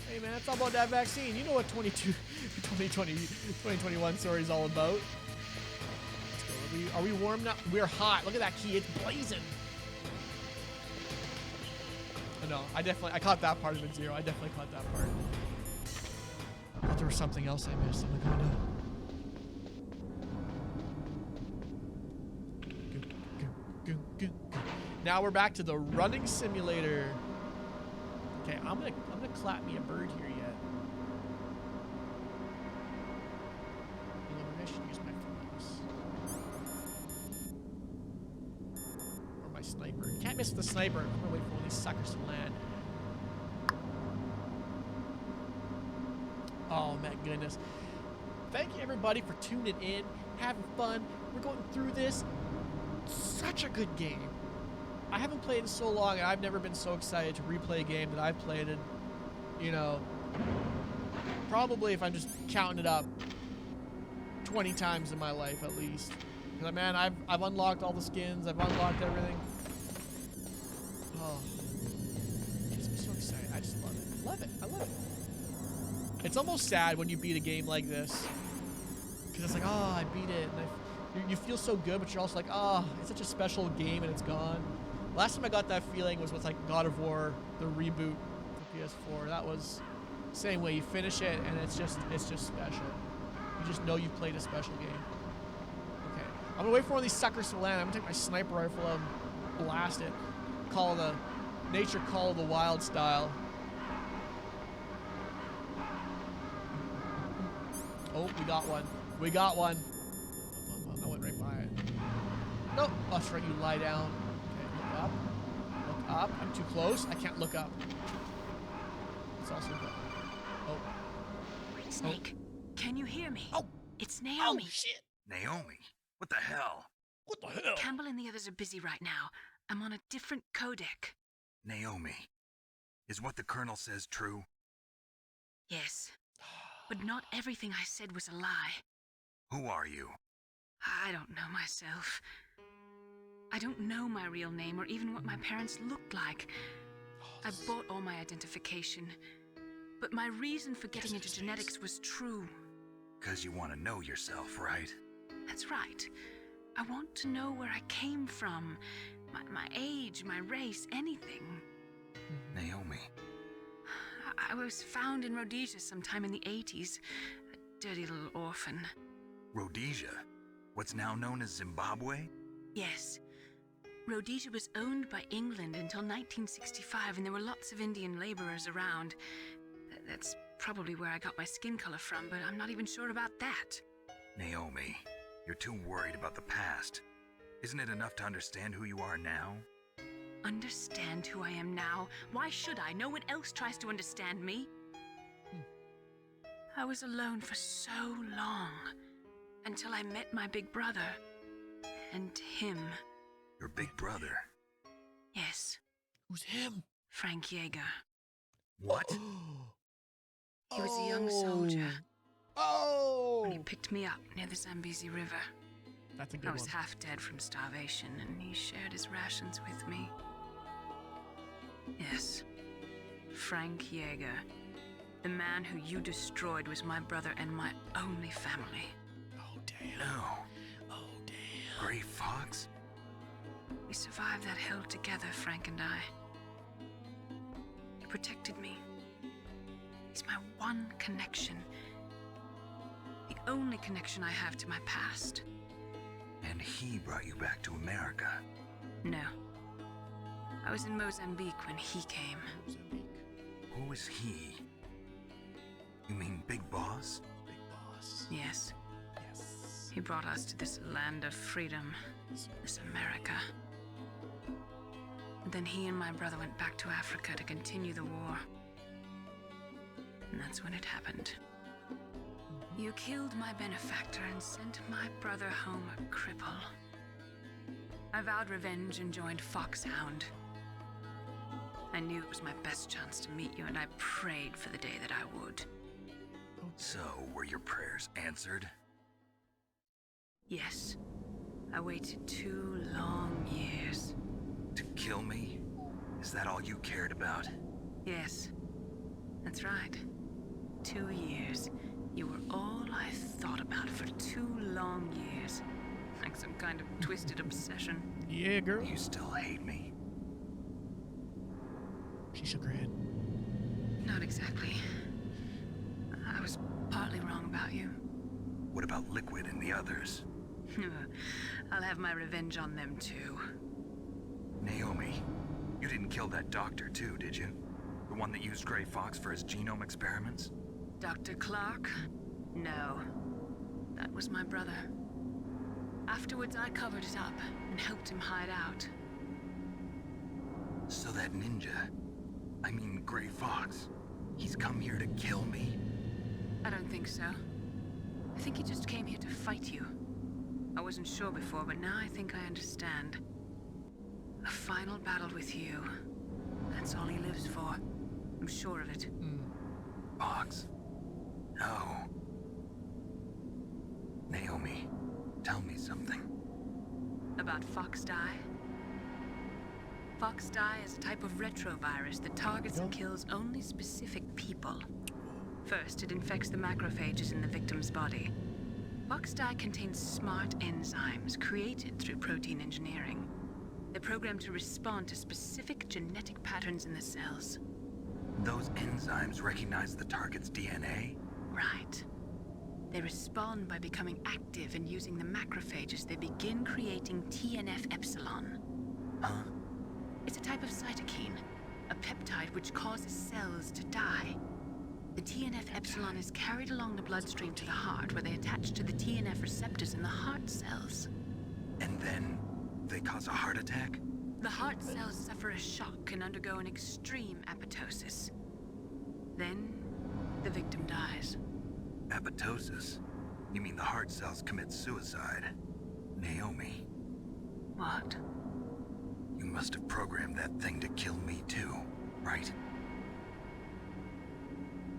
Hey, man, it's all about that vaccine. You know what 2021 story is all about. Let's go. Are we warm now? We're hot. Look at that key. It's blazing. No, I caught that part of it, Zero. I definitely caught that part. I thought there was something else I missed. I'm going to... Go. Now we're back to the running simulator. Okay, I'm gonna clap me a bird here yet. I should use my mouse. Or my sniper. Can't miss the sniper. I'm gonna wait for all these suckers to land. Oh my goodness. Thank you everybody for tuning in, having fun. We're going through this. Such a good game. I haven't played in so long, and I've never been so excited to replay a game that I've played in, probably if I'm just counting it up, 20 times in my life at least. Because, man, I've unlocked all the skins, I've unlocked everything. Oh, it gets me so excited. I just love it. I love it. It's almost sad when you beat a game like this. Because it's like, oh, I beat it. And you feel so good, but you're also like, oh, it's such a special game and it's gone. Last time I got that feeling was with like God of War, the reboot for PS4. That was the same way. You finish it and it's just special. You just know you've played a special game. Okay. I'm gonna wait for one of these suckers to land. I'm gonna take my sniper rifle and blast it. Call the nature call of the wild style. Oh, we got one. We got one. I went right by it. Nope. Oh, that's right. You lie down. Okay, look up. Look up. I'm too close. I can't look up. It's also good. Oh. Snake, can you hear me? Oh. It's Naomi. Oh, shit. Naomi? What the hell? What the hell? Campbell and the others are busy right now. I'm on a different codec. Naomi, is what the Colonel says true? Yes. But not everything I said was a lie. Who are you? I don't know myself. I don't know my real name or even what my parents looked like. I bought all my identification. But my reason for getting into genetics was true. 'Cause you want to know yourself, right? That's right. I want to know where I came from. My age, my race, anything. Naomi. I was found in Rhodesia sometime in the 80s. A dirty little orphan. Rhodesia? What's now known as Zimbabwe? Yes. Rhodesia was owned by England until 1965, and there were lots of Indian laborers around. That's probably where I got my skin color from, but I'm not even sure about that. Naomi, you're too worried about the past. Isn't it enough to understand who you are now? Understand who I am now? Why should I? No one else tries to understand me. I was alone for so long, until I met my big brother. And him. Your big brother? Yes. Who's him? Frank Yeager. What? He was a young soldier. Oh! When he picked me up near the Zambezi River. That's a good I was one. half dead from starvation, and he shared his rations with me. Yes. Frank Yeager. The man who you destroyed was my brother and my only family. Oh, damn. No. Oh, damn. Gray Fox? We survived that hell together, Frank and I. He protected me. He's my one connection. The only connection I have to my past. And he brought you back to America? No. I was in Mozambique when he came. Who is he? You mean Big Boss? Big Boss. Yes. Yes. He brought us to this land of freedom, this America. And then he and my brother went back to Africa to continue the war. And that's when it happened. You killed my benefactor and sent my brother home a cripple. I vowed revenge and joined Foxhound. I knew it was my best chance to meet you, and I prayed for the day that I would. So, were your prayers answered? Yes. I waited 2 long years. To kill me? Is that all you cared about? Yes. That's right. 2 years. You were all I thought about for 2 long years. Like some kind of twisted obsession. Yeah, girl. You still hate me? She shook her head. Not exactly. I was partly wrong about you. What about Liquid and the others? I'll have my revenge on them too. Naomi, you didn't kill that doctor too, did you? The one that used Gray Fox for his genome experiments? Dr. Clark? No. That was my brother. Afterwards, I covered it up and helped him hide out. So that ninja, I mean Gray Fox, he's come here to kill me? I don't think so. I think he just came here to fight you. I wasn't sure before, but now I think I understand. A final battle with you. That's all he lives for. I'm sure of it. Fox? No. Naomi, tell me something. About Fox Die? Fox Die is a type of retrovirus that targets and kills only specific people. First, it infects the macrophages in the victim's body. Fox dye contains smart enzymes created through protein engineering. They're programmed to respond to specific genetic patterns in the cells. Those enzymes recognize the target's DNA? Right. They respond by becoming active and using the macrophages. They begin creating TNF-epsilon. Huh? It's a type of cytokine, a peptide which causes cells to die. The TNF-epsilon is carried along the bloodstream to the heart, where they attach to the TNF receptors in the heart cells. And then they cause a heart attack? The heart cells suffer a shock and undergo an extreme apoptosis. Then, the victim dies. Apoptosis? You mean the heart cells commit suicide? Naomi. What? You must have programmed that thing to kill me too, right?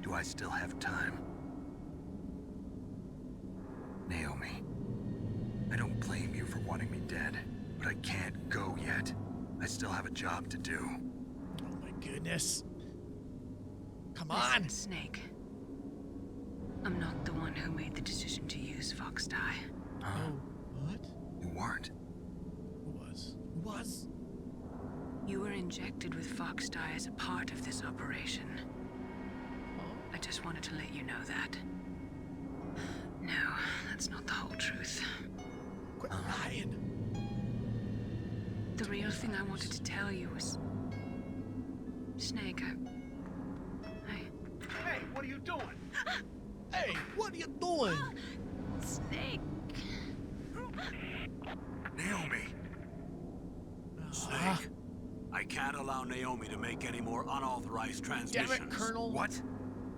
Do I still have time? Naomi, I don't blame you for wanting me dead, but I can't go yet. I still have a job to do. Oh my goodness. Come Listen, on. Snake. I'm not the one who made the decision to use Fox dye. Oh, what? You weren't. Who was? Who was? You were injected with Fox dye as a part of this operation. I just wanted to let you know that. No, that's not the whole truth. Quit lying. The real thing I wanted to tell you was... Snake, Hey, what are you doing? Hey, what are you doing? Snake. Naomi. Snake. I can't allow Naomi to make any more unauthorized transmissions. Damn it, Colonel. What?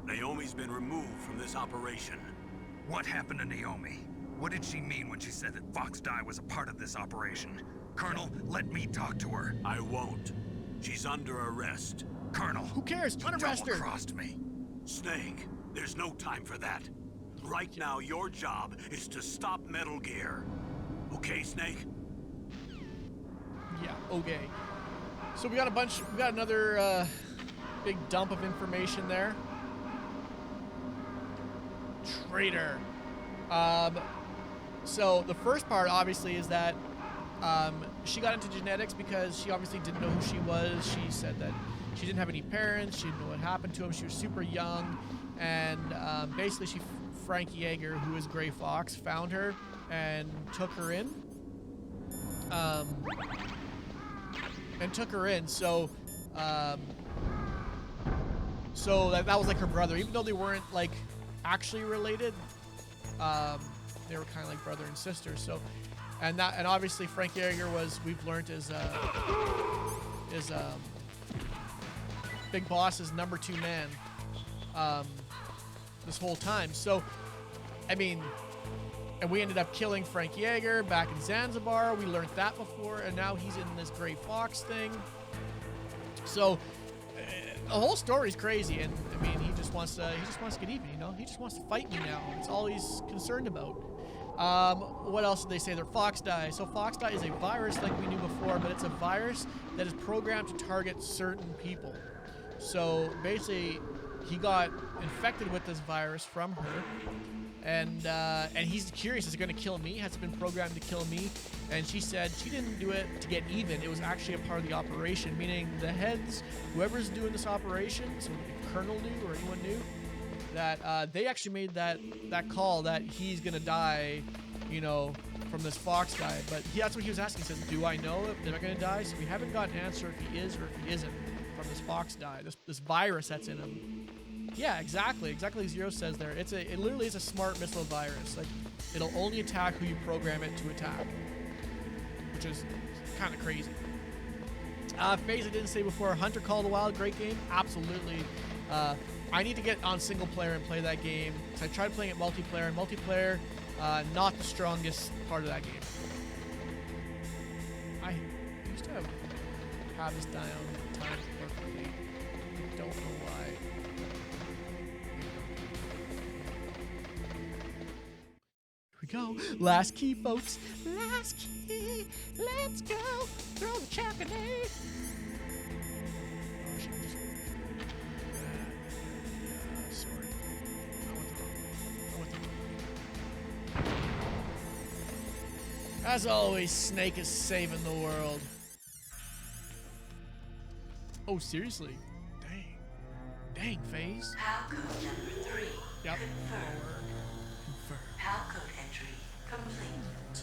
Naomi's been removed from this operation. What happened to Naomi? What did she mean when she said that Fox dye was a part of this operation? Colonel, let me talk to her. I won't. She's under arrest. Colonel, Who cares? you Unarrest her. double-crossed me. Snake, there's no time for that. Right now, your job is to stop Metal Gear. Okay, Snake? Yeah, okay. So we got another big dump of information there. Traitor. So the first part obviously is that she got into genetics because she obviously didn't know who she was. She said that she didn't have any parents. She didn't know what happened to him. She was super young, and basically Frank Yeager, who is Gray Fox, found her and took her in. So that was like her brother, even though they weren't like actually related. They were kind of like brother and sister. So, and obviously Frank Yeager we've learned is Big Boss's number 2 man this whole time. So, I mean, and we ended up killing Frank Yeager back in Zanzibar. We learned that before, and now he's in this Gray Fox thing. So the whole story's crazy, and I mean, he just wants to get even, you know. He just wants to fight me now. That's all he's concerned about. What else did they say? They're Fox dye. So Fox dye is a virus like we knew before, but it's a virus that is programmed to target certain people. So basically, he got infected with this virus from her. And he's curious, is it going to kill me? Has it been programmed to kill me? And she said she didn't do it to get even. It was actually a part of the operation, meaning the heads, whoever's doing this operation, so the Colonel knew or anyone knew, that they actually made that call that he's going to die, you know, from this Fox dye. But that's what he was asking. He says, do I know if they're going to die? So we haven't got an answer if he is or if he isn't from this Fox dye, this virus that's in him. Yeah, exactly Zero says there. It literally is a smart missile virus. Like, it'll only attack who you program it to attack, which is kind of crazy. FaZe, I didn't say before, Hunter Call of the Wild, great game, absolutely. I need to get on single player and play that game. So I tried playing it multiplayer, and multiplayer, not the strongest part of that game. I used to have this down time perfectly. I don't know why. Go. Last key, folks. Last key. Let's go. Throw the chocolate. Sorry. As always, Snake is saving the world. Oh, seriously? Dang. Dang, FaZe. Halcode number 3. Yep. Confirmed. Confirmed. Halcode entry complete.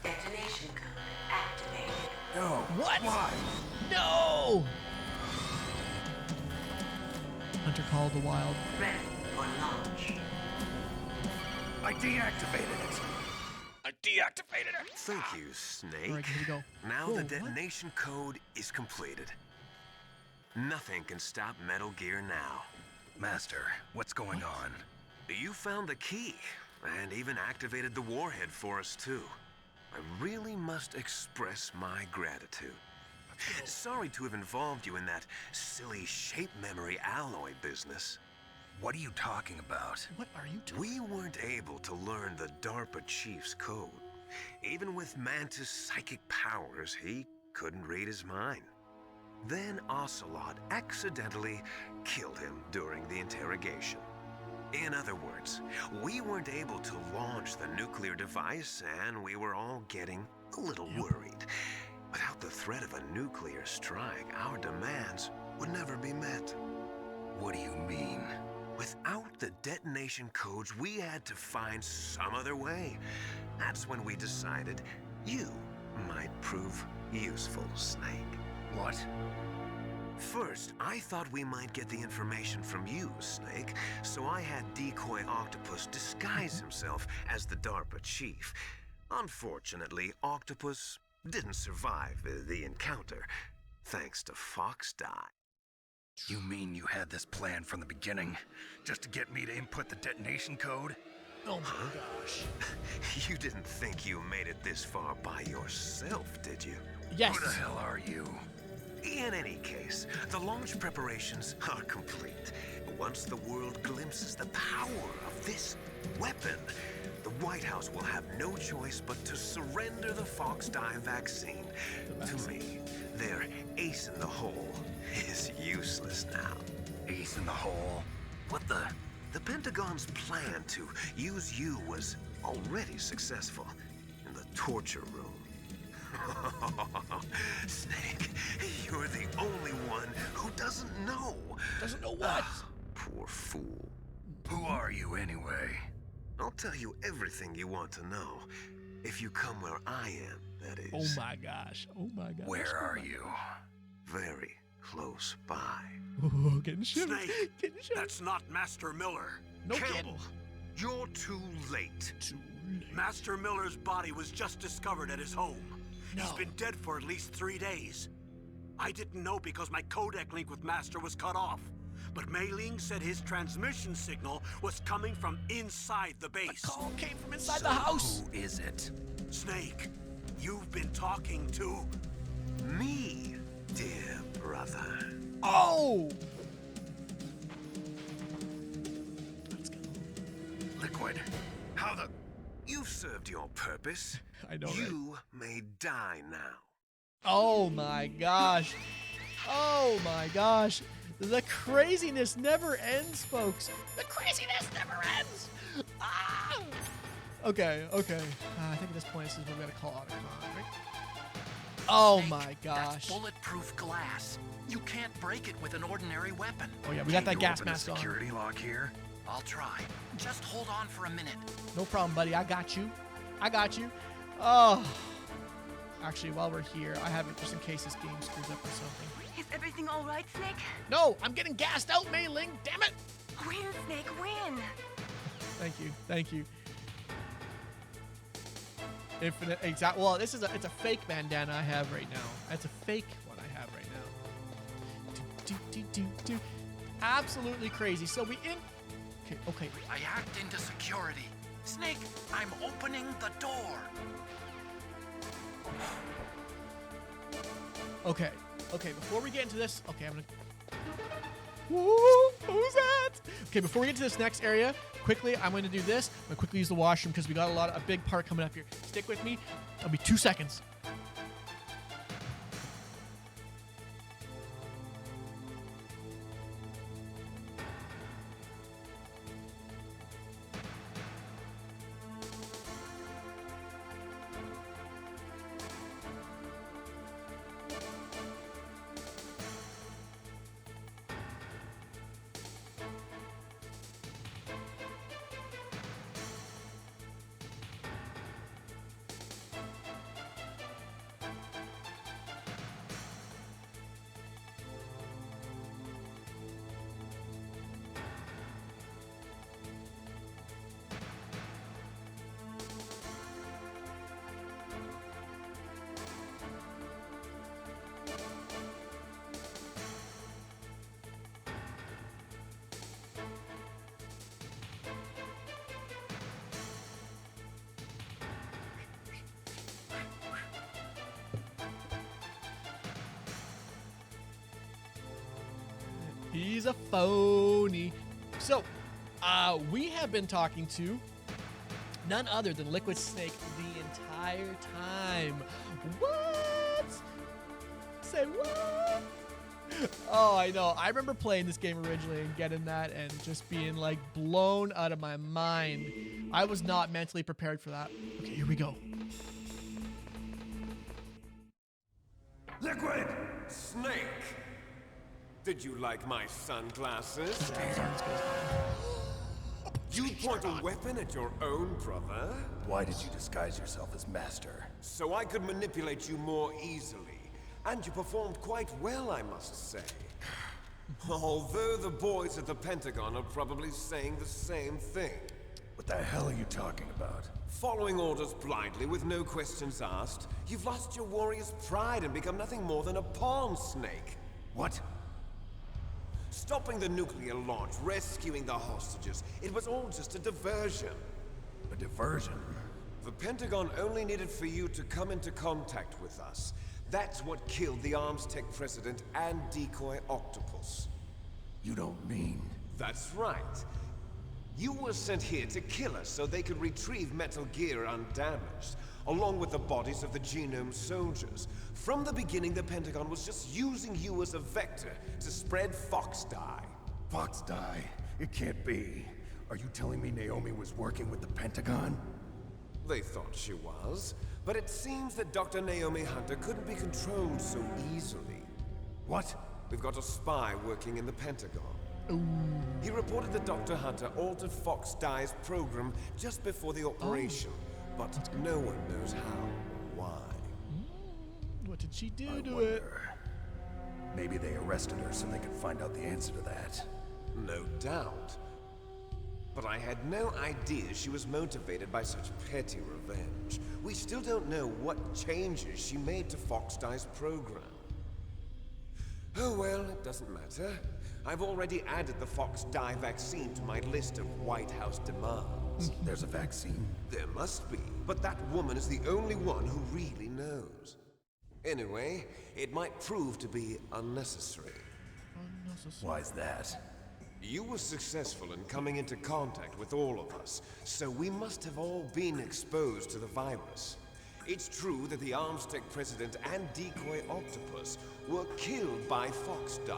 Detonation code activated. No. What? Why? No! Hunter called the wild. Ready for launch. I deactivated it. I deactivated it. Thank you, Snake. All right, here we go. Now Whoa, the what? detonation code is completed. Nothing can stop Metal Gear now. Master, what's going on? You found the key, and even activated the warhead for us, too. I really must express my gratitude. Sorry to have involved you in that silly shape memory alloy business. What are you talking about? What are you talking We weren't able to learn the DARPA chief's code. Even with Mantis' psychic powers, he couldn't read his mind. Then Ocelot accidentally killed him during the interrogation. In other words, we weren't able to launch the nuclear device, and we were all getting a little worried. Without the threat of a nuclear strike, our demands would never be met. What do you mean? Without the detonation codes, we had to find some other way. That's when we decided you might prove useful, Snake. What? First, I thought we might get the information from you, Snake, so I had Decoy Octopus disguise himself as the DARPA chief. Unfortunately, Octopus didn't survive the encounter, thanks to Fox Die. You mean you had this plan from the beginning? Just to get me to input the detonation code? Oh my gosh. You didn't think you made it this far by yourself, did you? Yes. Who the hell are you? In any case, the launch preparations are complete. Once the world glimpses the power of this weapon, the White House will have no choice but to surrender the Fox Die vaccine. To me, their ace in the hole is useless now. Ace in the hole? What the? The Pentagon's plan to use you was already successful in the torture room. Snake, you're the only one who doesn't know. Doesn't know what? Poor fool. Who are you anyway? I'll tell you everything you want to know. If you come where I am, that is. Oh my gosh. Oh my gosh. Where are you? Very close by. Ooh, getting shivers. Snake, Getting shivers. that's not Master Miller. No Campbell, kidding. you're too late. Too late. Master Miller's body was just discovered at his home. No. He's been dead for at least 3 days. I didn't know because my codec link with Master was cut off. But Mei Ling said his transmission signal was coming from inside the base. The call came from inside the house. Who is it? Snake, you've been talking to... Me, dear brother. Oh! Liquid. How the... You've served your purpose. I know, right? You may die now. Oh my gosh. Oh my gosh. The craziness never ends, folks. The craziness never ends. Ah! Okay, okay. I think at this point, this is where we gotta call out a con, right? Oh Snake, my gosh. That's bulletproof glass. You can't break it with an ordinary weapon. Oh yeah, we got that You gas open the mask on. security lock here? I'll try. Just hold on for a minute. No problem, buddy. I got you. I got you. Oh. Actually, while we're here, I have it just in case this game screws up or something. Is everything all right, Snake? No, I'm getting gassed out, Mei Ling. Damn it. Win, Snake, win. Thank you. Thank you. Infinite exact. Well, this is it's a fake bandana I have right now. That's a fake one I have right now. Do. Absolutely crazy. So we in. Okay. Okay. I hacked into security. Snake, I'm opening the door. Okay. Okay. Before we get into this, okay, I'm gonna. Woo! Who's that? Okay. Before we get to this next area, quickly, I'm going to do this. I'm going to quickly use the washroom because we got a big part coming up here. Stick with me. It'll be 2 seconds. She's a phony. So, we have been talking to none other than Liquid Snake the entire time. What? Say what? Oh, I know. I remember playing this game originally and getting that and just being like blown out of my mind. I was not mentally prepared for that. Okay, here we go. Liquid Snake! Did you like my sunglasses? You point a weapon at your own brother? Why did you disguise yourself as Master? So I could manipulate you more easily. And you performed quite well, I must say. Although the boys at the Pentagon are probably saying the same thing. What the hell are you talking about? Following orders blindly with no questions asked, you've lost your warrior's pride and become nothing more than a pawn snake. What? Stopping the nuclear launch, rescuing the hostages, it was all just a diversion. A diversion? The Pentagon only needed for you to come into contact with us. That's what killed the Arms Tech president and decoy octopus. You don't mean... That's right. You were sent here to kill us so they could retrieve Metal Gear undamaged, along with the bodies of the Genome soldiers. From the beginning, the Pentagon was just using you as a vector to spread Fox dye. Fox dye? It can't be. Are you telling me Naomi was working with the Pentagon? They thought she was, but it seems that Dr. Naomi Hunter couldn't be controlled so easily. What? We've got a spy working in the Pentagon. He reported that Dr. Hunter altered Fox Dye's program just before the operation, but no one knows how, why. What did she do I to wonder. it? Maybe they arrested her so they could find out the answer to that. No doubt. But I had no idea she was motivated by such petty revenge. We still don't know what changes she made to Fox Dye's program. Oh well, it doesn't matter. I've already added the Fox Dye vaccine to my list of White House demands. There's a vaccine? There must be, but that woman is the only one who really knows. Anyway, it might prove to be unnecessary. Why's that? You were successful in coming into contact with all of us, so we must have all been exposed to the virus. It's true that the Arms Tech president and decoy octopus were killed by Fox Dye.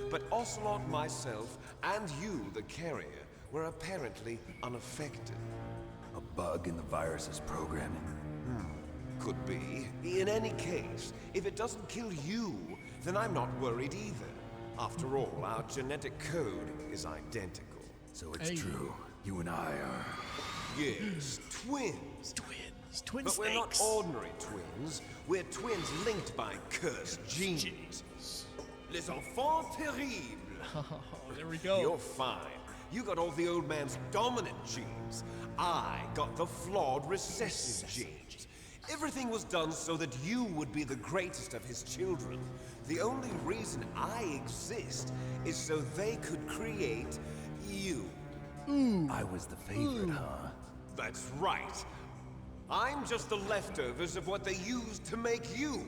But Ocelot, myself, and you, the carrier, were apparently unaffected. A bug in the virus's programming? Could be. In any case, if it doesn't kill you, then I'm not worried either. After all, our genetic code is identical. So it's true. You and I are... Yes, twins. Twin But we're not snakes. ordinary twins. We're twins linked by cursed genes. Les enfants terribles. Oh, there we go. You're fine. You got all the old man's dominant genes. I got the flawed recessive genes. Everything was done so that you would be the greatest of his children. The only reason I exist is so they could create you. I was the favorite, huh? That's right. I'm just the leftovers of what they used to make you.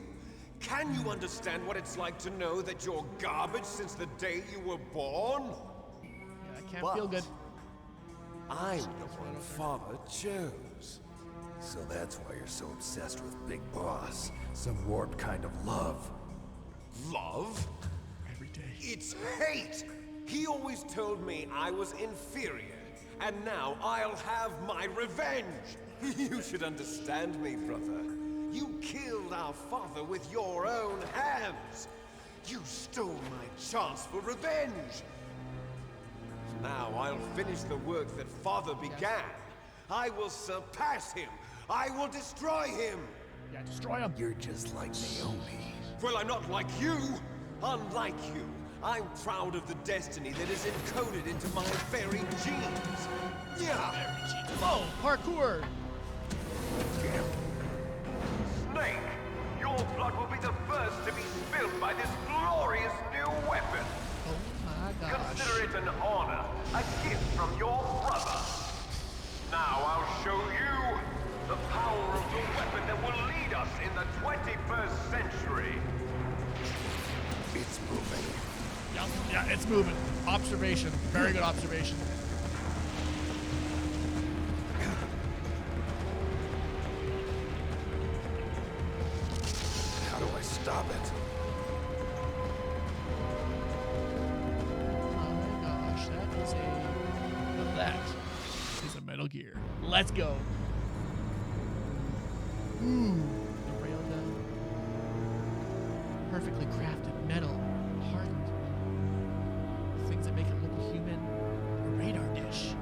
Can you understand what it's like to know that you're garbage since the day you were born? Yeah, I can't feel good. I'm the one Father chose. So that's why you're so obsessed with Big Boss. Some warped kind of love. Love? Every day. It's hate! He always told me I was inferior, and now I'll have my revenge! You should understand me, brother. You killed our father with your own hands! You stole my chance for revenge! Now I'll finish the work that Father began. I will surpass him! I will destroy him! Yeah, destroy him. You're just like Naomi. Well, I'm not like you! Unlike you, I'm proud of the destiny that is encoded into my very genes! Yeah! Oh, parkour! Snake, your blood will be the first to be spilled by this glorious new weapon! Oh my gosh. Consider it an honor, a gift from your brother! Now I'll show you the power of the weapon that will lead us in the 21st century! It's moving. Yeah, it's moving. Observation. Very good observation. How do I stop it? Oh my gosh, that is a Metal Gear. Let's go. Ooh, the railgun. Perfectly crafted metal, hardened. Things that make it look human. A radar dish.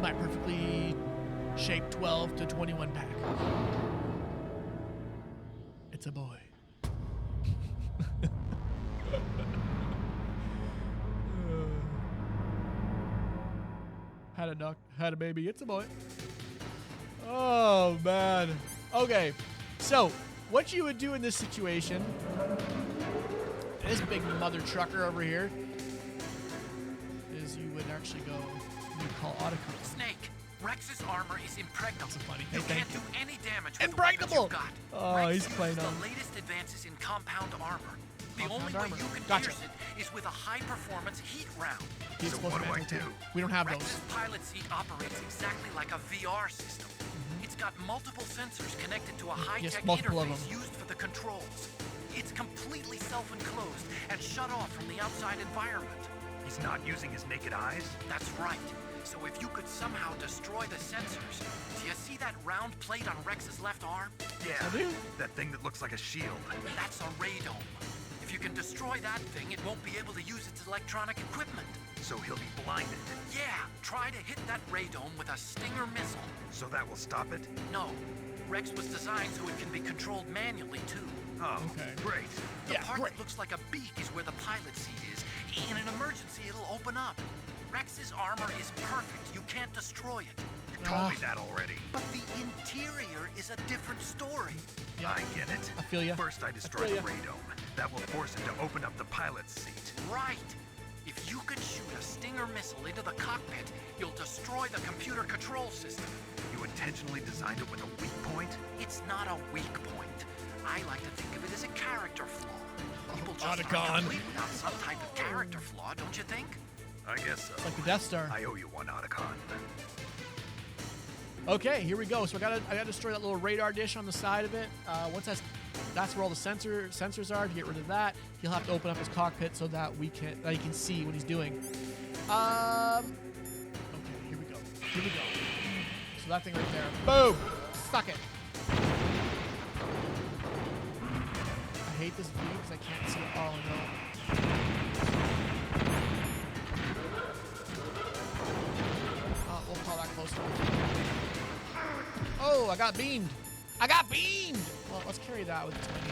My perfectly shaped 12 to 21 pack. It's a boy. Had a duck, had a baby, it's a boy. Oh, man. Okay, so what you would do in this situation, this big mother trucker over here, is you would actually go, you call Otacon. Snake, Rex's armor is impregnable. That's funny. You Hey, can't thank do any damage with Impregnable! the weapons you got. Oh, Rex he's uses playing the on. latest advances in compound armor. The Compound only way armor. you can Gotcha. pierce it is with a high-performance heat round. He's So supposed what to do I manual do? too. We don't have those. Rex's pilot seat operates exactly like a VR system. It's got multiple sensors connected to a high-tech multiple of interface them. used for the controls. It's completely self-enclosed and shut off from the outside environment. He's not using his naked eyes? That's right. So if you could somehow destroy the sensors, do you see that round plate on Rex's left arm? Yeah, I do. that thing that looks like a shield. That's a radome. If you can destroy that thing, it won't be able to use its electronic equipment. So he'll be blinded. Yeah, try to hit that radome with a Stinger missile. So that will stop it? No, Rex was designed so it can be controlled manually too. Oh, Okay. great. The Yeah, part great. that looks like a beak is where the pilot seat is. In an emergency, it'll open up. Rex's armor is perfect. You can't destroy it. You told me that already. But the interior is a different story. Yeah. I get it. I feel ya. First I destroy feel the ya. radome. That will force him to open up the pilot's seat. Right. If you can shoot a Stinger missile into the cockpit, you'll destroy the computer control system. You intentionally designed it with a weak point? It's not a weak point. I like to think of it as a character flaw. People just aren't Otacon. complete without some type of character flaw, don't you think? I guess so. Like the Death Star. I owe you one, Otacon. Okay, here we go. So I gotta destroy that little radar dish on the side of it. Once that's where all the sensors are. To get rid of that, he'll have to open up his cockpit so that he can see what he's doing. Okay, here we go. Here we go. So that thing right there. Boom! Suck it. I hate this view because I can't see it. Oh no. Oh, we'll call that close enough. Oh, I got beamed. I got beamed! Well, let's carry that with the 28.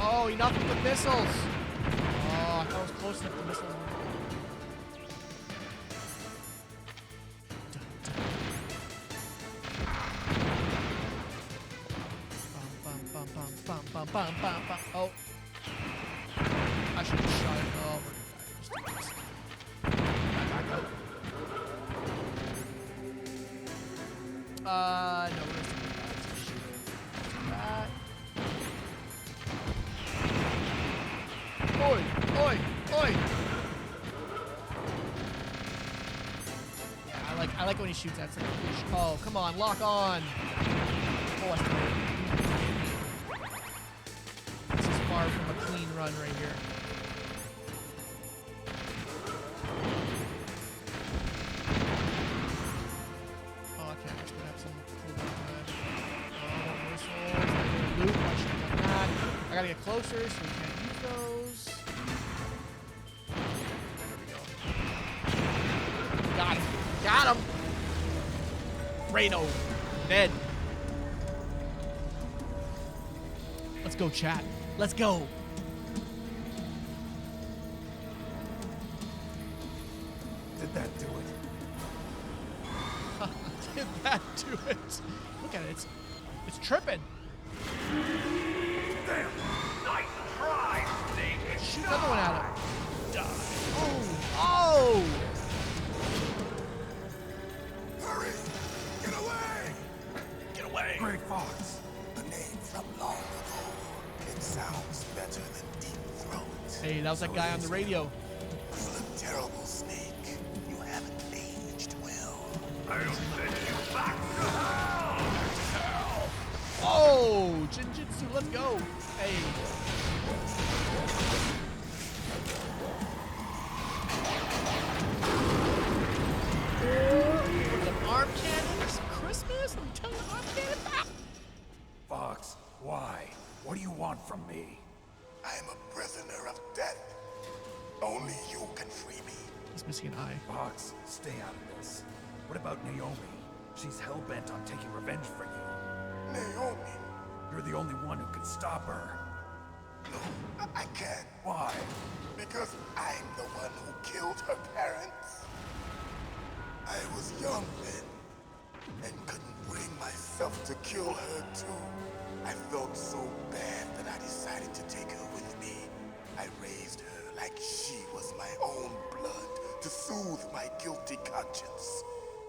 Oh, enough with the missiles. Oh, I thought I was close enough to missiles. Bum, bum, bum, bum, bum, bum, bum. Oh. I should have shot it. Oh, we're gonna die. Just do this. Back up. No, we're just gonna shoot it. That. Oi! Oi! Oi! Yeah, I like when he shoots that thing. Oh, come on, lock on! Oh, I still hit it. This is far from a clean run right here. Oh, I can't actually have some cool time. Oh, missiles. I need a loop. I should have done that. I gotta get closer so we can't use those. There we go. Got him. Got him! Rado. Dead. Let's go, chat. Let's go. Did that do it? Did that do it? Look at it. It's tripping. Damn! Nice try, Snake! Shoot another one at him. Die. Oh! Oh! Hurry! Get away! Hey, that was that guy on the radio. You look terrible, Snake. You haven't aged well. I'll send you back to hell! Oh, Jinjitsu, let's go. Hey. Some arm cannons, Christmas. I'm telling you, arm cannons. Fox, why? What do you want from me? I'm a prisoner of death. Only you can free me. He's missing an eye. Fox, stay out of this. What about Naomi? She's hell-bent on taking revenge for you. Naomi? You're the only one who can stop her. No, I can't. Why? Because I'm the one who killed her parents. I was young then, and couldn't bring myself to kill her too. I felt so bad that I decided to take her with me. I raised her like she was my own blood to soothe my guilty conscience.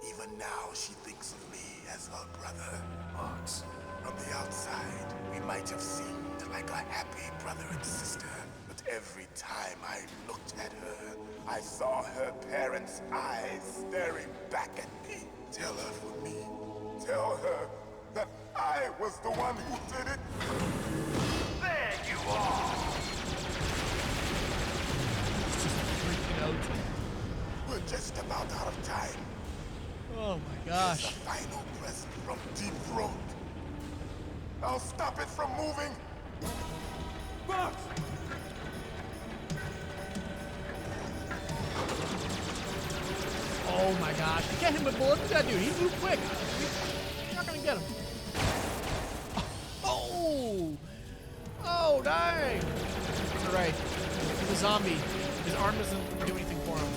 Even now, she thinks of me as her brother. Fox. From the outside, we might have seemed like a happy brother and sister. But every time I looked at her, I saw her parents' eyes staring back at me. Tell her for me. Tell her that I was the one who did it. There you are! Freaking out. We're just about out of time. Oh my gosh. Here's a final present from Deep Throat. I'll stop it from moving. Fox! Oh my gosh. You get him with bullets. Look at that dude. He moved quick. You're not gonna get him. Oh! Oh, dang! That's right. He's a zombie. His arm doesn't do anything for him.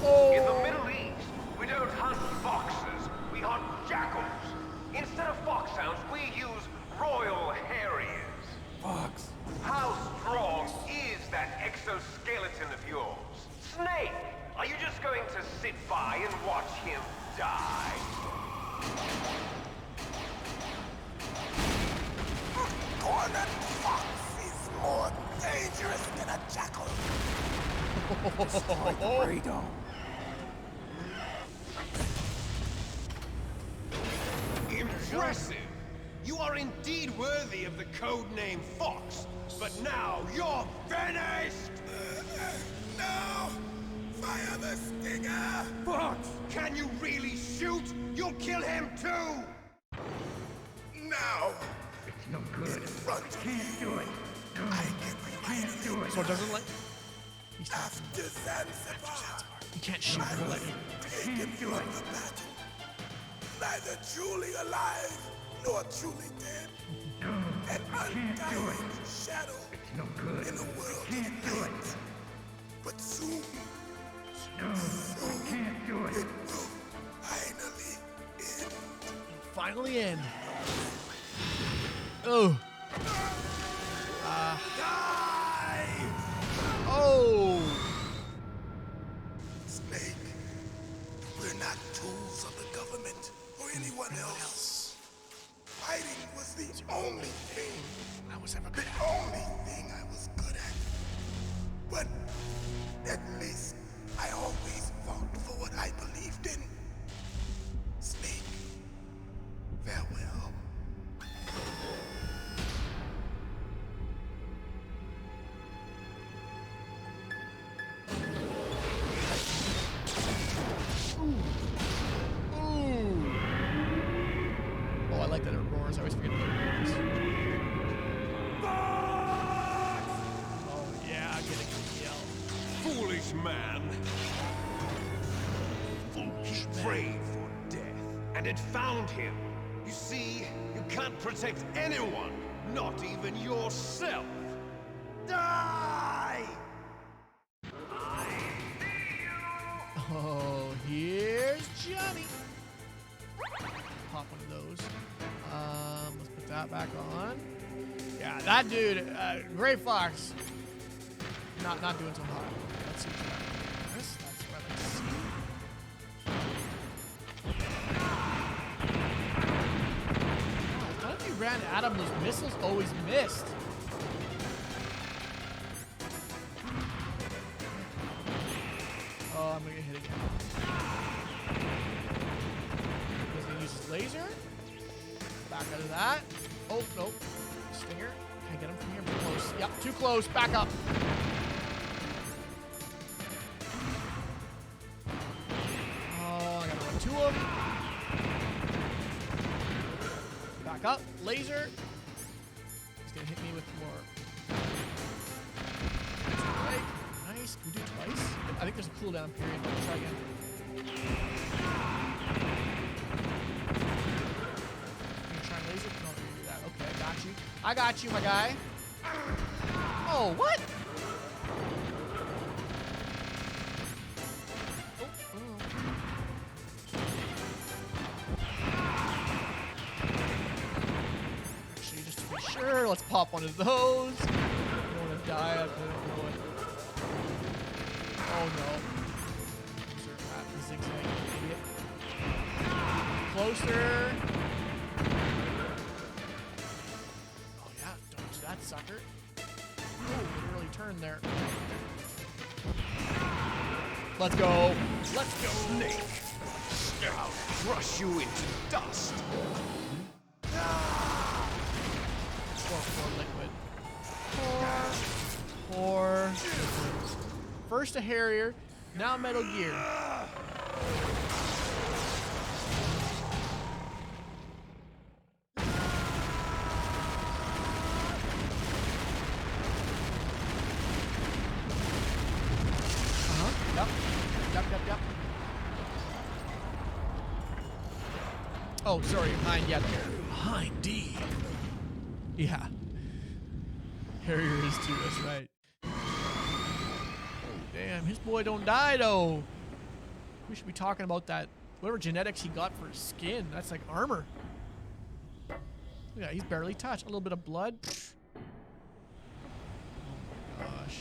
Oh! In the Middle East, we don't hunt foxes, we hunt jackals. Instead of foxhounds, we use royal harriers. Fox! How strong is that exoskeleton of yours? Snake, are you just going to sit by and watch him die? Cornered fox is more dangerous than a jackal. Destroy the radome. Impressive! You are indeed worthy of the codename Fox, but now you're finished! No! Fire the stinger! Fox, can you really shoot? You'll kill him too! Now! It's no good. In front of Can't do it. No, I can can't do it. So it doesn't let. After Zanzibar, You can't shoot I him. was taken from the battle. Neither truly alive nor truly dead. No, An undying shadow it's no good. in a world Can't of do light. it. But soon, No, can't do it. it will finally end. Finally in. Oh. Die! Oh. Snake, we're not tools of the government or anyone else. Fighting was the only thing I was ever The only thing I was good at. But at least I always fought for what I believed in. Snake, farewell. Ooh. Oh, I like that it roars. I always forget that it roars. Oh, yeah, get a good yell. Foolish man! He prayed for death, and it found him. You see, you can't protect anyone, not even yourself. Die! Oh, here's Johnny. Pop one of those. Let's put that back on. Yeah, that dude, Gray Fox. Not doing so hot. Let's see. That's what I like to see. Oh, none of you grand Adam, those missiles always missed. Oh, I'm gonna get hit again. He's gonna use his laser. Back out of that. Oh, nope. Stinger. Can I get him from here? Too close. Yep, too close. Back up. Oh, I gotta run two of them. Back up. Laser. He's gonna hit me with more. Right. Nice. Can we do it twice? I think there's a cooldown period. Let's try again. Laser? No, do that. Okay, I got you. I got you, my guy. Oh, what? Oh, oh. Actually, just to be sure, let's pop one of those. I don't want to die. I don't know it. Oh, no. Reserve that. The zigzag. Idiot. Closer. That sucker. Oh, literally turned there. Let's go. Let's go. Snake. I'll crush you into dust. Pour liquid. Pour. First a Harrier, now Metal Gear. Yep. Oh, sorry, behind, yeah, there. Behind D. Yeah. Harrier is too, that's right. Oh, damn, his boy don't die, though. We should be talking about that, whatever genetics he got for his skin. That's like armor. Yeah, he's barely touched. A little bit of blood. Oh, my gosh.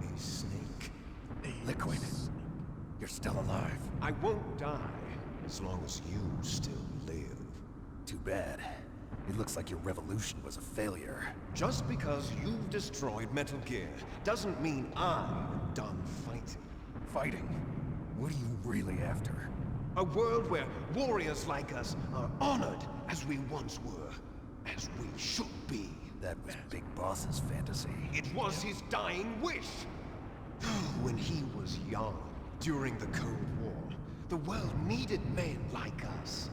A snake. Liquid. You're still alive. I won't die as long as you still live. Too bad. It looks like your revolution was a failure. Just because you've destroyed Metal Gear doesn't mean I'm done fighting. Fighting? What are you really after? A world where warriors like us are honored as we once were, as we should be. That was Big Boss's fantasy. It was his dying wish. When he was young, during the Cold War, the world needed men like us.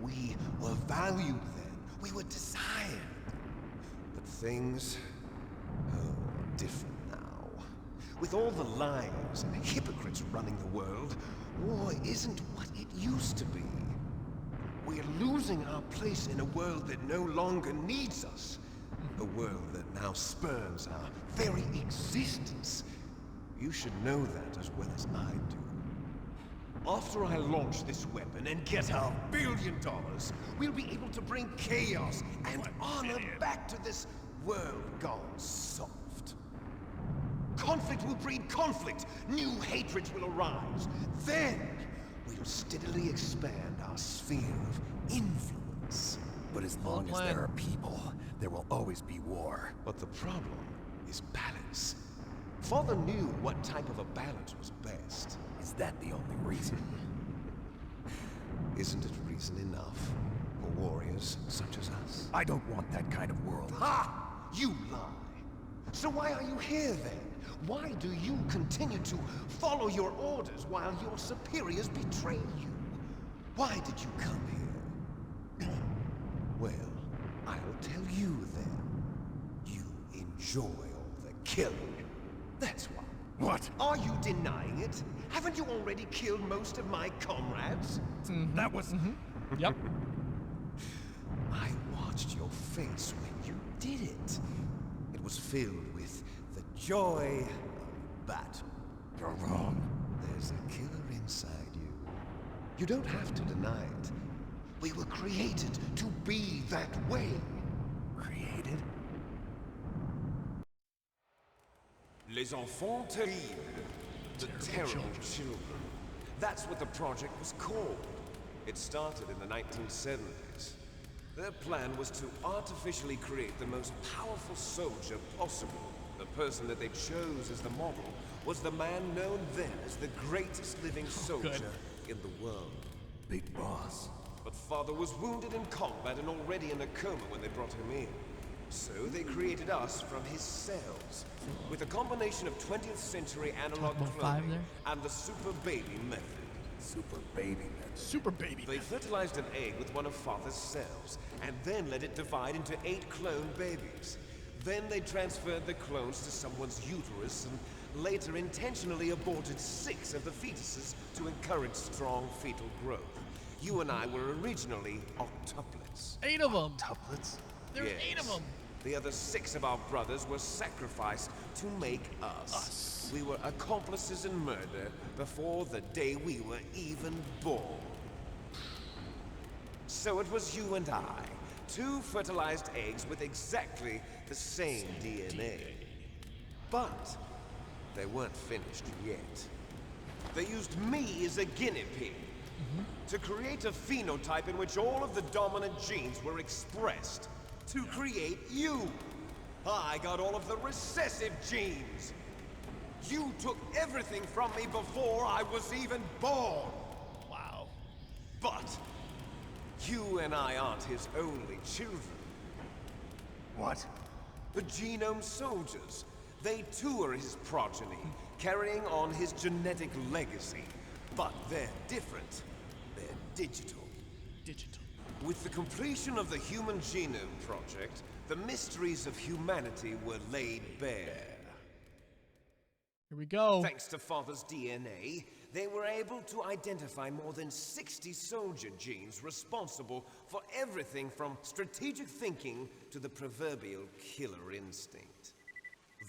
We were valued then. We were desired. But things are different now. With all the lies and hypocrites running the world, war isn't what it used to be. We're losing our place in a world that no longer needs us. A world that now spurns our very existence. You should know that as well as I do. After I launch this weapon and get our $1 billion, we'll be able to bring chaos and honor back to this world gone soft. Conflict will breed conflict. New hatreds will arise. Then, we'll steadily expand our sphere of influence. But as long as there are people, there will always be war. But the problem is balance. Father knew what type of a balance was best. Is that the only reason? Isn't it reason enough for warriors such as us? I don't want that kind of world. Ha! You lie! So why are you here then? Why do you continue to follow your orders while your superiors betray you? Why did you come here? Well, I'll tell you then. You enjoy all the killing. That's why. What? Are you denying it? Haven't you already killed most of my comrades? That was... Yep. I watched your face when you did it. It was filled with the joy of battle. You're wrong. There's a killer inside you. You don't have to deny it. We were created to be that way. Created? Les enfants terribles. The terrible children. That's what the project was called. It started in the 1970s. Their plan was to artificially create the most powerful soldier possible. The person that they chose as the model was the man known then as the greatest living soldier in the world. Big Boss. But Father was wounded in combat and already in a coma when they brought him in. So they created us from his cells, with a combination of 20th century analog cloning and the super baby method. Super baby method? Super baby They fertilized an egg with one of Father's cells, and then let it divide into 8 clone babies. Then they transferred the clones to someone's uterus and later intentionally aborted 6 of the fetuses to encourage strong fetal growth. You and I were originally octuplets. 8 of them. Octuplets? There's 8 of them. The other 6 of our brothers were sacrificed to make us. We were accomplices in murder before the day we were even born. So it was you and I, 2 fertilized eggs with exactly the same DNA. But they weren't finished yet. They used me as a guinea pig to create a phenotype in which all of the dominant genes were expressed. To create you. I got all of the recessive genes. You took everything from me before I was even born. Wow. But you and I aren't his only children. What? The Genome Soldiers. They too are his progeny, carrying on his genetic legacy. But they're different. They're digital. Digital. With the completion of the Human Genome Project, the mysteries of humanity were laid bare. Here we go. Thanks to Father's DNA, they were able to identify more than 60 soldier genes responsible for everything from strategic thinking to the proverbial killer instinct.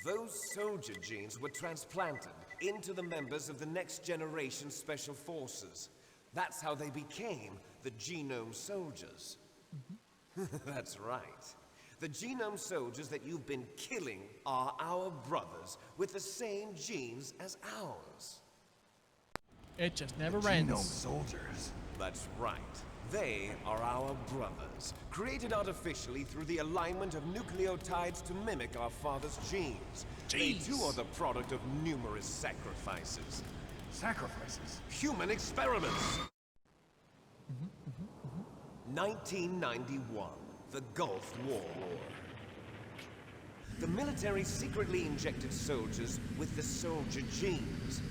Those soldier genes were transplanted into the members of the next generation Special Forces. That's how they became the Genome Soldiers. That's right. The Genome Soldiers that you've been killing are our brothers with the same genes as ours. It just never The ends. Genome Soldiers. That's right. They are our brothers, created artificially through the alignment of nucleotides to mimic our father's genes. They too are the product of numerous sacrifices. Sacrifices? Human experiments! 1991, the Gulf War. The military secretly injected soldiers with the soldier genes.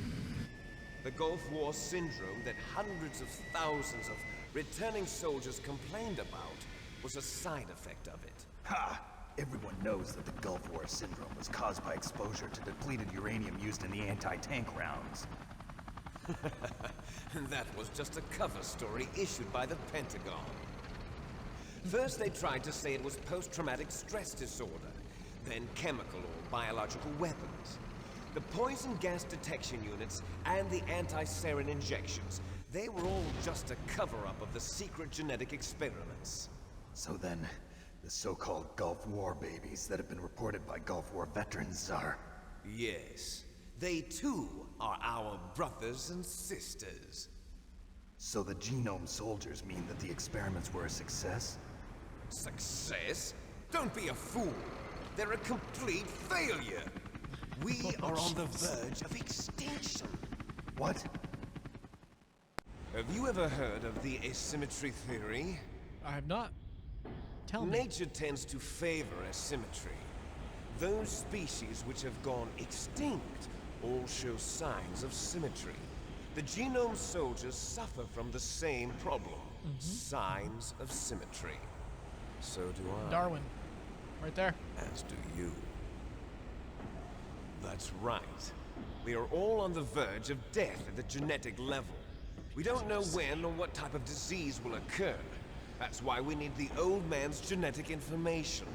The Gulf War syndrome that hundreds of thousands of returning soldiers complained about was a side effect of it. Ha! Everyone knows that the Gulf War syndrome was caused by exposure to depleted uranium used in the anti-tank rounds. That was just a cover story issued by the Pentagon. First they tried to say it was post-traumatic stress disorder, then chemical or biological weapons. The poison gas detection units and the anti-sarin injections, they were all just a cover-up of the secret genetic experiments. So then, the so-called Gulf War babies that have been reported by Gulf War veterans are... Yes. They too are our brothers and sisters. So the Genome Soldiers mean that the experiments were a success? Success? Don't be a fool. They're a complete failure. We are on the verge of extinction. What? Have you ever heard of the asymmetry theory? I have not. Tell me. Nature tends to favor asymmetry. Those species which have gone extinct all show signs of symmetry. The Genome Soldiers suffer from the same problem. Signs of symmetry. So do I. Darwin. Right there. As do you. That's right. We are all on the verge of death at the genetic level. We don't know when or what type of disease will occur. That's why we need the old man's genetic information.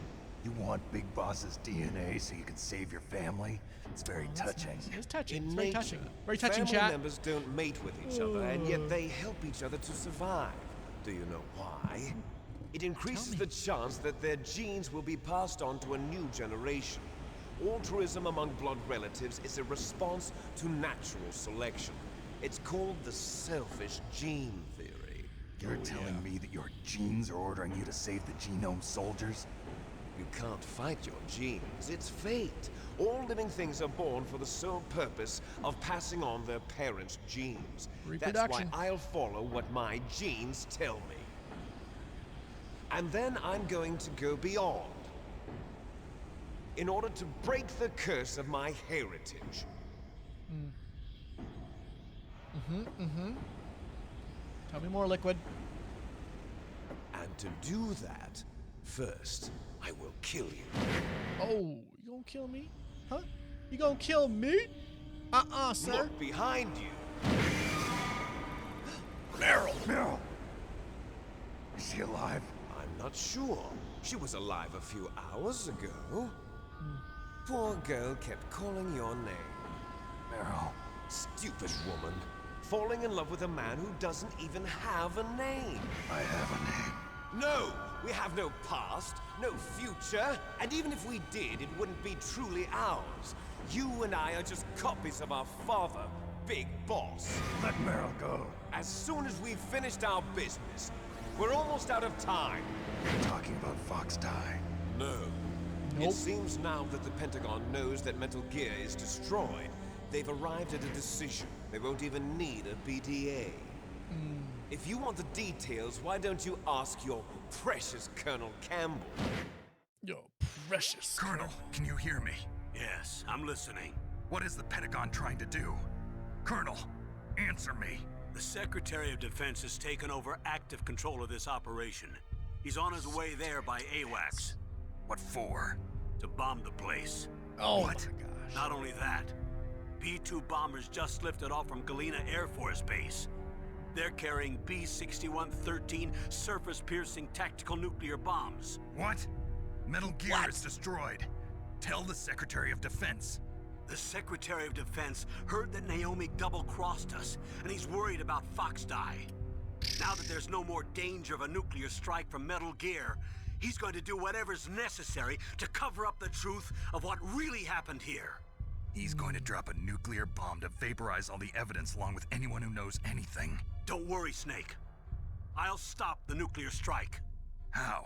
You want Big Boss's DNA so you can save your family? It's very touching. Nice. It's touching. In It's very nature, touching. Very touching, family chat. members don't mate with each other, and yet they help each other to survive. Do you know why? It increases the chance that their genes will be passed on to a new generation. Altruism among blood relatives is a response to natural selection. It's called the selfish gene theory. You're telling me that your genes are ordering you to save the genome soldiers? You can't fight your genes. It's fate. All living things are born for the sole purpose of passing on their parents' genes. That's why I'll follow what my genes tell me. And then I'm going to go beyond. In order to break the curse of my heritage. Tell me more, Liquid. And to do that, first, I will kill you. Oh, you gonna kill me? Huh? You gonna kill me? Sir. Look behind you. Meryl! Is she alive? I'm not sure. She was alive a few hours ago. Poor girl kept calling your name. Meryl. Stupid woman. Falling in love with a man who doesn't even have a name. I have a name. No! We have no past, no future, and even if we did, it wouldn't be truly ours. You and I are just copies of our father, Big Boss. Let Meryl go. As soon as we've finished our business, we're almost out of time. You're talking about Fox Die. No. It seems now that the Pentagon knows that Metal Gear is destroyed, they've arrived at a decision. They won't even need a BDA. If you want the details, why don't you ask your precious Colonel Campbell? Yo, precious. Colonel, can you hear me? Yes, I'm listening. What is the Pentagon trying to do? Colonel, answer me. The Secretary of Defense has taken over active control of this operation. He's on his way there by AWACS. What for? To bomb the place. Oh what? My gosh. Not only that, B-2 bombers just lifted off from Galena Air Force Base. They're carrying B-6113 surface-piercing tactical nuclear bombs. What? Metal Gear is destroyed. Tell the Secretary of Defense. The Secretary of Defense heard that Naomi double-crossed us, and he's worried about Fox Die. Now that there's no more danger of a nuclear strike from Metal Gear, he's going to do whatever's necessary to cover up the truth of what really happened here. He's going to drop a nuclear bomb to vaporize all the evidence along with anyone who knows anything. Don't worry, Snake. I'll stop the nuclear strike. How?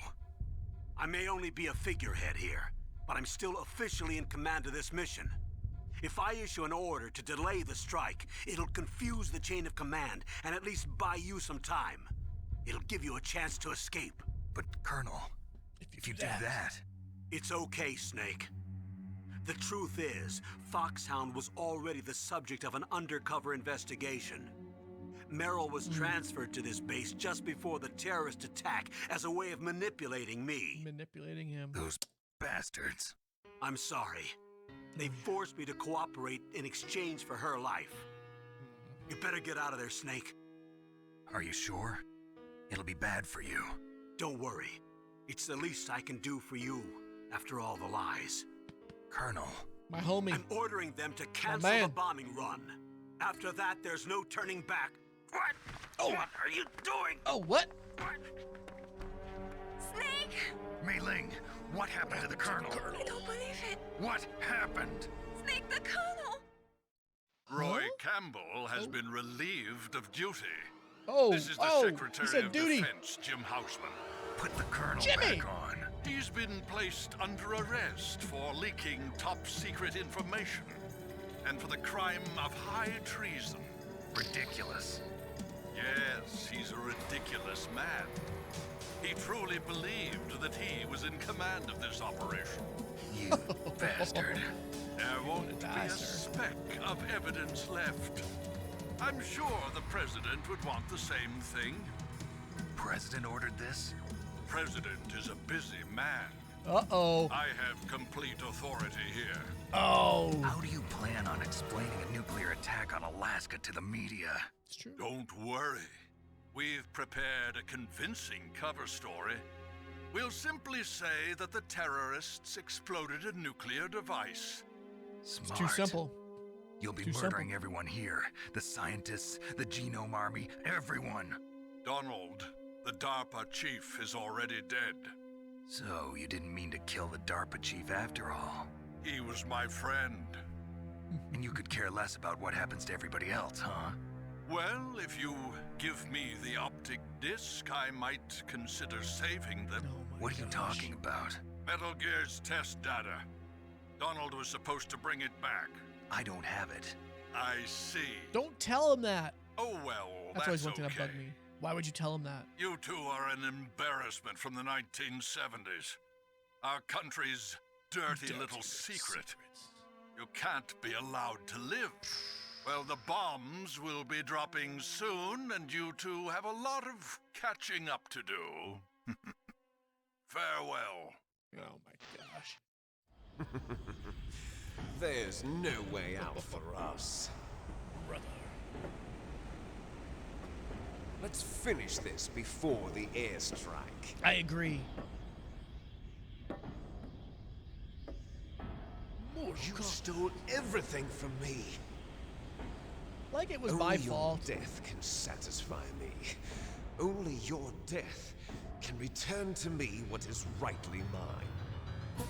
I may only be a figurehead here, but I'm still officially in command of this mission. If I issue an order to delay the strike, it'll confuse the chain of command and at least buy you some time. It'll give you a chance to escape. But, Colonel, if you do that... It's okay, Snake. The truth is, Foxhound was already the subject of an undercover investigation. Merrill was transferred to this base just before the terrorist attack as a way of manipulating me. Manipulating him. Those bastards. I'm sorry. They forced me to cooperate in exchange for her life. You better get out of there, Snake. Are you sure? It'll be bad for you. Don't worry. It's the least I can do for you, after all the lies. Colonel. My homie. I'm ordering them to cancel the bombing run. After that, there's no turning back. What? Oh, what are you doing? Oh, what? Snake! Mei Ling, what happened to the Colonel? I don't believe it. What happened? Snake, the Colonel! Roy Campbell has been relieved of duty. Oh, this is the Secretary of Defense, Jim Houseman. Put the Colonel back on. He's been placed under arrest for leaking top-secret information and for the crime of high treason. Ridiculous. Yes, he's a ridiculous man. He truly believed that he was in command of this operation. You bastard. There won't be a speck of evidence left. I'm sure the President would want the same thing. President ordered this? President is a busy man. Uh-oh. I have complete authority here. Oh. How do you plan on explaining a nuclear attack on Alaska to the media? It's true. Don't worry. We've prepared a convincing cover story. We'll simply say that the terrorists exploded a nuclear device. Smart. It's too simple. You'll be murdering everyone here. The scientists, the genome army, everyone. Donald, the DARPA chief is already dead. So, you didn't mean to kill the DARPA chief after all? He was my friend. And you could care less about what happens to everybody else, huh? Well, if you give me the optic disc, I might consider saving them. What are you talking about? Metal Gear's test data. Donald was supposed to bring it back. I don't have it. I see. Don't tell him that. Oh well, That's always one thing okay. that bugged me. Why would you tell him that? You two are an embarrassment from the 1970s. Our country's dirty little secret. You can't be allowed to live. Well, the bombs will be dropping soon, and you two have a lot of catching up to do. Farewell. Oh my gosh. There's no way out for us. Brother. Let's finish this before the airstrike. I agree. You stole everything from me. Like it was Only my your fault. death can satisfy me. Only your death can return to me what is rightly mine.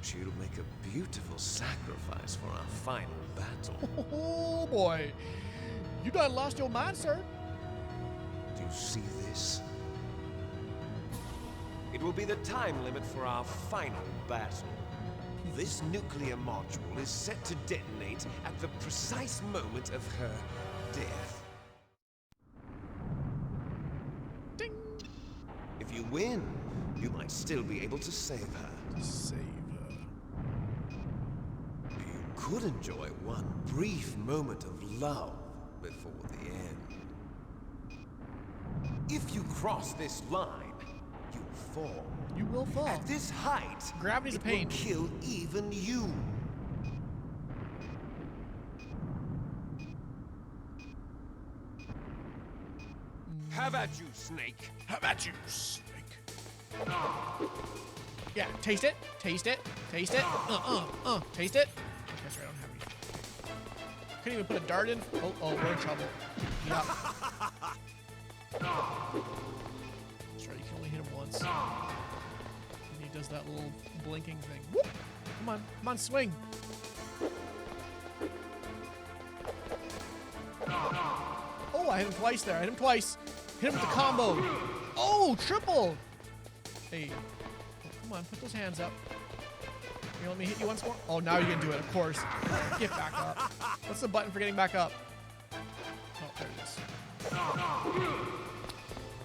She'll make a beautiful sacrifice for our final battle. Oh boy. You done lost your mind, sir. Do you see this? It will be the time limit for our final battle. This nuclear module is set to detonate at the precise moment of her death. Ding. If you win, you might still be able to save her. Save her. You could enjoy one brief moment of love before the end. If you cross this line, you'll fall. You will fall. At this height, Gravity's a it pain. will kill even you. How about you, Snake? How about you, Snake? Yeah, taste it. Taste it. Taste it. Taste it. That's right, I don't have any. Couldn't even put a dart in. Oh, we're in trouble. Yep. That's right, you can only hit him once. And he does that little blinking thing. Whoop! Come on, swing. Oh, I hit him twice there. I hit him twice. Hit him with the combo. Oh, triple. Hey, oh, come on, put those hands up. Here, let me hit you once more. Oh, now you can do it, of course. Get back up. What's the button for getting back up? Oh, there it is.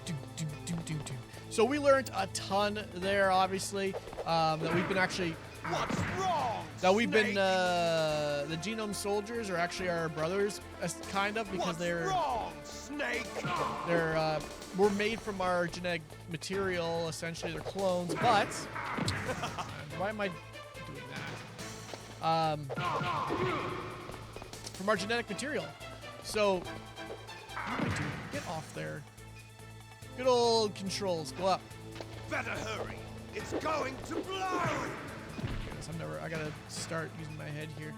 Do. So we learned a ton there, obviously, that we've been actually... What's wrong, That we've been, the genome soldiers are actually our brothers, kind of, because they're... wrong, Snake? They're, we're made from our genetic material, essentially, they're clones, but... why am I doing that? From our genetic material. So, what am I doing? Get off there. Good old controls, go up. Better hurry. It's going to blow. I gotta start using my head here.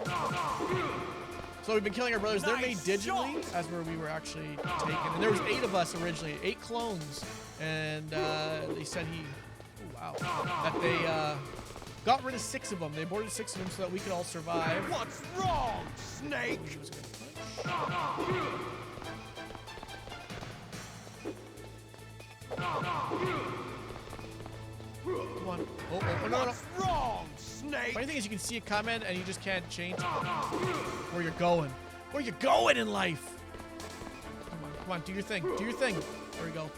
So we've been killing our brothers. They're made digitally, as where we were actually taken. And there was 8 of us originally, 8 clones. And they said that they got rid of 6 of them. They aborted 6 of them so that we could all survive. What's wrong, Snake? Come on. Oh, no. What's wrong, Snake? Funny thing is you can see a comment and you just can't change where you're going. Where you're going in life. Come on, do your thing. Do your thing. There we go.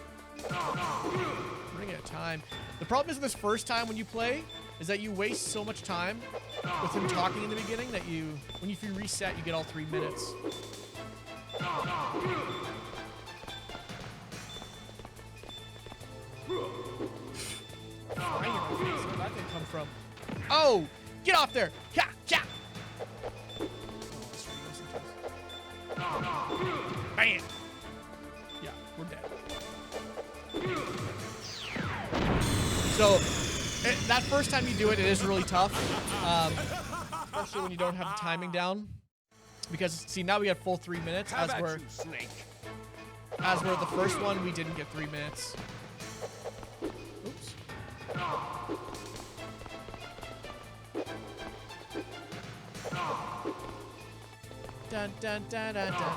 Running out of time. The problem is this first time when you play is that you waste so much time with him talking in the beginning that if you reset, you get all 3 minutes. Where did that thing come from? Oh! Get off there! Yeah! Bam! Yeah, we're dead. So, that first time you do it, it is really tough. Especially when you don't have the timing down. Because, see, now we got full 3 minutes. As we're the first one, we didn't get 3 minutes. Oops. Dun, dun, dun, dun, dun.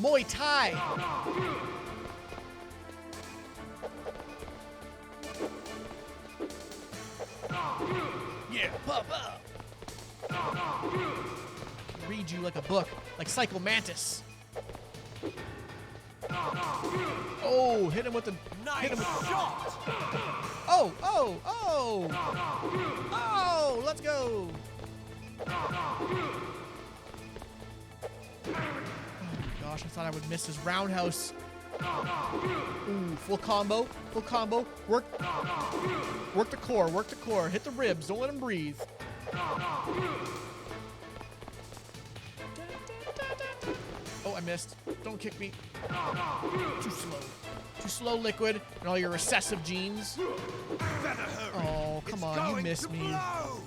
Muay Thai. Yeah, pop up. Read you like a book, like Psycho Mantis. Oh, hit him with the Nice shot! Oh, oh, oh! Oh, let's go! Oh gosh, I thought I would miss his roundhouse. Ooh, full combo, full combo. Work the core, work the core. Hit the ribs, don't let him breathe. Oh, I missed. Don't kick me. Too slow. Too slow, Liquid, and all your recessive genes. Oh, come on, you missed me. Oh.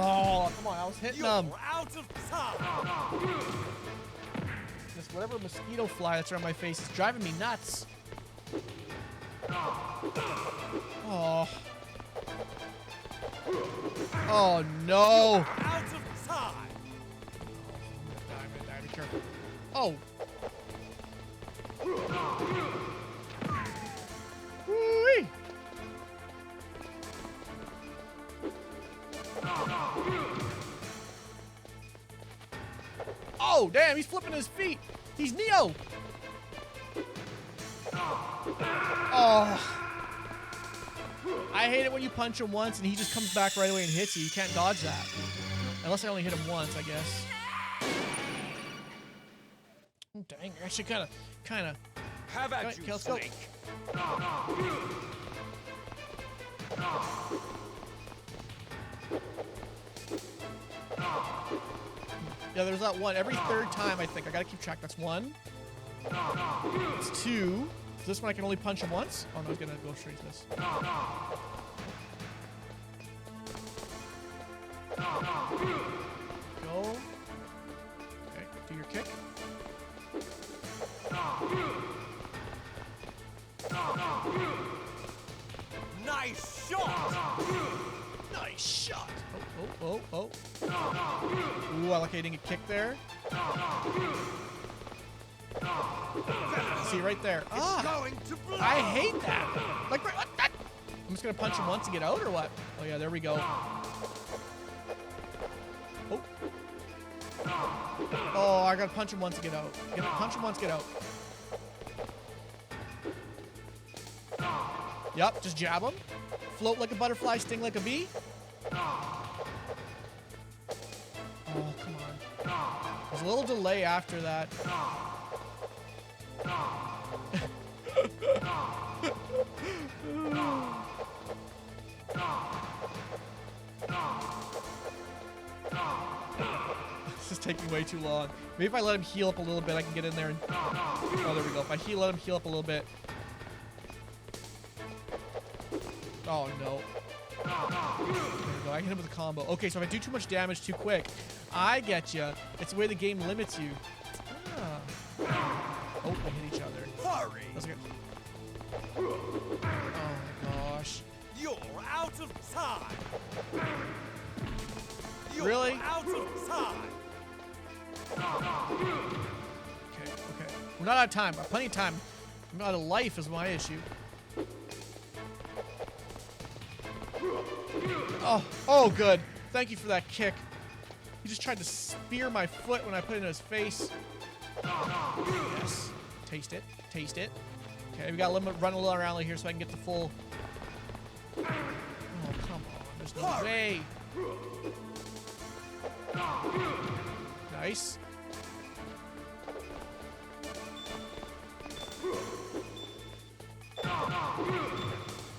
Oh, come on, I was hitting them. Out of time. This whatever mosquito fly that's around my face is driving me nuts. Oh. Oh no. Out of time. I'm gonna die. Be careful. Oh. Woo-wee. Oh, damn, he's flipping his feet. He's Neo. Oh. I hate it when you punch him once and he just comes back right away and hits you. You can't dodge that. Unless I only hit him once, I guess. Oh, dang, I should kind of. Have at you, let's go. Snake. Yeah, there's that one. Every third time, I think. I gotta keep track. That's one. It's two. Is this one I can only punch him once? Oh, no, he's gonna go straight to this. Go. Okay, do your kick. Nice shot! Nice shot! Oh. Ooh, I like I didn't get kicked there. See, right there. Ah, I hate that. Like, what? I'm just gonna punch him once and get out, or what? Oh yeah, there we go. Oh. Oh, I gotta punch him once to get out. Punch him once, get out. Yup, just jab him. Float like a butterfly, sting like a bee. Oh, come on. There's a little delay after that. This is taking way too long. Maybe if I let him heal up a little bit, I can get in there and... Oh, there we go. If I let him heal up a little bit. Oh, no. There we go. I hit him with a combo. Okay, so if I do too much damage too quick, I get you. It's the way the game limits you. Ah. Oh, we hit each other. Hurry! That's good. Oh, my gosh. You're out of time! You're Really? out of time! Okay. We're not out of time. We're plenty of time. I'm out of life is my issue. Oh, good. Thank you for that kick. He just tried to spear my foot when I put it in his face. Yes. Taste it. Okay, we gotta let him run a little around here so I can get the full... Oh, come on. There's no way. Nice.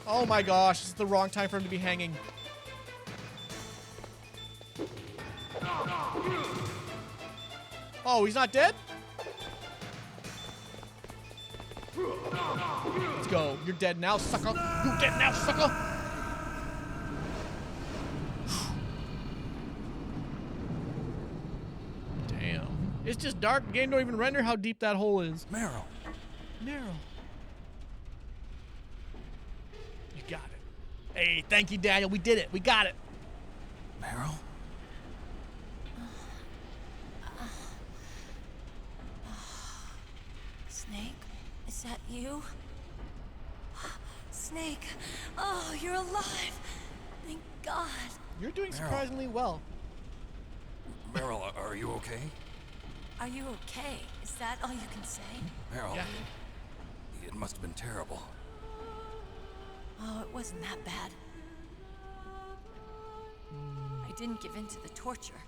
Oh my gosh, this is the wrong time for him to be hanging. Oh, he's not dead? Let's go. You're dead now, sucker. You're dead now, sucker. It's just dark. The game don't even render how deep that hole is. Meryl. Meryl. You got it. Hey, thank you, Daniel. We did it. We got it. Meryl? Snake, is that you? Snake, oh, you're alive. Thank God. You're doing Meryl. surprisingly well. Meryl, are you okay? Are you okay? Is that all you can say? Meryl, Yeah. it must have been terrible. Oh, it wasn't that bad. I didn't give in to the torture.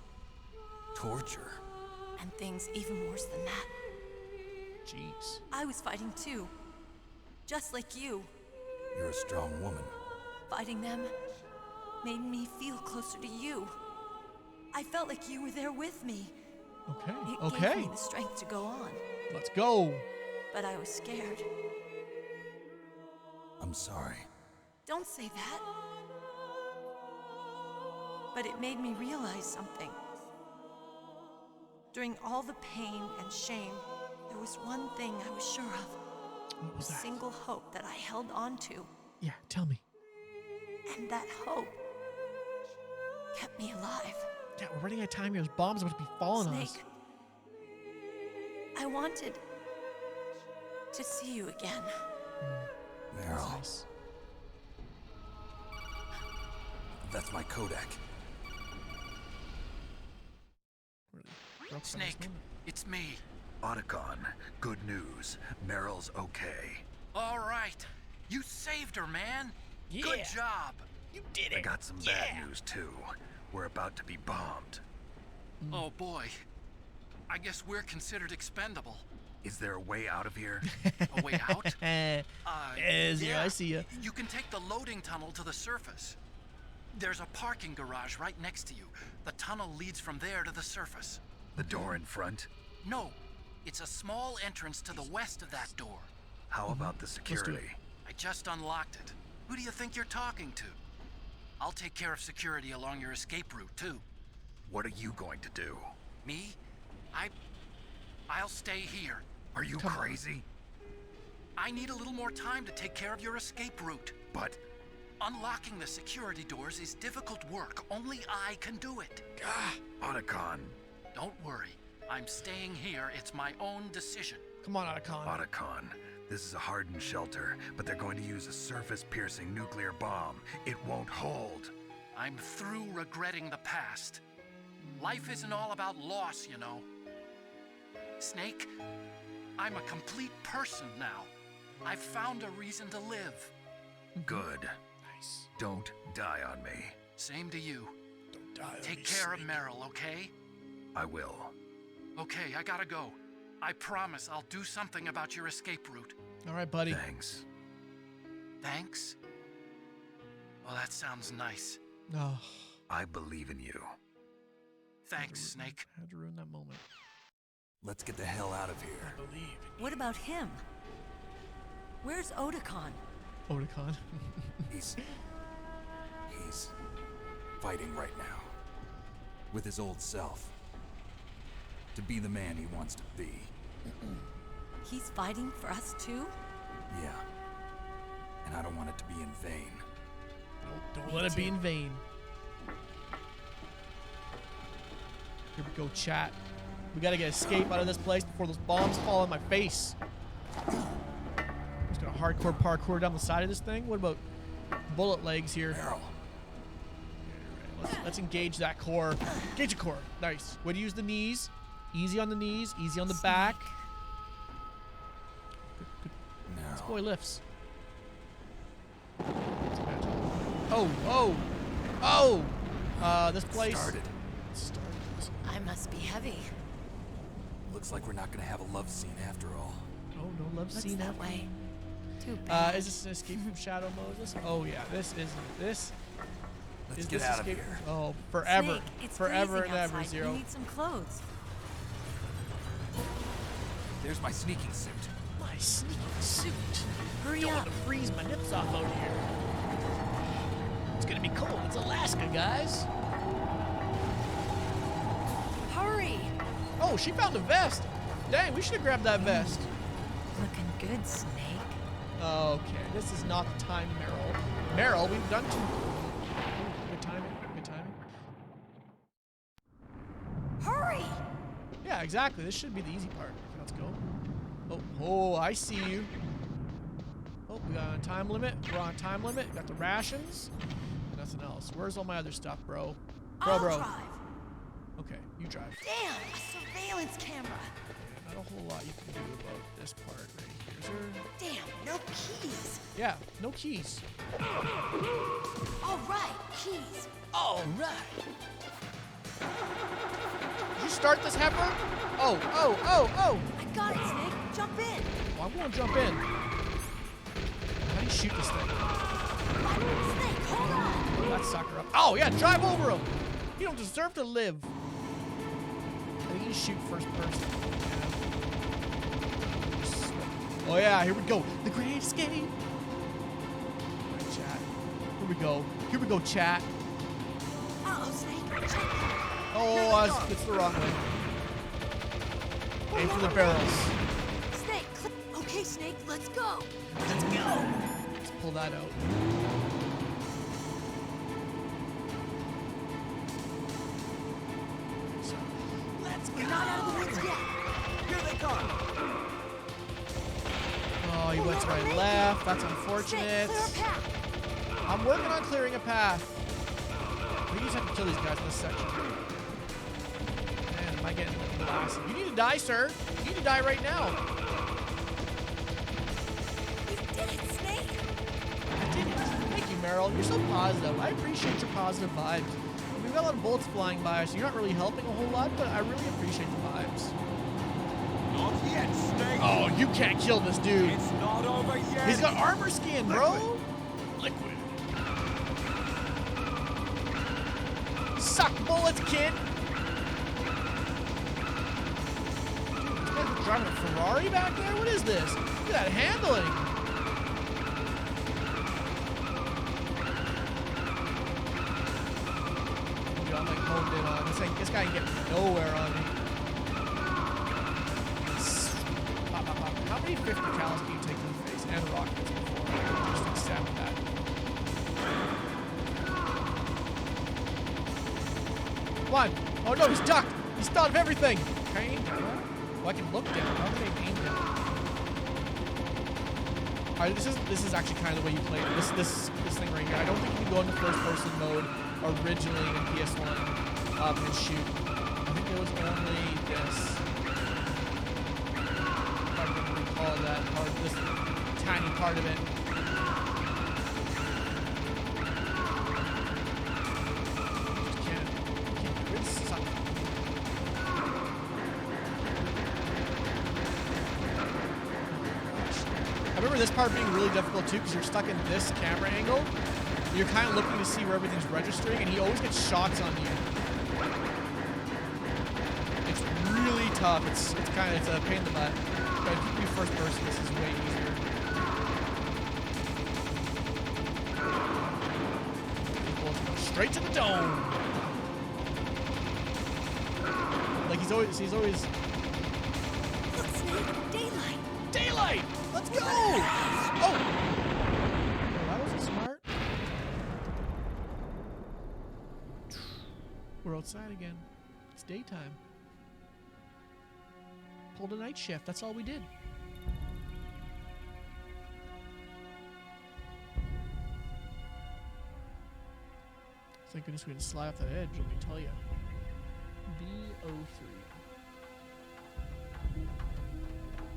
Torture? And things even worse than that. Jeez. I was fighting too. Just like you. You're a strong woman. Fighting them made me feel closer to you. I felt like you were there with me. Okay. It Okay. gave me the strength to go on. Let's go. But I was scared. I'm sorry. Don't say that. But it made me realize something. During all the pain and shame, there was one thing I was sure of. What was A that? single hope that I held on to. Yeah, tell me. And that hope kept me alive. Yeah, we're running out of time here. Those bombs are about to be falling on us. Snake, I wanted to see you again. Meryl. Nice. That's my Kodak. Snake, it's me. Otacon, good news. Meryl's okay. All right. You saved her, man. Yeah. Good job. You did I it. got some bad news, too. We're about to be bombed. Oh, boy. I guess we're considered expendable. Is there a way out of here? A way out? I see ya. You can take the loading tunnel to the surface. There's a parking garage right next to you. The tunnel leads from there to the surface. The door in front? No, it's a small entrance to the west of that door. How about the do it. security? I just unlocked it. Who do you think you're talking to? I'll take care of security along your escape route, too. What are you going to do? Me? I'll stay here. Are you Come on. crazy? I need a little more time to take care of your escape route. But Unlocking the security doors is difficult work. Only I can do it. Otacon. Don't worry. I'm staying here. It's my own decision. Come on, Otacon. Otacon. This is a hardened shelter, but they're going to use a surface-piercing nuclear bomb. It won't hold. I'm through regretting the past. Life isn't all about loss, you know. Snake, I'm a complete person now. I've found a reason to live. Good. Nice. Don't die on me. Same to you. Don't die. Take care of Meryl, okay? I will. Okay, I gotta go. I promise I'll do something about your escape route. All right, buddy. Thanks. Thanks? Well, that sounds nice. Oh, I believe in you. Thanks, Snake. I had to ruin that moment. Let's get the hell out of here. Believe. What about him? Where's Otacon? Otacon. He's fighting right now. With his old self. To be the man he wants to be. He's fighting for us too? Yeah. And I don't want it to be in vain. Don't let it be in vain. Here we go, chat. We gotta get escape out of this place before those bombs fall on my face. Just gonna hardcore parkour down the side of this thing. What about bullet legs here? Meryl. Let's engage that core. Engage the core. Nice. Way to use the knees. Easy on the knees. Easy on the back. This boy lifts. This place. Started. I must be heavy. Looks like we're not gonna have a love scene after all. Oh, no love Looks scene that after. way. Too bad. Is this an escape from Shadow Moses? Oh yeah, this is this. Let's is get this out of escape? here. Oh, forever, Snake, it's forever freezing and ever, outside. Zero. You need some clothes. There's my sneaking suit. My sneaking suit. Hurry Don't up. want to freeze my nips off out here. It's gonna be cold. It's Alaska, guys. Hurry. Oh, Oh, she found a vest. Dang, we should have grabbed that vest. Looking good, Snake. Okay, this is not the time, Meryl. Meryl, we've done two. Ooh, good timing. Good timing. Hurry! Yeah, exactly. This should be the easy part. Okay, let's go. Oh, I see you. Oh, we got a time limit. We're on a time limit. Got the rations. Nothing else. Where's all my other stuff, bro? Bro. Drive. Okay, you drive. Damn, a surveillance camera. Not a whole lot you can do about this part right here. Is there? Damn, no keys. Yeah, no keys. All right, keys. All right. Did you start this heifer? Oh. I got it, Snake. Jump in. Well, I'm gonna jump in. How do you shoot this thing? Snake, hold on. Pull that sucker up. Oh, yeah, drive over him. You don't deserve to live. I think you shoot first person. Oh, yeah, here we go. The Great Escape. All right, chat. Here we go. Here we go, chat. Uh-oh, Snake. Oh, it's the wrong way. Aim for the barrels. Snake, okay, Snake, let's go. Let's go. Let's pull that out. So, let's go. We're not out of the woods yet. Here they come. Oh, he went to my left. That's unfortunate. Snake, clear a path. I'm working on clearing a path. We just have to kill these guys in this section. Man, am I getting blasted? You need to die, sir. You need to die right now. You did it, Snake. I did it. Thank you, Meryl. You're so positive. I appreciate your positive vibes. We've got a lot of bullets flying by us. You're not really helping a whole lot, but I really appreciate the vibes. Not yet, Snake. Oh, you can't kill this dude. It's not over yet. He's got armor skin, bro. Liquid. Suck bullets, kid. This guy's driving a Ferrari back there? What is this? Look at that handling. Dude, I'm like honed in on this. This guy can get nowhere on me. Pop, pop, pop. How many 50 cals can you take to the face and rockets before? Just accept that. Come on. Oh no, he's ducked. He's thought of everything. Can I aim down? Oh, I can look down. How can I aim down? Alright, this is actually kind of the way you play it. This thing right here. I don't think you can go into first person mode originally in PS1 and shoot. I think it was only this. If I can recall that part, this tiny part of it. I remember this part being really difficult too because you're stuck in this camera angle. You're kind of looking to see where everything's registering, and he always gets shots on you. It's really tough. It's a pain in the butt. But if you do first person, this is way easier. Straight to the dome. Like he's always. Look, Snake, daylight. Daylight. Let's go. Oh, that wasn't smart. We're outside again. It's daytime. Pulled a night shift. That's all we did. Thank goodness we didn't slide off that edge, let me tell you. B03.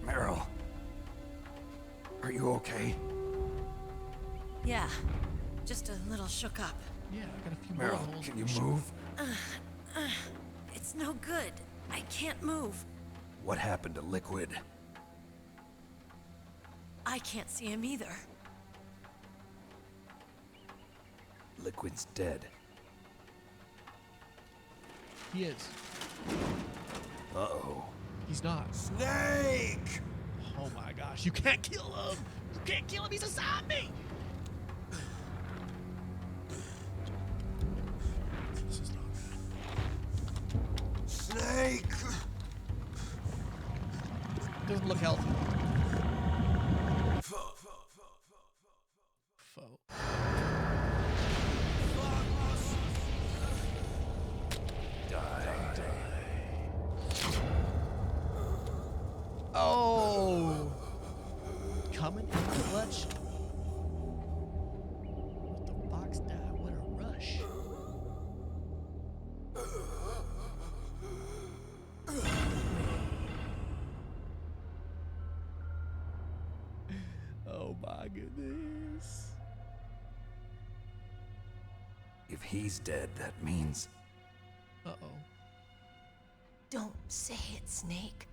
Meryl. Are you okay? Yeah, just a little shook up. Yeah, I got a few Meryl, holes. can you move? It's no good. I can't move. What happened to Liquid? I can't see him either. Liquid's dead. He is. Uh-oh. He's not. Snake! Oh my gosh, you can't kill him! You can't kill him, he's a zombie! This is not Snake! doesn't look healthy. Foe. Oh, coming in clutch. Let the fox die. What a rush. Oh my goodness. If he's dead, that means... Uh-oh. Don't say it, Snake.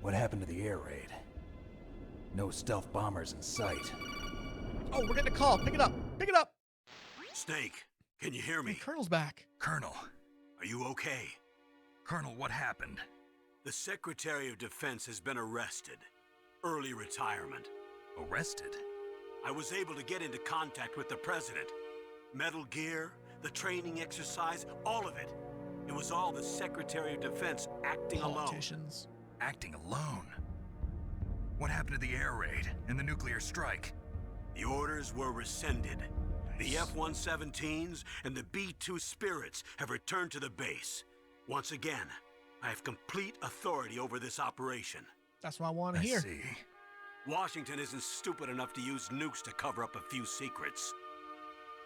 What happened to the air raid? No stealth bombers in sight. Oh, we're getting a call. Pick it up. Pick it up. Snake, can you hear me? Hey, Colonel's back. Colonel. Are you okay? Colonel, what happened? The Secretary of Defense has been arrested. Early retirement. Arrested? I was able to get into contact with the President. Metal Gear, the training exercise, all of it. It was all the Secretary of Defense acting Politicians. alone. Acting alone? What happened to the air raid and the nuclear strike? The orders were rescinded. Nice. The F-117s and the B-2 Spirits have returned to the base. Once again, I have complete authority over this operation. That's what I want to hear. I see. Washington isn't stupid enough to use nukes to cover up a few secrets.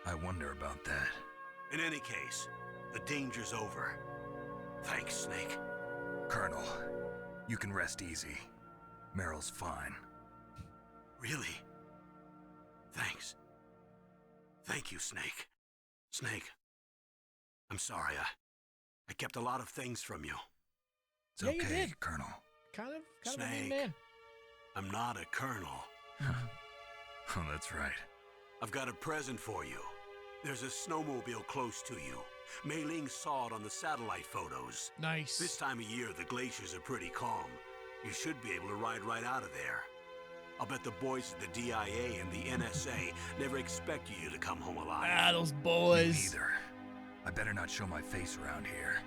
I wonder about that. In any case, the danger's over. Thanks, Snake. Colonel, you can rest easy. Meryl's fine. Really? Thanks. Thank you, Snake. Snake, I'm sorry. I kept a lot of things from you. It's Yeah, you okay, did. Colonel. Kind of a mean Snake. man. I'm not a colonel. Oh, that's right. I've got a present for you. There's a snowmobile close to you. Mei Ling saw it on the satellite photos. Nice. This time of year, the glaciers are pretty calm. You should be able to ride right out of there. I'll bet the boys at the DIA and the NSA never expected you to come home alive. Ah, those Me boys. neither. I better not show my face around here.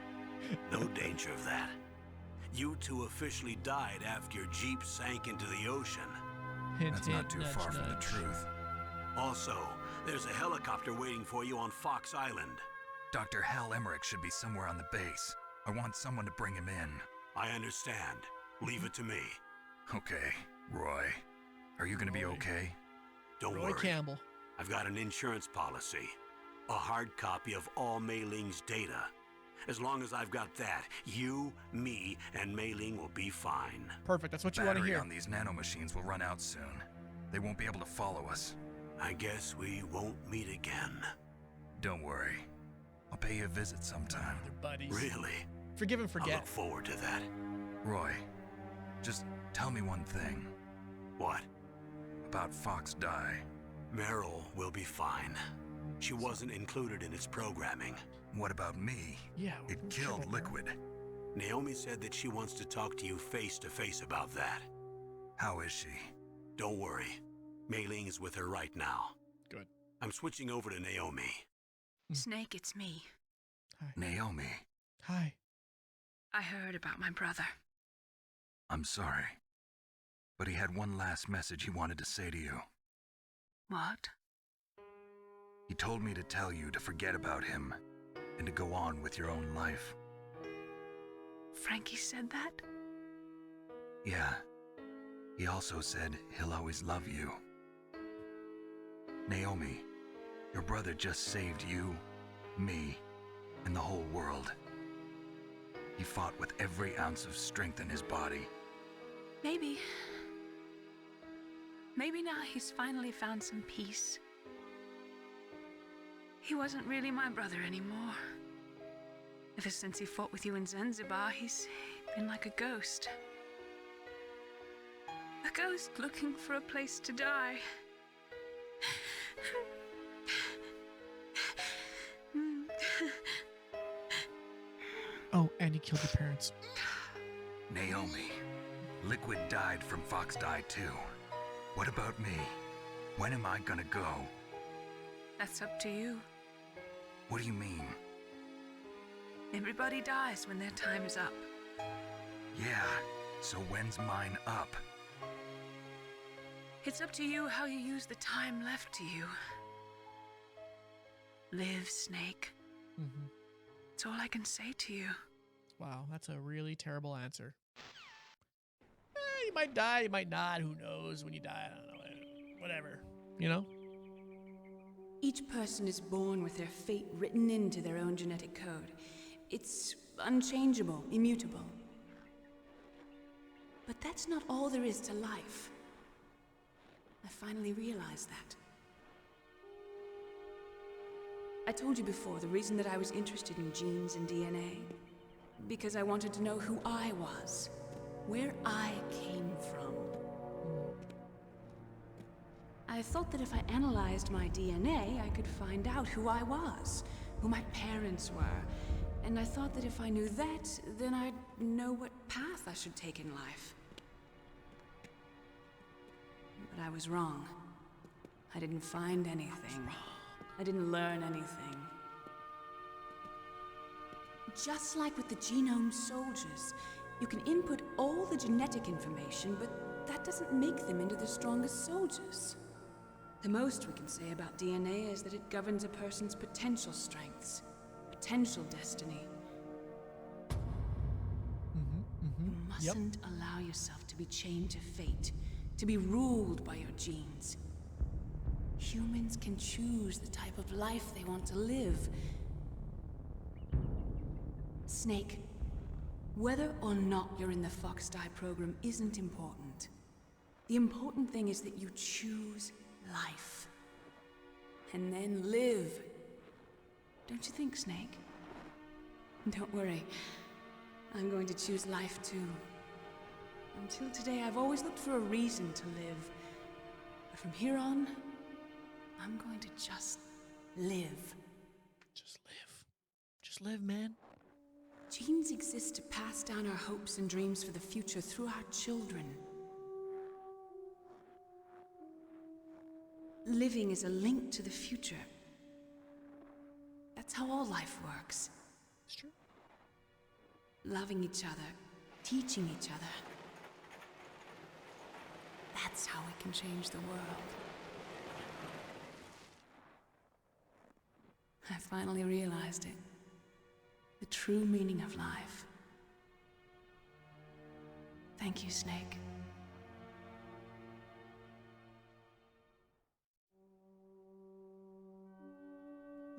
No danger of that. You two officially died after your Jeep sank into the ocean. Hint, That's hint, not too nudge, far from the nudge. truth. Also, there's a helicopter waiting for you on Fox Island. Dr. Hal Emmerich should be somewhere on the base. I want someone to bring him in. I understand. Leave it to me. Okay, Roy. Are you gonna be okay? Don't Roy worry. Campbell. I've got an insurance policy. A hard copy of all Mei Ling's data. As long as I've got that, you, me, and Mei Ling will be fine. Perfect. That's what you want to Battery hear. on these nanomachines will run out soon. They won't be able to follow us. I guess we won't meet again. Don't worry. I'll pay you a visit sometime. They're buddies. Really? Forgive and I forget. look forward to that. Roy, just tell me one thing. What? About Fox Die. Meryl will be fine. She wasn't included in its programming. What about me? Yeah. It we're sure killed about Liquid. Naomi said that she wants to talk to you face to face about that. How is she? Don't worry. Mei Ling is with her right now. Good. I'm switching over to Naomi. Snake, it's me. Naomi, Hi. I heard about my brother. I'm sorry. But he had one last message he wanted to say to you. What? He told me to tell you to forget about him and to go on with your own life. Frankie said that? Yeah. He also said he'll always love you. Naomi, your brother just saved you, me, and the whole world. He fought with every ounce of strength in his body. Maybe. Maybe now he's finally found some peace. He wasn't really my brother anymore. Ever since he fought with you in Zanzibar, he's been like a ghost. A ghost looking for a place to die. Oh, and he killed your parents. Naomi, Liquid died from Fox Die too. What about me? When am I gonna go? That's up to you. What do you mean? Everybody dies when their time is up. Yeah, so when's mine up? It's up to you how you use the time left to you. Live, Snake. Mm-hmm. That's all I can say to you. Wow, that's a really terrible answer. You might die, you might not. Who knows when you die? I don't know. Whatever. You know? Each person is born with their fate written into their own genetic code. It's unchangeable, immutable. But that's not all there is to life. I finally realized that. I told you before the reason that I was interested in genes and DNA. Because I wanted to know who I was, where I came from. I thought that if I analyzed my DNA, I could find out who I was, who my parents were. And I thought that if I knew that, then I'd know what path I should take in life. But I was wrong. I didn't find anything. I didn't learn anything. Just like with the genome soldiers, you can input all the genetic information, but that doesn't make them into the strongest soldiers. The most we can say about DNA is that it governs a person's potential strengths, potential destiny. You mustn't allow yourself to be chained to fate, to be ruled by your genes. Humans can choose the type of life they want to live. Snake, whether or not you're in the Fox Die program isn't important. The important thing is that you choose life. And then live. Don't you think, Snake? Don't worry. I'm going to choose life too. Until today, I've always looked for a reason to live. But from here on, I'm going to just live. Just live. Just live, man. Genes exist to pass down our hopes and dreams for the future through our children. Living is a link to the future. That's how all life works. It's true. Loving each other, teaching each other. That's how we can change the world. I finally realized it. The true meaning of life. Thank you, Snake.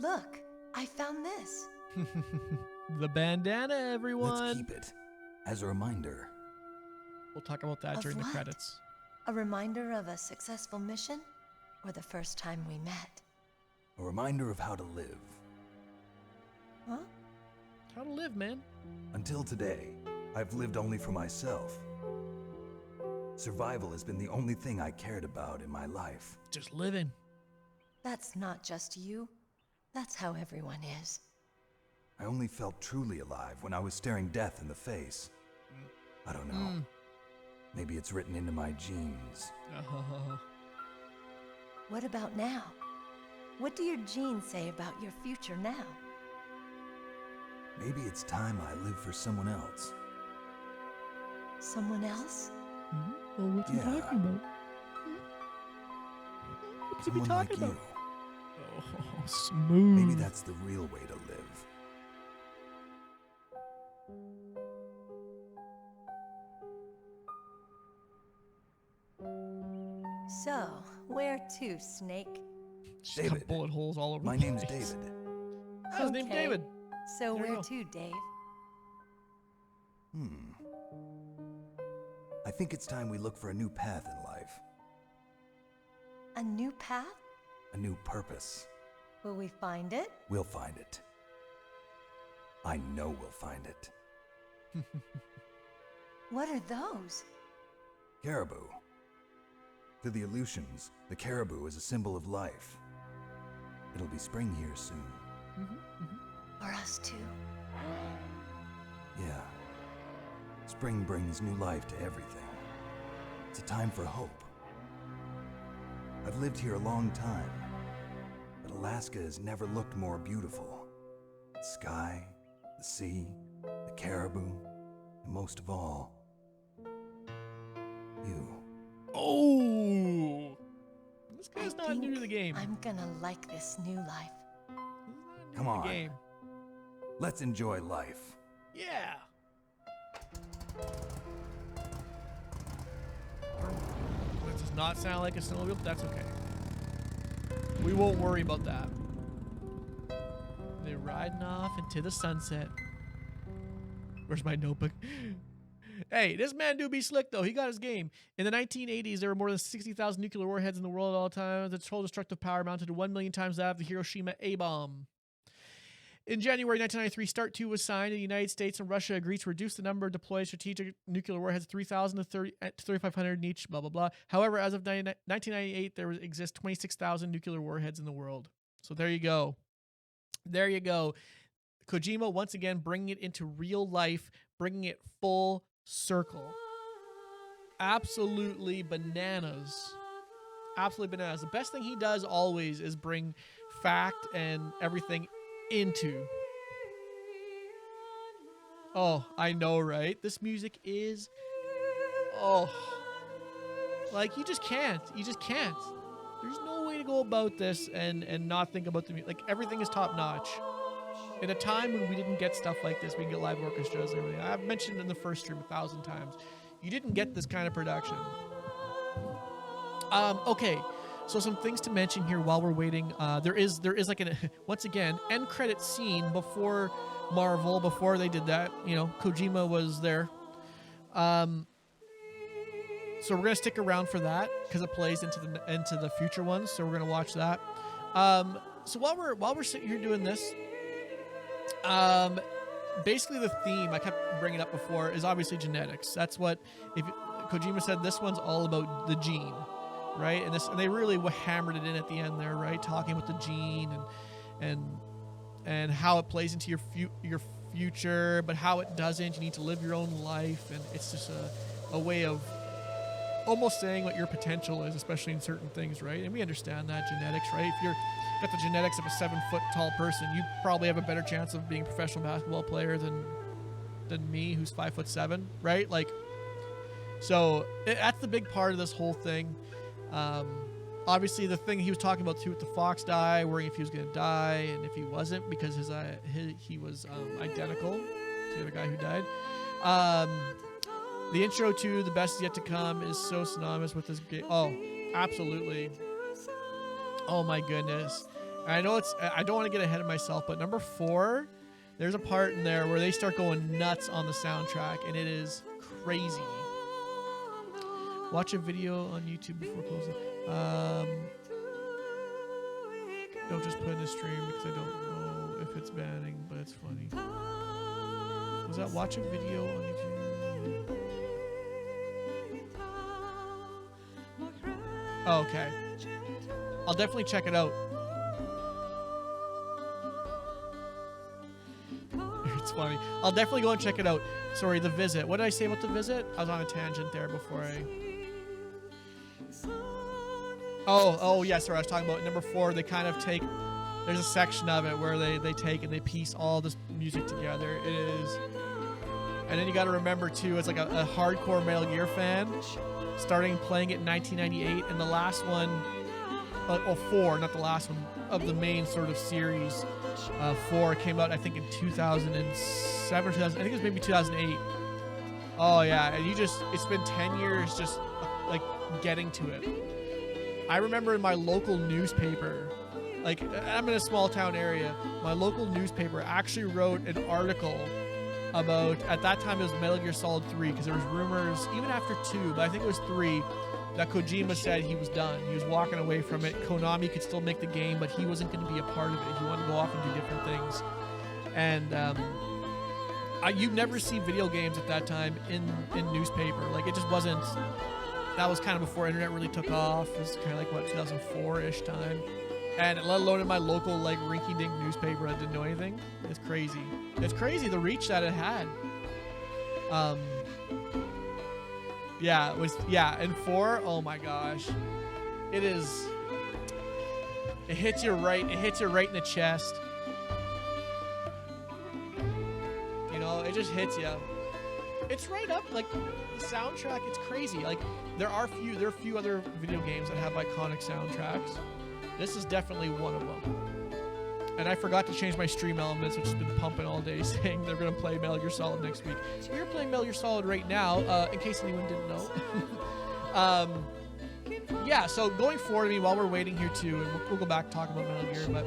Look, I found this. The bandana, everyone. Let's keep it as a reminder. We'll talk about that Of during the what? credits. A reminder of a successful mission? Or the first time we met? A reminder of how to live. Huh? How to live, man. Until today, I've lived only for myself. Survival has been the only thing I cared about in my life. Just living. That's not just you. That's how everyone is. I only felt truly alive when I was staring death in the face. I don't know. Maybe it's written into my genes. What about now? What do your genes say about your future now? Maybe it's time I live for someone else. Someone else? Well, what's he talking about? What's he Someone talking like about? you. Oh, smooth. Maybe that's the real way to live. So, where to, Snake? Just David. got bullet holes all over My the name's place. David. Oh, his name's Okay. David. So There you where go. to, Dave? I think it's time we look for a new path in life. A new path? A new purpose. Will we find it? We'll find it. I know we'll find it. What are those? Caribou. To the Aleutians, the caribou is a symbol of life. It'll be spring here soon. For us too. Yeah. Spring brings new life to everything. It's a time for hope. I've lived here a long time, but Alaska has never looked more beautiful. The sky, the sea, the caribou, and most of all, you. Oh! This guy's not new to the game. I'm gonna like this new life. Come on. Game. Let's enjoy life. Yeah. That does not sound like a snowmobile, but that's okay. We won't worry about that. They're riding off into the sunset. Where's my notebook? Hey, this man do be slick, though. He got his game. In the 1980s, there were more than 60,000 nuclear warheads in the world at all times. The total destructive power amounted to 1 million times that of the Hiroshima A-bomb. In January 1993, START 2 was signed, and the United States and Russia agreed to reduce the number of deployed strategic nuclear warheads 3,000 to 3,500 each, blah, blah, blah. However, as of 1998, there exist 26,000 nuclear warheads in the world. So there you go. There you go. Kojima, once again, bringing it into real life, bringing it full circle. Absolutely bananas. Absolutely bananas. The best thing he does always is bring fact and everything into. Oh, I know, right? This music is, like you just can't. You just can't. There's no way to go about this and not think about the music. Like everything is top notch. In a time when we didn't get stuff like this, we can get live orchestras and everything. I've mentioned in the first stream 1,000 times. You didn't get this kind of production. Okay. So some things to mention here while we're waiting. There is like an, once again, end credit scene before Marvel, before they did that. You know, Kojima was there. So we're gonna stick around for that because it plays into the future ones. So we're gonna watch that. So while we're sitting here doing this, basically the theme I kept bringing up before is obviously genetics. That's what Kojima said. This one's all about the gene. Right, and they really hammered it in at the end there, right? Talking about the gene and how it plays into your future, but how it doesn't. You need to live your own life, and it's just a way of almost saying what your potential is, especially in certain things, right? And we understand that genetics, right? If you're got the genetics of a 7-foot tall person, you probably have a better chance of being a professional basketball player than me, who's 5'7", right? Like, so that's the big part of this whole thing. Obviously the thing he was talking about too with the fox die, worrying if he was going to die and if he wasn't, because he was identical to the guy who died. The intro to The Best Is Yet to Come is so synonymous with this game. Oh, absolutely. Oh my goodness. I know I don't want to get ahead of myself, but number 4, there's a part in there where they start going nuts on the soundtrack, and it is crazy. Watch a video on YouTube before closing. Don't just put in a stream because I don't know if it's banning, but it's funny. Was that watch a video on YouTube? Oh, okay. I'll definitely check it out. It's funny. I'll definitely go and check it out. Sorry, The Visit. What did I say about The Visit? I was on a tangent there before I... Oh, yeah, sorry, I was talking about number 4. They kind of take, there's a section of it where they take and they piece all this music together. It is, and then you got to remember too, it's like a hardcore Metal Gear fan, starting playing it in 1998, and the last one, 4, not the last one, of the main sort of series, 4 came out I think in 2007 or 2000, I think it was maybe 2008. Oh yeah, and it's been 10 years just like getting to it. I remember in my local newspaper, like I'm in a small town area, my local newspaper actually wrote an article about, at that time it was Metal Gear Solid 3, because there was rumors, even after 2, but I think it was 3, that Kojima said he was done. He was walking away from it. Konami could still make the game, but he wasn't going to be a part of it. He wanted to go off and do different things. And you'd never see video games at that time in newspaper. Like, it just wasn't... That was kind of before internet really took off. It was kind of like, what, 2004-ish time. And let alone in my local, like, rinky-dink newspaper that didn't know anything. It's crazy. It's crazy the reach that it had. Yeah, it was, yeah, and 4, oh my gosh. It is, it hits you right in the chest. You know, it just hits you. It's right up, like, the soundtrack, it's crazy. Like, there are a few other video games that have iconic soundtracks. This is definitely one of them. And I forgot to change my stream elements, which has been pumping all day, saying they're going to play Metal Gear Solid next week. So we're playing Metal Gear Solid right now, in case anyone didn't know. Yeah, so going forward, I mean, while we're waiting here too, and we'll go back and talk about Metal Gear, but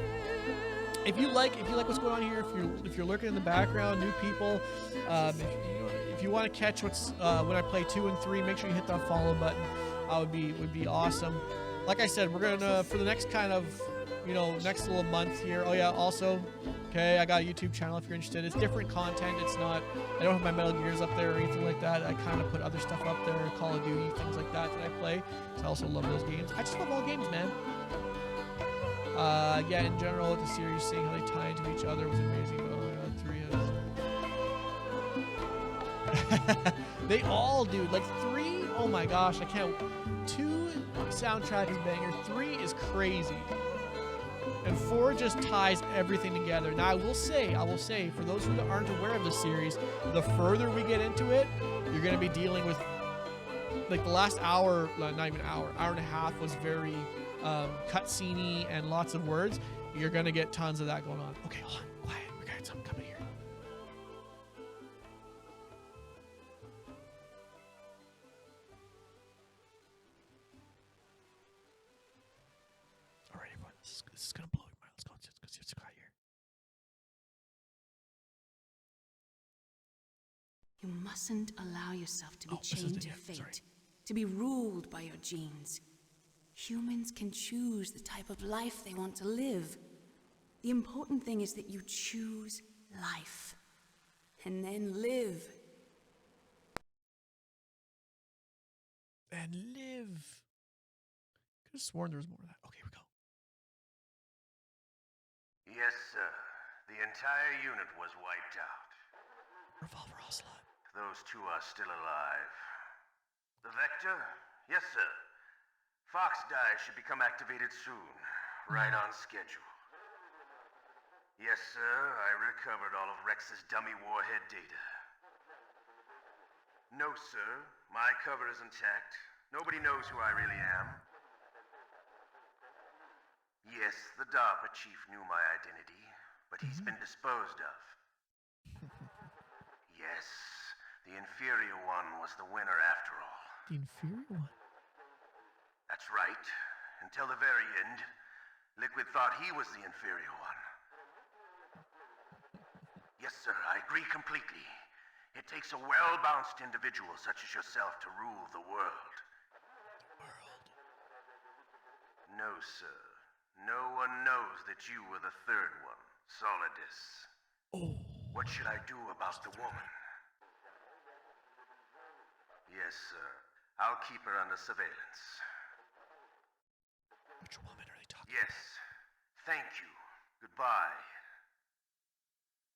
if you like what's going on here, if you're lurking in the background, new people, if you want to catch what's when I play 2 and 3, make sure you hit that follow button. Would be awesome. Like I said, we're gonna for the next kind of next little month here. Oh yeah, also, okay, I got a YouTube channel if you're interested. It's different content. It's not. I don't have my Metal Gears up there or anything like that. I kind of put other stuff up there, Call of Duty, things like that I play. So I also love those games. I just love all games, man. Yeah, in general, the series, seeing how they tie into each other was amazing. Oh my God, 3 is. They all do. Like 3, oh my gosh, I can't. 2 soundtrack is banger. 3 is crazy. And 4 just ties everything together. Now I will say, for those who aren't aware of the series, the further we get into it, you're gonna be dealing with, like, the last hour, not even hour and a half was very cutscene-y and lots of words. You're gonna get tons of that going on. Okay, hold on, quiet. We got something coming here. All right, everyone, this is gonna blow your mind. Let's go. Let's see what's got here. You mustn't allow yourself to be chained to fate, to be ruled by your genes. Humans can choose the type of life they want to live. The important thing is that you choose life, and then live. And live. Could have sworn there was more of that. Okay, here we go. Yes, sir. The entire unit was wiped out. Revolver Ocelot. Those 2 are still alive. The Vector? Yes, sir. Fox Die should become activated soon. Right on schedule. Yes, sir. I recovered all of Rex's dummy warhead data. No, sir. My cover is intact. Nobody knows who I really am. Yes, the DARPA chief knew my identity, but he's been disposed of. Yes, the inferior one was the winner after all. The inferior one? That's right. Until the very end, Liquid thought he was the inferior one. Yes, sir, I agree completely. It takes a well-balanced individual such as yourself to rule the world. No, sir. No one knows that you were the third one, Solidus. Oh. What should I do about the woman? Yes, sir. I'll keep her under surveillance. Which woman are they talking Yes. Thank you. Goodbye,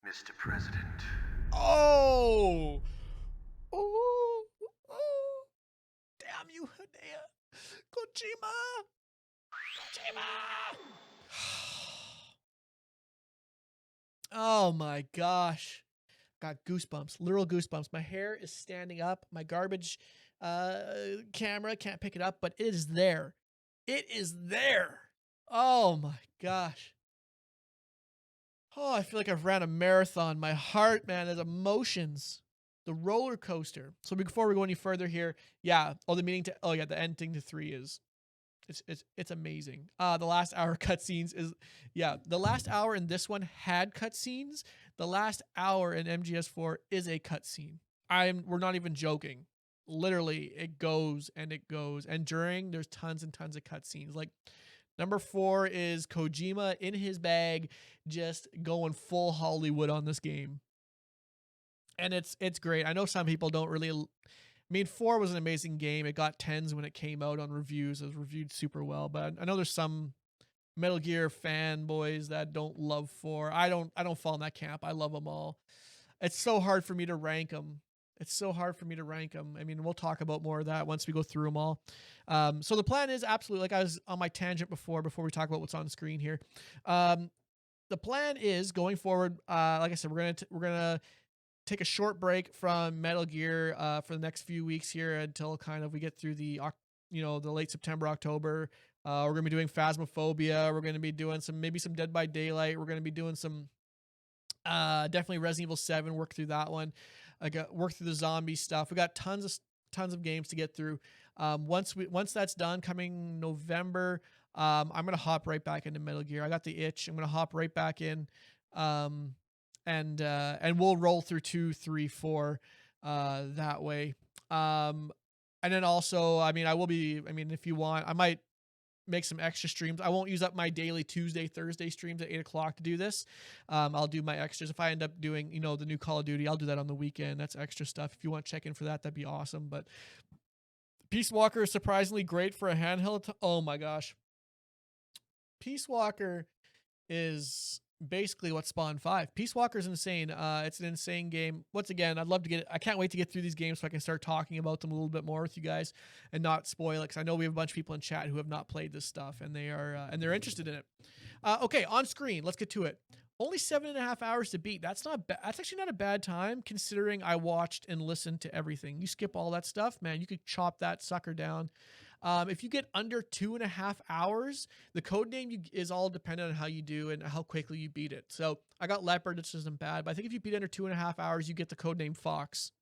Mr. President. Oh! Oh! Oh! Damn you, Hideo! Kojima! Oh my gosh. Got goosebumps, literal goosebumps. My hair is standing up. My garbage camera can't pick it up, but it is there. It is there. Oh my gosh. Oh, I feel like I've ran a marathon. My heart, man, has emotions. The roller coaster. So before we go any further here, yeah. The ending to 3 is it's amazing. The last hour cutscenes is, yeah, the last hour in this one had cutscenes. The last hour in MGS4 is a cutscene. We're not even joking. Literally, it goes and it goes. And during, there's tons and tons of cutscenes. Like, number 4 is Kojima in his bag, just going full Hollywood on this game. And it's great. I know some people don't really. I mean, 4 was an amazing game. It got 10s when it came out on reviews. It was reviewed super well. But I know there's some Metal Gear fanboys that don't love 4. I don't fall in that camp. I love them all. It's so hard for me to rank them. I mean, we'll talk about more of that once we go through them all. So the plan is absolutely, like I was on my tangent before we talk about what's on the screen here. The plan is going forward. Like I said, we're gonna take a short break from Metal Gear for the next few weeks here until kind of we get through the the late September, October. We're gonna be doing Phasmophobia. We're gonna be doing maybe some Dead by Daylight. We're gonna be doing some definitely Resident Evil 7. Work through that one. I got work through the zombie stuff. We got tons of games to get through. Once that's done, coming November, I'm gonna hop right back into Metal Gear. I got the itch. I'm gonna hop right back in, and we'll roll through 2, 3, 4 that way. And then also, I mean, if you want, I might make some extra streams. I won't use up my daily Tuesday, Thursday streams at 8 o'clock to do this. I'll do my extras. If I end up doing, the new Call of Duty, I'll do that on the weekend. That's extra stuff. If you want to check in for that, that'd be awesome. But Peace Walker is surprisingly great for a handheld. Oh my gosh. Peace Walker is basically what spawned 5. Peace Walker is insane. It's an insane game. Once again, I'd love to get it. I can't wait to get through these games so I can start talking about them a little bit more with you guys and not spoil it, because I know we have a bunch of people in chat who have not played this stuff and they're interested in it. Okay, on screen, let's get to it. Only 7.5 hours to beat. That's actually not a bad time considering I watched and listened to everything. You skip all that stuff, man, you could chop that sucker down. If you get under 2.5 hours, the code name is all dependent on how you do and how quickly you beat it. So I got Leopard, which isn't bad, but I think if you beat under 2.5 hours, you get the code name Fox.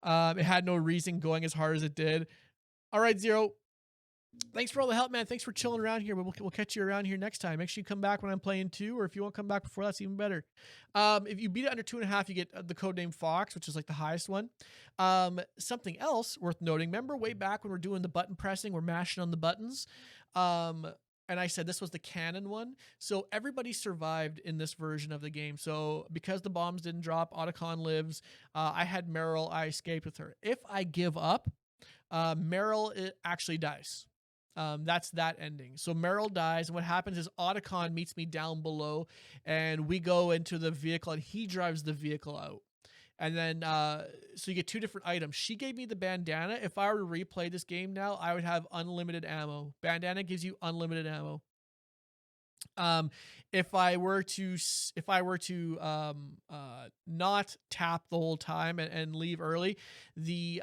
It had no reason going as hard as it did. All right, Zero. Thanks for all the help, man. Thanks for chilling around here. We'll catch you around here next time. Make sure you come back when I'm playing 2, or if you won't come back before, that's even better. If you beat it under 2.5, you get the codename Fox, which is like the highest one. Something else worth noting. Remember way back when we're doing the button pressing, we're mashing on the buttons. And I said this was the canon one. So everybody survived in this version of the game. So because the bombs didn't drop, Otacon lives. I had Meryl. I escaped with her. If I give up, Meryl actually dies. That's that ending. So Meryl dies, and what happens is Otacon meets me down below, and we go into the vehicle, and he drives the vehicle out. And then, so you get 2 different items. She gave me the bandana. If I were to replay this game now, I would have unlimited ammo. Bandana gives you unlimited ammo. If I were to not tap the whole time and leave early, the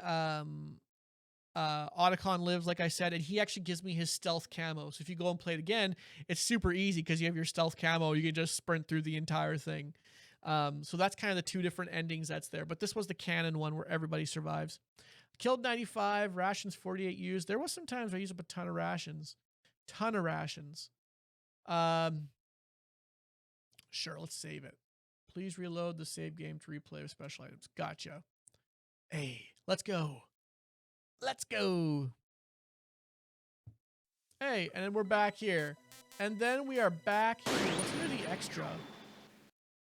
Otacon lives, like I said, and he actually gives me his stealth camo. So if you go and play it again, it's super easy because you have your stealth camo. You can just sprint through the entire thing. So that's kind of the 2 different endings that's there. But this was the canon one where everybody survives. Killed 95, rations 48 used. There was some times I used up a ton of rations. Sure, let's save it. Please reload the save game to replay with special items. Gotcha. Hey, let's go. Let's go. Hey, and then we're back here. And then we are back here. What's under the extra?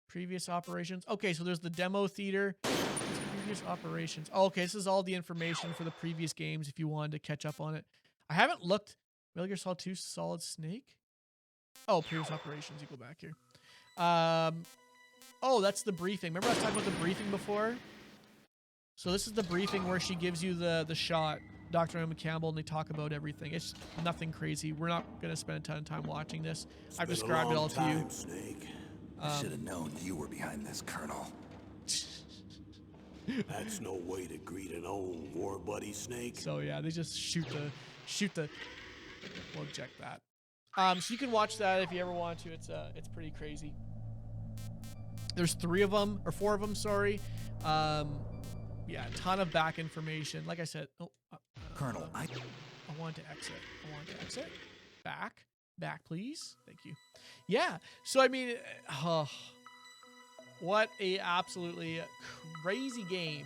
Previous operations. Okay, so there's the demo theater. Previous operations. Oh, okay, this is all the information for the previous games if you wanted to catch up on it. I haven't looked. Metal Gear Solid 2 Solid Snake? Oh, previous operations. You go back here. Oh, that's the briefing. Remember I was talking about the briefing before? So this is the briefing where she gives you the shot, Dr. Emma Campbell, and they talk about everything. It's nothing crazy. We're not going to spend a ton of time watching this. I've described it all to you. Snake. I should have known you were behind this, Colonel. That's no way to greet an old war buddy, Snake. So yeah, they just shoot the. We'll eject that. So you can watch that if you ever want to. It's pretty crazy. There's 3 of them or 4 of them. Sorry. Yeah, a ton of back information. Like I said, Colonel, I want to exit. Back, please. Thank you. Yeah. So I mean, what a absolutely crazy game.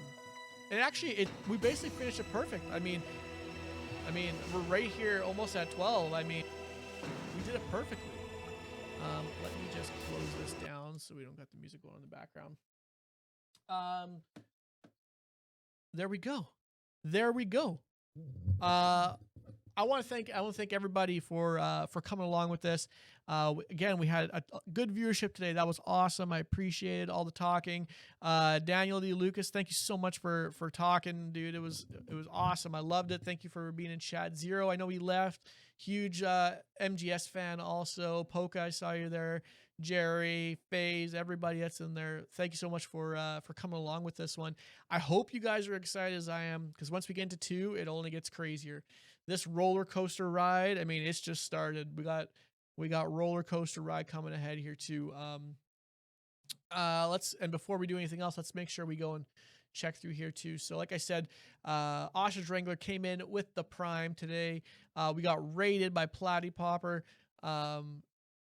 And actually, we basically finished it perfect. I mean, we're right here, almost at 12. I mean, we did it perfectly. Let me just close this down so we don't got the music going in the background. There we go. I want to thank everybody for coming along with this. Again, we had a good viewership today. That was awesome. I appreciated all the talking. Daniel D. Lucas, thank you so much for talking, dude. It was awesome. I loved it. Thank you for being in chat. Zero, I know he left. Huge MGS fan also. Polka, I saw you there. Jerry, FaZe, everybody that's in there. Thank you so much for coming along with this one. I hope you guys are excited as I am, because once we get into 2, it only gets crazier. This roller coaster ride, I mean, it's just started. We got roller coaster ride coming ahead here too. And before we do anything else, let's make sure we go and check through here too. So like I said, Ostrich Wrangler came in with the Prime today. We got raided by Platy Popper.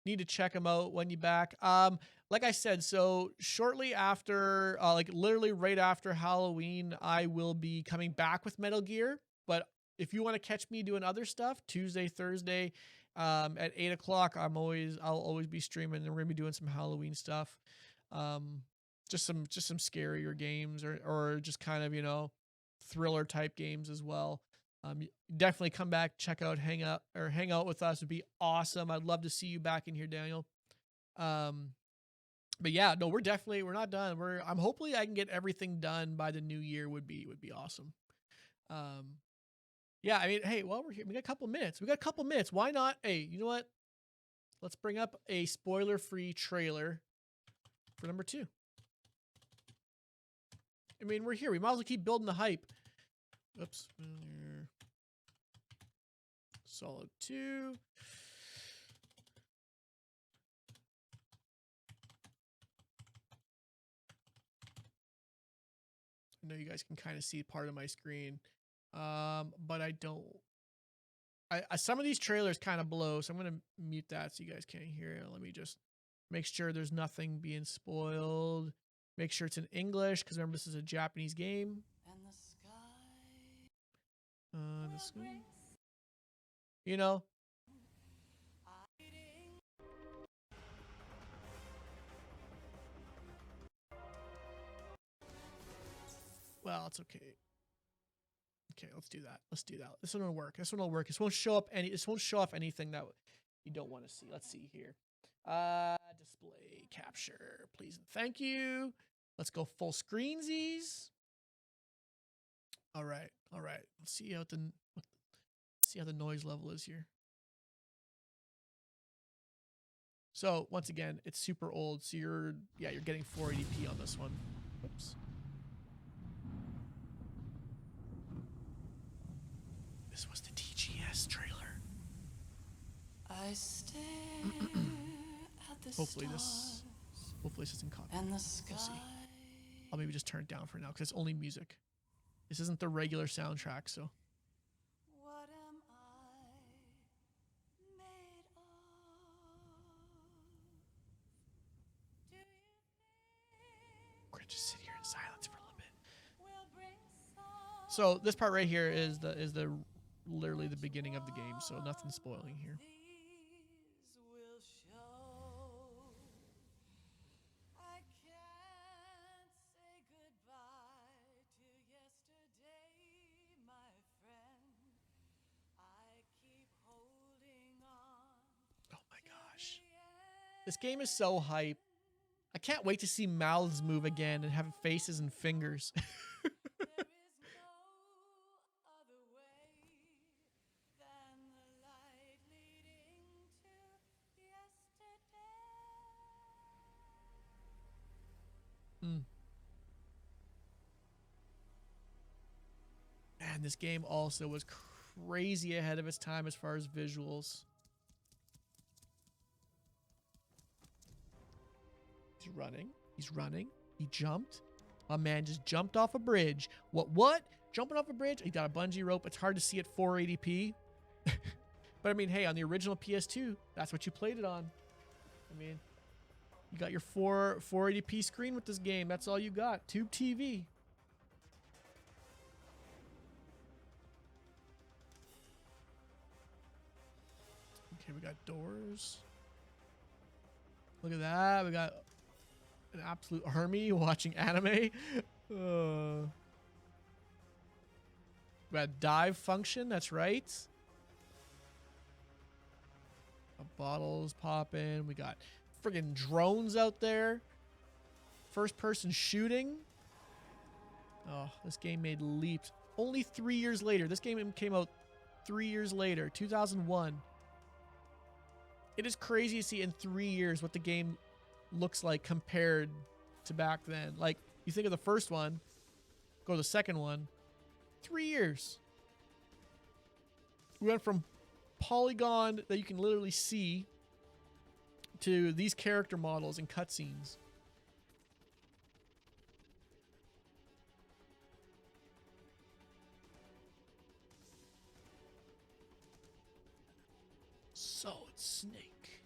Need to check them out when you back. Like I said, so shortly after, like literally right after Halloween, I will be coming back with Metal Gear. But if you want to catch me doing other stuff, Tuesday, Thursday, at 8 o'clock, I'll always be streaming, and we're gonna be doing some Halloween stuff. Just some scarier games or just kind of, you know, thriller type games as well. Definitely come back, check out, hang out with us. Would be awesome. I'd love to see you back in here, Daniel. But yeah, no, we're not done. I'm hopefully I can get everything done by the new year. Would be awesome. Yeah, I mean, hey, while we're here, we got a couple minutes. Why not? Hey, you know what? Let's bring up a spoiler-free trailer for number 2. I mean, we're here. We might as well keep building the hype. Oops. Solid 2. I know you guys can kind of see part of my screen, but I don't. Some of these trailers kind of blow, so I'm gonna mute that so you guys can't hear it. Let me just make sure there's nothing being spoiled. Make sure it's in English, because remember, this is a Japanese game. The sky. You know. Well, it's okay. Okay, let's do that. This one will work. This won't show up anything that you don't want to see. Let's see here. Display capture, please and thank you. Let's go full screensies. All right. Let's see how the noise level is here. So once again, it's super old. So you're getting 480p on this one. Oops. This was the TGS trailer. I stare at the Hopefully this isn't copy. We'll see. I'll maybe just turn it down for now, because it's only music. This isn't the regular soundtrack, so. What am I made of? Do you We're gonna just sit here in silence for a little bit. So this part right here is the literally the beginning of the game, so nothing spoiling here. This game is so hype. I can't wait to see mouths move again and have faces and fingers. Man, this game also was crazy ahead of its time as far as visuals. He's running. He jumped. My man just jumped off a bridge. What? Jumping off a bridge? He got a bungee rope. It's hard to see at 480p. But I mean, hey, on the original PS2, that's what you played it on. I mean, you got your 480p screen with this game. That's all you got. Tube TV. Okay, we got doors. Look at that. We got an absolute army watching anime. We got dive function. That's right. Bottles popping. We got friggin' drones out there. First person shooting. Oh, this game made leaps. Only 3 years later. This game came out 3 years later, 2001. it is crazy to see in 3 years what the game looks like compared to back then. Like, you think of the first one, go to the second one, 3 years. We went from polygon that you can literally see to these character models and cutscenes. So it's Snake.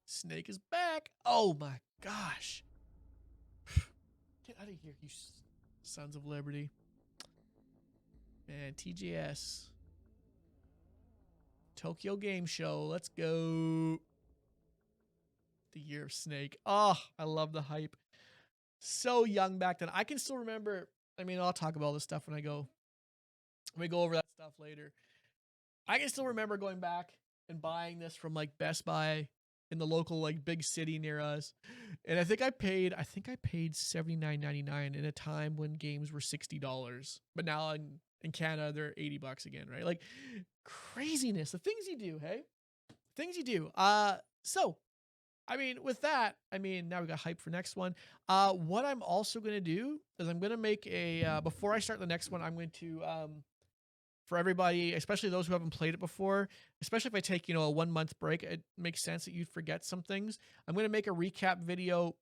Snake is back. Oh my gosh. Get out of here, you sons of liberty. Man, TGS. Tokyo Game Show. Let's go. The year of Snake. Oh, I love the hype. So young back then. I can still remember. I mean, I'll talk about all this stuff when we go over that stuff later. I can still remember going back and buying this from like Best Buy in the local like big city near us. And I think I paid $79.99 in a time when games were $60. But now in Canada they're $80 again, right? Like craziness. The things you do, hey? Things you do. So I mean, with that, I mean, now we got hype for next one. What I'm also going to do is I'm going to make a, before I start the next one, I'm going to, for everybody, especially those who haven't played it before, especially if I take, a 1 month break, it makes sense that you'd forget some things. I'm going to make a recap video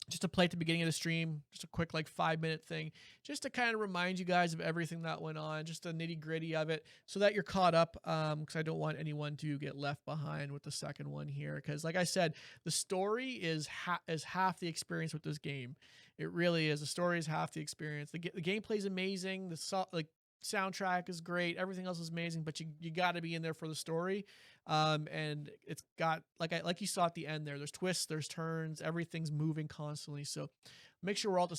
just to play at the beginning of the stream, just a quick like 5-minute thing, just to kind of remind you guys of everything that went on, just the nitty gritty of it, so that you're caught up. Because I don't want anyone to get left behind with the second one here. Because like I said, the story is half the experience with this game. It really is. The story is half the experience. The gameplay is amazing. The soundtrack is great. Everything else is amazing, but you got to be in there for the story. And it's got like you saw at the end there. There's twists, there's turns, everything's moving constantly. So make sure we're all at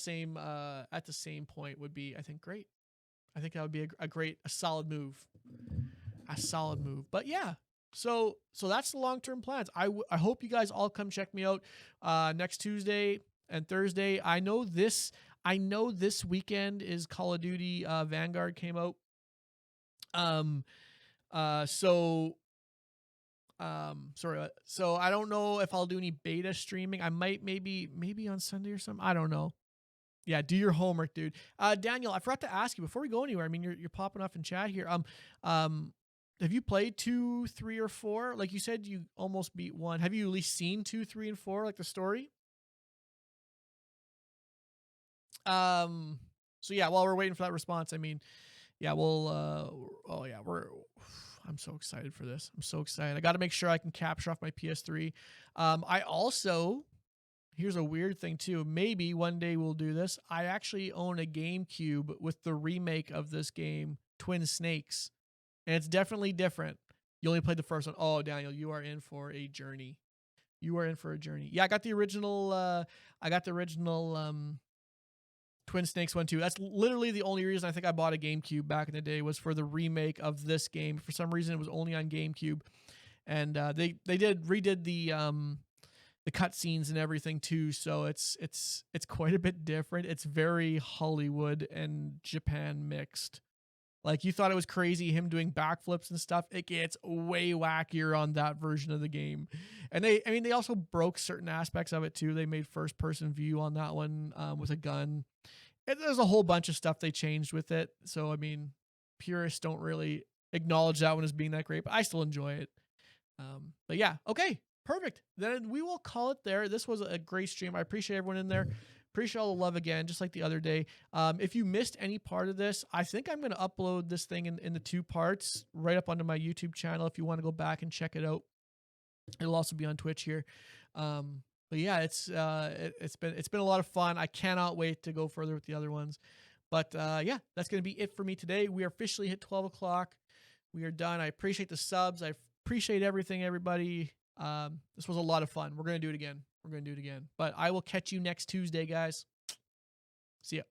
the same point would be, I think, great. I think that would be a solid move. A solid move. But yeah. So that's the long-term plans. I hope you guys all come check me out next Tuesday and Thursday. I know this weekend is Call of Duty Vanguard came out. So I don't know if I'll do any beta streaming. I might maybe on Sunday or something. I don't know. Yeah, do your homework, dude. Daniel, I forgot to ask you before we go anywhere. I mean, you're popping off in chat here. Have you played 2, 3, or 4? Like you said, you almost beat 1. Have you at least seen 2, 3, and 4, like the story? So yeah, while we're waiting for that response, I mean, yeah, I'm so excited for this. I'm so excited. I got to make sure I can capture off my PS3. I also, here's a weird thing too. Maybe one day we'll do this. I actually own a GameCube with the remake of this game, Twin Snakes, and it's definitely different. You only played the first one. Oh, Daniel, you are in for a journey. You are in for a journey. Yeah, I got the original. Twin Snakes one too. That's literally the only reason I think I bought a GameCube back in the day, was for the remake of this game. For some reason, it was only on GameCube, and they redid the cutscenes and everything too. So it's quite a bit different. It's very Hollywood and Japan mixed. Like, you thought it was crazy him doing backflips and stuff. It gets way wackier on that version of the game. And they also broke certain aspects of it too. They made first person view on that one with a gun. And there's a whole bunch of stuff they changed with it. So, I mean, purists don't really acknowledge that one as being that great, but I still enjoy it. But yeah, okay, perfect. Then we will call it there. This was a great stream. I appreciate everyone in there. Appreciate all the love again, just like the other day. If you missed any part of this, I think I'm going to upload this thing in the 2 parts right up onto my YouTube channel if you want to go back and check it out. It'll also be on Twitch here. But yeah, it's been a lot of fun. I cannot wait to go further with the other ones. But yeah, that's going to be it for me today. We are officially hit 12 o'clock. We are done. I appreciate the subs. I appreciate everything, everybody. This was a lot of fun. We're going to do it again. But I will catch you next Tuesday, guys. See ya.